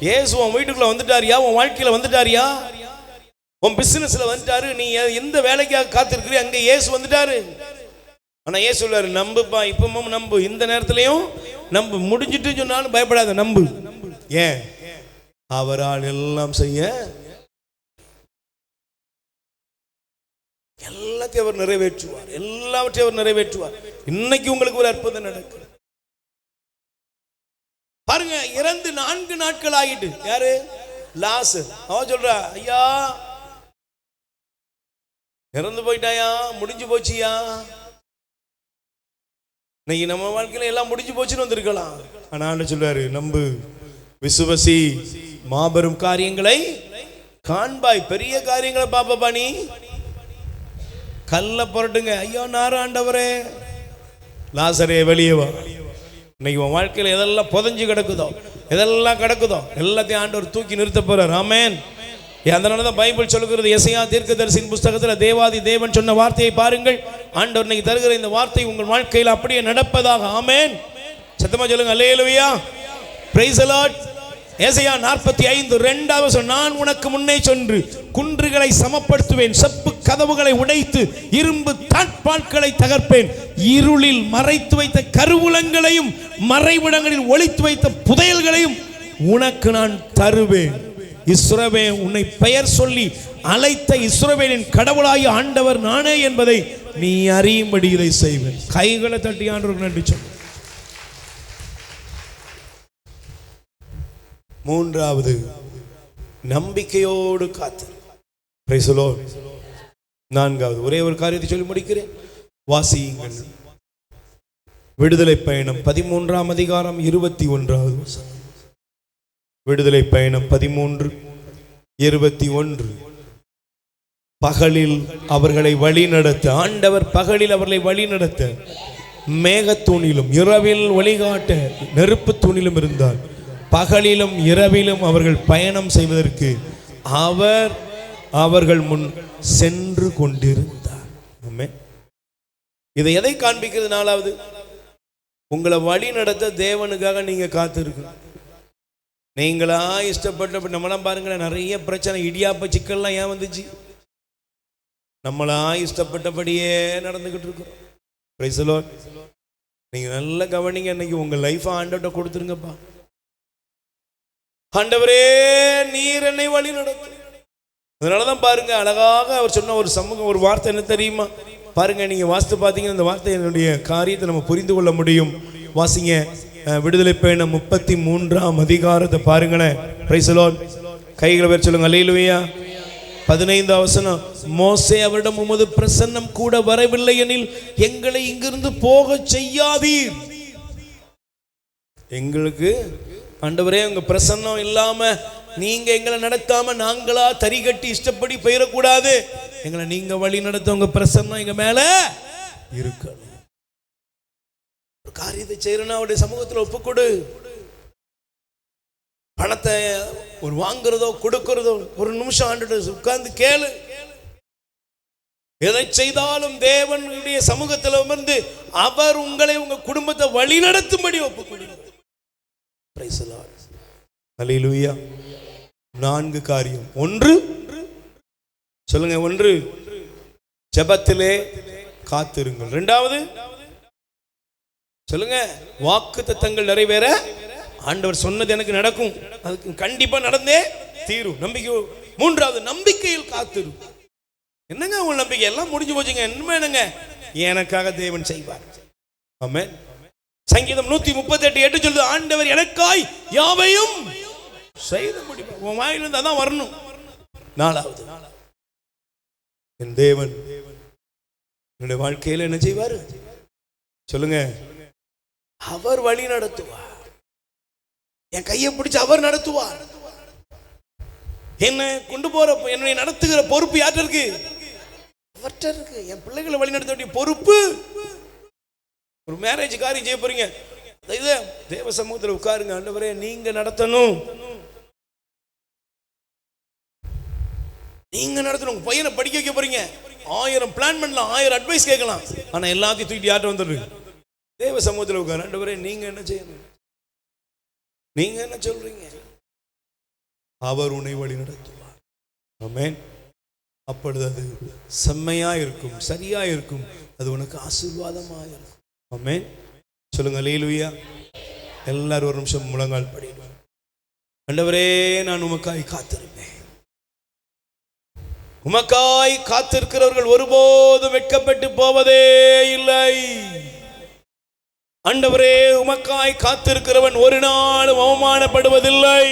Speaker 1: இயேசு உன் வீட்டுக்குள்ள வந்துட்டாரியா? உன் வாழ்க்கையில வந்துட்டாரியா? உன் பிசினஸ்ல வந்துட்டாரு. நீ எந்த வேலைக்காக காத்திருக்கிறியோ அங்க இயேசு வந்துட்டாரு. ஆனா இயேசு சொல்றாரு, நம்புப்பா, இப்பவும் நம்பு, இந்த நேரத்திலையும் நம்பு, முடிஞ்சிட்டு சொன்னாலும் பயப்படாத, நம்பு. ஏன்? அவரால் எல்லாம் செய்ய எல்லாத்தையும் அவர் நிறைவேற்றுவார், எல்லாவற்றையும் அவர் நிறைவேற்றுவார். இன்னைக்கு உங்களுக்கு ஒரு அற்புதம் நடக்கும் பாருங்க. இறந்து 4 நாட்கள் ஆகிட்டு, யாரு? லாசர். அவன் சொல்றா, ஐயா இறந்து போயிட்டாயா, முடிஞ்சு போச்சியா. இன்னைக்கு நம்ம வாழ்க்கையில எல்லாம் முடிஞ்சு போச்சுன்னு வந்திருக்கலாம். ஆனா சொல்றாரு, நம்பு, விசுவசி, மாபெரும் காரியங்களை காண்பாய். பெரிய காரியங்களை பாப்பா, நீ கல்ல புரட்டுங்க. ஐயோ நாராண்டவரே, லாசரே வெளியே வா. இன்னைக்கு உன் வாழ்க்கையில் எதெல்லாம் புதஞ்சு கிடக்குதோ, எதெல்லாம் கிடக்குதோ எல்லாத்தையும் ஆண்டவர் தூக்கி நிறுத்த போறார். ஆமென். அதனால தான் பைபிள் சொல்லுகிறது, எசையா தீர்க்கதரிசியின் புஸ்தகத்தில் தேவாதி தேவன் சொன்ன வார்த்தையை பாருங்கள். ஆண்டவர் இன்னைக்கு தருகிற இந்த வார்த்தை உங்கள் வாழ்க்கையில் அப்படியே நடப்பதாக. ஆமென். சத்தமா சொல்லுங்க, அல்லேலூயா, பிரைஸ் தி லார்ட். எசையா 45:2 நான் உனக்கு முன்னே சென்று குன்றுகளை சமப்படுத்துவேன், செப்பு கதவுகளை உடைத்து இரும்பு தாட்பால்களை தகர்ப்பேன், இருளில் மறைத்து வைத்த கருவூலங்களையும் மறைவிடங்களில் ஒளித்து வைத்த புதையல்களையும் உனக்கு நான் தருவேன். இஸ்ரவேல், உன்னை பெயர் சொல்லி அழைத்த இஸ்ரவேலின் கடவுளாகிய ஆண்டவர் நானே என்பதை நீ அறியும்படி இதை செய்வேன். கைகளை தட்டி ஆண்டவருக்கு நன்றி சொல்லு. மூன்றாவது, நம்பிக்கையோடு காத்து. Price the Lord. நான்காவது, ஒரே ஒரு காரியத்தை சொல்லி முடிக்கிறேன், வாசியுங்கள். விடுதலை பயணம் 13ஆம் அதிகாரம் 21வது வசனம். விடுதலை பயணம் 13:21. பகலில் அவர்களை வழி நடத்த, ஆண்டவர் பகலில் அவர்களை வழி நடத்த மேகத்தூணிலும் இரவில் வழிகாட்ட நெருப்பு தூணிலும் இருந்தார். பகலிலும் இரவிலும் அவர்கள் பயணம் செய்வதற்கு அவர் அவர்கள் முன் சென்று கொண்டிருந்தார். இதை எதை காண்பிக்கிறது? நாலாவது, உங்களை வழி நடத்த தேவனுக்காக நீங்க காத்திருக்கணும். நீங்களா இஷ்டப்பட்ட, நம்மளாம் பாருங்க, நிறைய பிரச்சனை, இடியாப்ப சிக்கல்லாம் ஏன் வந்துச்சு? நம்மளா இஷ்டப்பட்டபடியே நடந்துகிட்டு இருக்கிறோம். Price the Lord. நீங்க நல்ல கவனிங்க, இன்னைக்கு உங்க லைஃப் ஆண்டவர்ட்ட கொடுத்துருங்கப்பா. ஆண்டவரே, நீர் என்னை வழி நடத்து. அதனாலதான் பாருங்க, அழகாக அவர் சொன்ன ஒரு சமூகம், ஒரு வார்த்தை என்ன தெரியுமா? பாருங்க, நீங்க வாசித்து பார்த்தீங்கன்னா இந்த வார்த்தை என்னுடைய காரியத்தை நம்ம புரிந்து கொள்ள முடியும். வாசிங்க, விடுதலை பயணம் 33ஆம் அதிகாரத்தை பாருங்களேன். Price the Lord. கைகளை பேர் சொல்லுங்க, அல்லேலூயா. 15வது வசனம். மோசே அவரிடம், உமது பிரசன்னம் கூட வரவில்லை எனில் எங்களை இங்கிருந்து போக செய்யாதீர். எங்களுக்கு ஆண்டவரே, உங்க பிரசன்னம் இல்லாம நீங்க எங்களை நடத்தாம நாங்களா தறி கட்டி இஷ்டப்படி போயிடக்கூடாது. எங்களை நீங்க வழி நடத்த உங்க பிரசன்னம் எங்க மேல இருக்கணும். ஒரு காரியத்தை செய்யறனா அவருடைய சமூகத்தில் ஒப்புக்கொடு. பணத்தை ஒரு வாங்குறதோ கொடுக்கிறதோ ஒரு நிமிஷம் ஆண்டு உட்கார்ந்து கேளு. எதை செய்தாலும் தேவனுடைய சமூகத்தில் அமர்ந்து அவர் உங்களை உங்க குடும்பத்தை வழி நடத்தும்படி ஒப்புக்கொடுங்க. Price the Lord. அல்லேலூயா. 4 காரியம். 1 சொல்லுங்க, 1 ஜெபத்திலே காத்திருங்கள். 2வது சொல்லுங்க, வாக்குத்தத்தங்கள் நிறைவேற ஆண்டவர் சொன்னது எனக்கு நடக்கும், அதுக்கு கண்டிப்பா நடந்தே தீரும், நம்பிக்கை. 3வது நம்பிக்கையில் காத்திரு. என்னங்க உங்க நம்பிக்கை? எல்லாம் முடிஞ்சு போச்சுங்க, என்னங்க எனக்காக தேவன் செய்வார். ஆமென். சங்கீதம் 138:8 சொல்லுது, ஆண்டவர் எனக்காய் யாவையும் செய்து முடிப்பார். உன் வாயிலிருந்து அதான் வரணும். 4வது, என் தேவன் என்னுடைய வாழ்க்கையில் என்ன செய்வார்? சொல்லுங்க, அவர் வழி நடத்துவார். என் கையை பிடிச்சு அவர் நடத்துவார். என்ன கொண்டு போற, என்னை நடத்துகிற பொறுப்பு யார்கிட்ட இருக்கு? அவர்கிட்ட இருக்கு. என் பிள்ளைகளை வழி நடத்த வேண்டிய பொறுப்பு. ஒரு மேரேஜ் காரியம் செய்ய போறீங்க, தேவ சமூகத்தில் உட்காருங்க. ஆண்டவரே, நீங்க நடத்தணும், நீங்க நடத்தணும். உங்க பையனை படிக்க வைக்க போறீங்க, 1000 பிளான் பண்ணலாம், 1000 அட்வைஸ் கேட்கலாம். ஆனா எல்லாத்தையும் தூக்கிட்டு யார்கிட்ட வந்துடுது? தேவ சமூகத்தில் உட்காரு. ஆண்டவரே, நீங்க என்ன செய்யணும்? நீங்க என்ன சொல்றீங்க? அவர் உன்னை வழி நடத்துவார். ஆமென். அப்பொழுது அது செம்மையா இருக்கும், சரியா இருக்கும், அது உனக்கு ஆசீர்வாதமாக இருக்கும். ஆமென். சொல்லுங்க, அல்லேலூயா. எல்லாரும் ஒரு நிமிஷம் முழங்கால் படிடுவோம். ஆண்டவரே, நான் உமக்காய் காத்திருந்தேன். உமக்காய் காத்திருக்கிறவர்கள் ஒருபோதும் வெட்கப்பட்டு போவதே இல்லை. ஆண்டவரே, உமக்காய் காத்திருக்கிறவன் ஒரு நாளும் அவமானப்படுவதில்லை.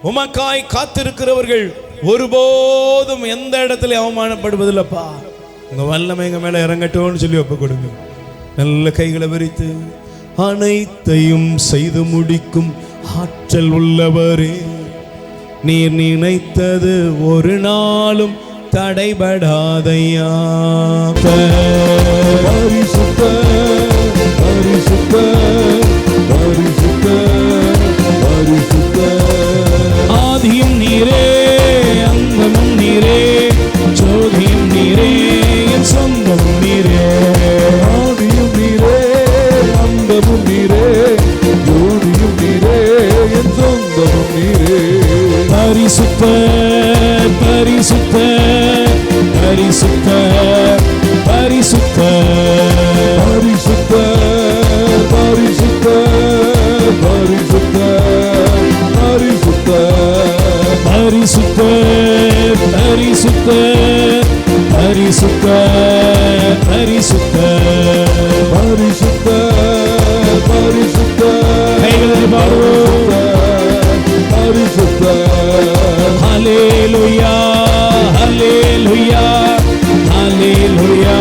Speaker 1: உமக்காய் காத்திருக்கிறவர்கள் ஒருபோதும் எந்த இடத்துல அவமானப்படுவதில்லைப்பா. உங்க வல்லமை எங்க மேல இறங்கட்டும்னு சொல்லி ஒப்பு கொடுங்க. நல்ல கைகளை விரித்து, அனைத்தையும் செய்து முடிக்கும் ஆற்றல் உள்ளவரே, நீர் நினைத்தது ஒரு நாளும் தடைபடாதையா.
Speaker 2: பரிசுத்த பரிசுத்த பரிசுத்த பரிசுத்த.
Speaker 1: ஆதியும் நீரே, அந்தமும் நீரே, ஜோதியும் நீரே, என் சொந்தமும் நீரே.
Speaker 2: ஆதியும் நீரே, அந்தமும் நீரே, ஜோதியும் நீரே, என் சொந்தமும் நீரே.
Speaker 1: பரிசுத்த பரிசுத்த பரிசுத்த பரிசுத்த
Speaker 2: பரிசுத்த பரிசுத்த பரிசுத்த பரிசுத்த
Speaker 1: பரிசுத்த பரிசுத்த பரிசுத்த பரிசுத்த
Speaker 2: பரிசுத்த பரிசுத்த
Speaker 1: கைகளை பாடுவோம்.
Speaker 2: பரிசுத்த.
Speaker 1: ஹல்லேலூயா ஹல்லேலூயா ஹல்லேலூயா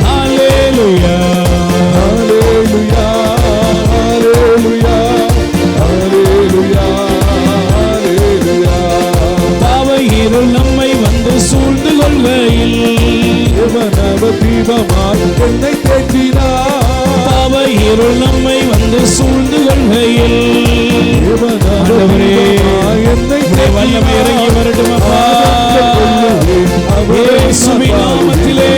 Speaker 1: ஹல்லேலூயா
Speaker 2: ஹல்லேலூயா ஹல்லேலூயா ஹல்லேலூயா ஹல்லேலூயா.
Speaker 1: பாவை இருள் நம்மை வந்து சூழ்ந்து கொள்கையில்
Speaker 2: தேவனவ தீபமாய் என்னை தேற்றினார்.
Speaker 1: பாவை இருள் நம்மை வந்து சூழ்ந்து கொள்கையில்
Speaker 2: ஆண்டவரே,
Speaker 1: வல்லமை இறங்கி வரட்டும் அப்பா. இயேசுவின் நாமத்திலே,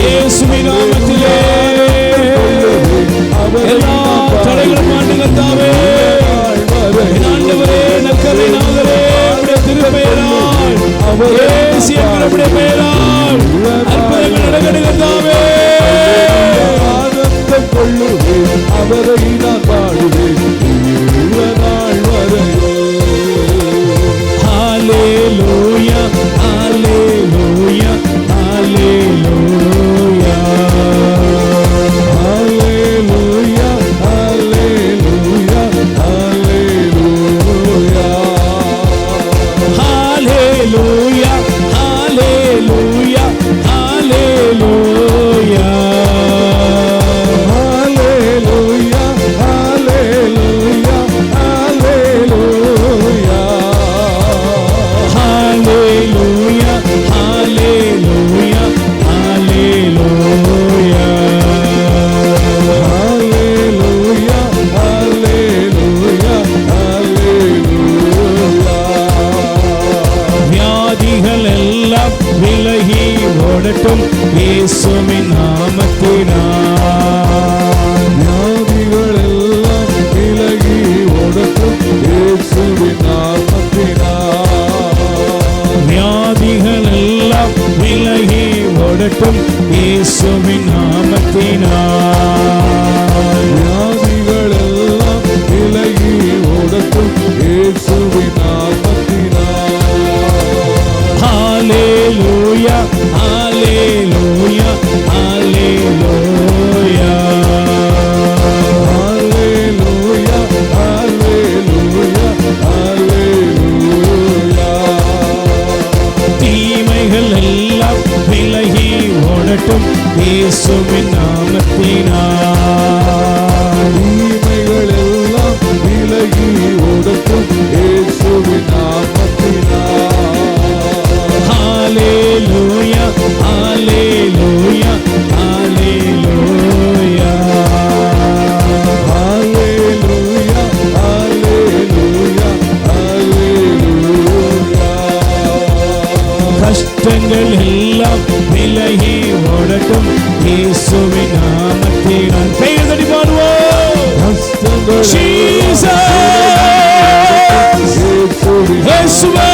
Speaker 1: இயேசுவின் நாமத்திலே எல்லா தடைகளும் ஆண்டு கர்த்தாவே, ஆண்டவரே, நற்கருணை நாதரே, உம்முடைய திருப்பெயரால், இயேசு என்கிற உம்முடைய பெயரால் அற்புதங்கள் நடக்கட்டும் கர்த்தாவே.
Speaker 2: ஆனந்தம் கொள்ளுவேன், அவரை நான் பாடுவேன் நாள் வரையில்.
Speaker 1: ஹல்லேலூயா ஹல்லேலூயா ஹல்லேலூயா
Speaker 2: ஹல்லேலூயா ஹல்லேலூயா ஹல்லேலூயா
Speaker 1: ஹல்லேலூயா ஹல்லேலூயா ஹல்லேலூயா
Speaker 2: ஹல்லேலூயா ஹல்லேலூயா ஹல்லேலூயா
Speaker 1: ஹல்லேலூயா ஹல்லேலூயா ஹல்லேலூயா
Speaker 2: ஹல்லேலூயா ஹல்லேலூயா ஹல்லேலூயா.
Speaker 1: வியாதிகள் எல்லாம் விலகி ஓடட்டும் இயேசுவின் நாமத்தினால்.
Speaker 2: வியாதிகள் எல்லாம் விலகி ஓடட்டும் இயேசுவின் நாமத்தினால்.
Speaker 1: வியாதிகள் எல்லாம் விலகி ஓடட்டும் இயேசுவின் நாமத்தினால்.
Speaker 2: வியாதிகள் எல்லாம் விலகி ஓடட்டும் இயேசுவின் நாமத்தினால்.
Speaker 1: ஹல்லேலூயா ஹல்லேலூயா ஹல்லேலூயா
Speaker 2: ஹல்லேலூயா ஹல்லேலூயா ஹல்லேலூயா.
Speaker 1: தீமைகள் எல்லாம் விலகி ஓடட்டும் இயேசுவின் நாமத்தினால்.
Speaker 2: தீமைகள் எல்லாம் விலகி ஓடட்டும் இயேசுவின் நாமத்தினால்.
Speaker 1: ஹல்லேலூயா ஹல்லேலூயா ஹல்லேலூயா
Speaker 2: ஹல்லேலூயா ஹல்லேலூயா ஹல்லேலூயா.
Speaker 1: கஷ்டங்கள் எல்லாம் விலகி ஓடட்டும் இயேசுவின் நாமத்தினால். கைகள் தட்டி பாடுவோம்.
Speaker 2: கஷ்டங்கள்
Speaker 1: ஜீசஸ் இயேசுவே.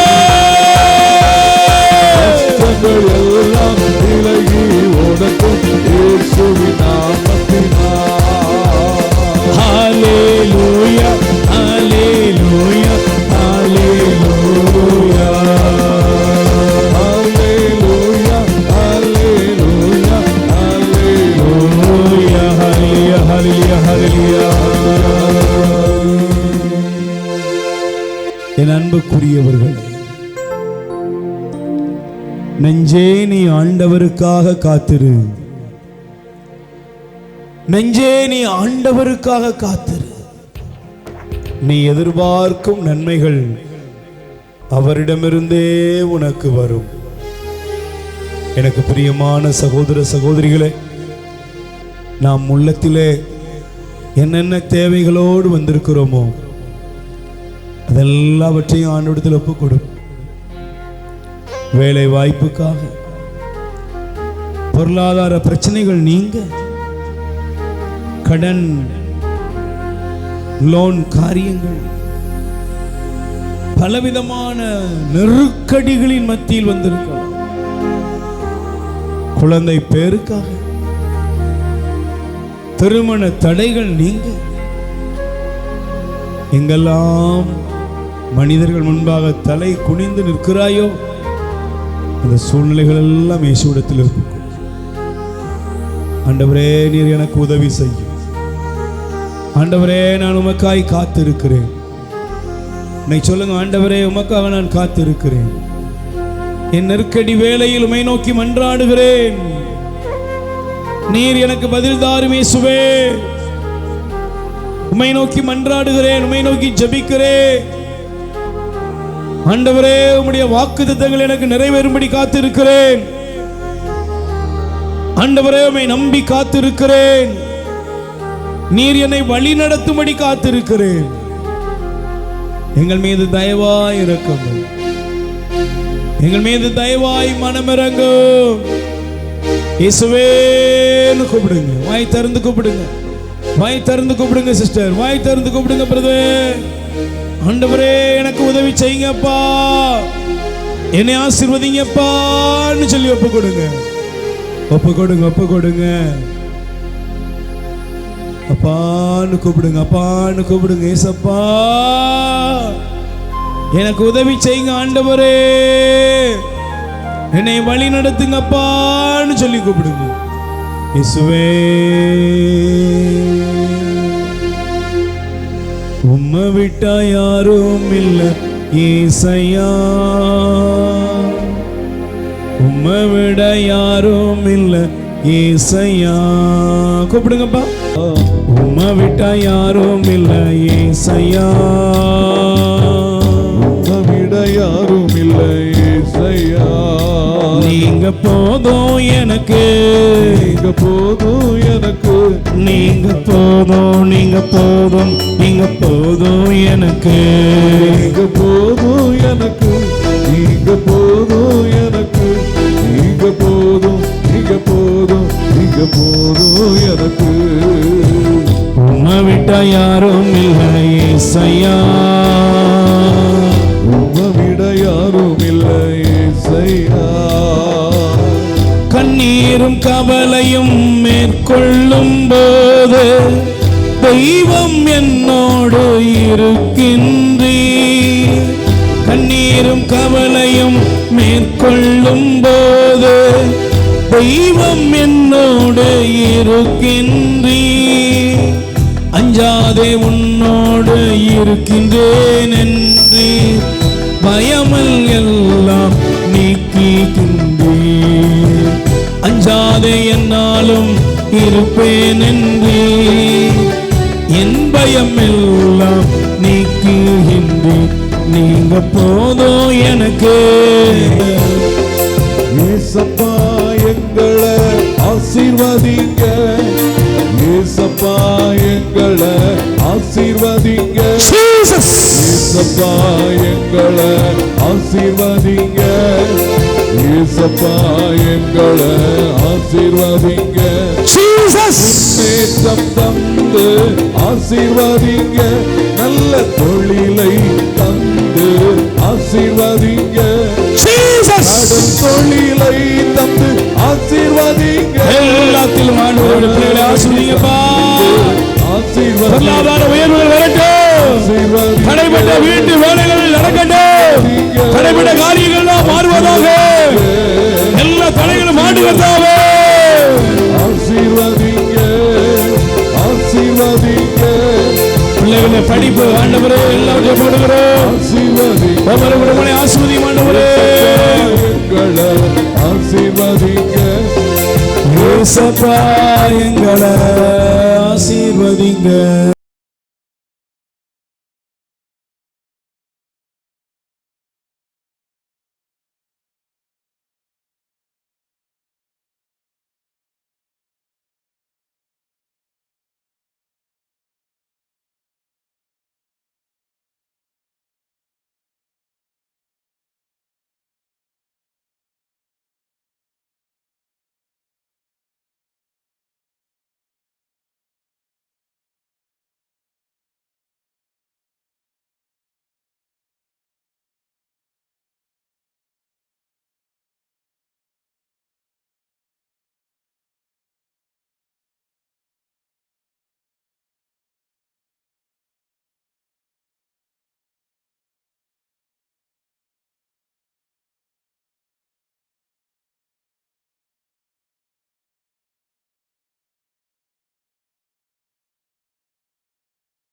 Speaker 2: கஷ்டங்கள் எல்லாம் விலகி ஓடட்டும் இயேசுவின் நாமத்தினால்.
Speaker 1: ஹல்லேலூயா ஹல்லேலூயா ஹல்லேலூயா நெஞ்சே நீ ஆண்டவருக்காக காத்திரு. நெஞ்சே நீ ஆண்டவருக்காக காத்திரு. நீ எதிர்பார்க்கும் நன்மைகள் அவரிடமிருந்தே உனக்கு வரும். எனக்கு பிரியமான சகோதர சகோதரிகளே, நாம் உள்ளத்திலே என்னென்ன தேவைகளோடு வந்திருக்கிறோமோ அதெல்லாவற்றையும் ஆண்டவரிடத்தில் ஒப்புக் கொடு. வேலை வாய்ப்புக்காக, பொருளாதார பிரச்சனைகள் நீங்க, கடன் லோன் காரியங்கள், பலவிதமான நெருக்கடிகளின் மத்தியில் வந்திருக்கலாம். குழந்தை பேருக்காக, திருமண தடைகள் நீங்க, எங்கெல்லாம் மனிதர்கள் முன்பாக தலை குனிந்து நிற்கிறாயோ அந்த சூழ்நிலைகள் எல்லாம் இயேசுவிடத்தில் இருக்கும். ஆண்டவரே, நீர் எனக்கு உதவி செய்யும். ஆண்டவரே, நான் உமக்காய் காத்திருக்கிறேன். இன்னைக்கு சொல்லுங்க, ஆண்டவரே, உமக்காக நான் காத்திருக்கிறேன். என் நெருக்கடி வேளையில் உம்மை நோக்கி மன்றாடுகிறேன். நீர் எனக்கு பதில் தாரும் இயேசுவே. உம்மை நோக்கி மன்றாடுகிறேன், உம்மை நோக்கி ஜெபிக்கிறேன். ஆண்டவரே, உம்முடைய வாக்குத்தத்தங்கள் எனக்கு நிறைவேறும்படி காத்திருக்கிறேன். ஆண்டவரே, உம்மை நம்பி காத்திருக்கிறேன். நீர் என்னை வழி நடத்தும்படி காத்திருக்கிறேன். எங்கள் மீது தயவாய் இரக்கங்கள், எங்கள் மீது தயவாய் மனமிரங்கும். இயேசுவேன்னு கூப்பிடுங்க. வாய் திறந்து கூப்பிடுங்க. வாய் திறந்து கூப்பிடுங்க சிஸ்டர். வாய் திறந்து கூப்பிடுங்க பிரதர். ஆண்டவரே, எனக்கு உதவி செய்யுங்கப்பா, என்னை ஆசீர்வதிங்கப்பான்னு சொல்லி ஒப்பு கொடுங்க. ஒப்பு கொடுங்க, ஒப்பு கொடுங்க. அப்பான்னு கூப்பிடுங்க, அப்பான்னு கூப்பிடுங்க. ஏசப்பா, எனக்கு உதவி செய்யுங்க ஆண்டவரே, என்னை வழி நடத்துங்கப்பான்னு சொல்லி கூப்பிடுங்க. இயேசுவே, உம்மை விட்டா யாரும் இல்ல ஏசையா, உம்மை விட யாரும் இல்ல ஏசையா. கூப்பிடுங்கப்பா. உம்மை விட்டா யாரும் இல்ல ஏசையா,
Speaker 2: உம்மை விட யாரும் இல்லை ஏசையா.
Speaker 1: நீங்க போதும் எனக்கு,
Speaker 2: நீங்க போதும் எனக்கு,
Speaker 1: நீங்க போதும், நீங்க போதும், நீங்க போதும் எனக்கு,
Speaker 2: நீங்க போதும் எனக்கு, நீங்க போதும் எனக்கு, நீங்க போதும், நீங்க போதும், நீங்க போதும் எனக்கு.
Speaker 1: உம்மை விட்டா யாரும் இல்லை ஏசையா,
Speaker 2: உம்மை விட யாரும் இல்லை ஏசையா.
Speaker 1: கண்ணீரும் கவலையும் மேற்கொள்ளும் போது தெய்வம் என்னோடு இருக்கின்றீர். கண்ணீரும் கவலையும் மேற்கொள்ளும் போது தெய்வம் என்னோடு இருக்கின்றீர். அஞ்சாதே உன்னோடு இருக்கின்றேன் என்று பயமல் எல்லாம் நீக்கிக்கின்றீர். அஞ்சாதே என்னாலும் இருப்பேன் என்று என் பயம் எல்லாம் நீக்குகின்றீர். நீங்க போதும் எனக்கு.
Speaker 2: ஏசப்பா, எங்களை ஆசீர்வதிங்க. ஏசப்பா, எங்களை ஆசீர்வதிங்க. ஏசப்பா, எங்களை ஆசீர்வதிங்க. ஏசப்பா, எங்களை ஆசீர்வதிங்க. முன்னேற்றம் தந்து ஆசீர்வதிங்க. நல்ல தொழிலை தந்து ஆசீர்வதிங்க. கடல் தொழிலை தந்து ஆசீர்வதிங்க.
Speaker 1: எல்லாத்திலும் ஆண்டவரோட பிள்ளைகளை ஆசீர்வதிங்கப்பா. பொருளாதார உயர்வுகள் வரட்டும். தடைப்பட்ட வீட்டு வேலைகள் நடக்கட்டும். தடைப்பட்ட காரியங்கள் மாறுவதாக. எல்லா தடைகளும் மாறுவதாக.
Speaker 2: ஆசீர்வதிங்க, ஆசீர்வதிங்க.
Speaker 1: பிள்ளைகளை படிப்பு ஆண்டவரே எல்லாவற்றையும் போடுகிறோம்.
Speaker 2: ஆசீர்வதிங்க.
Speaker 1: ஒவ்வொரு ஆசீர்வதியும் ஆண்டவரே.
Speaker 2: எங்களை
Speaker 1: ஏசப்பா எங்களை ஆசீர்வதிங்க.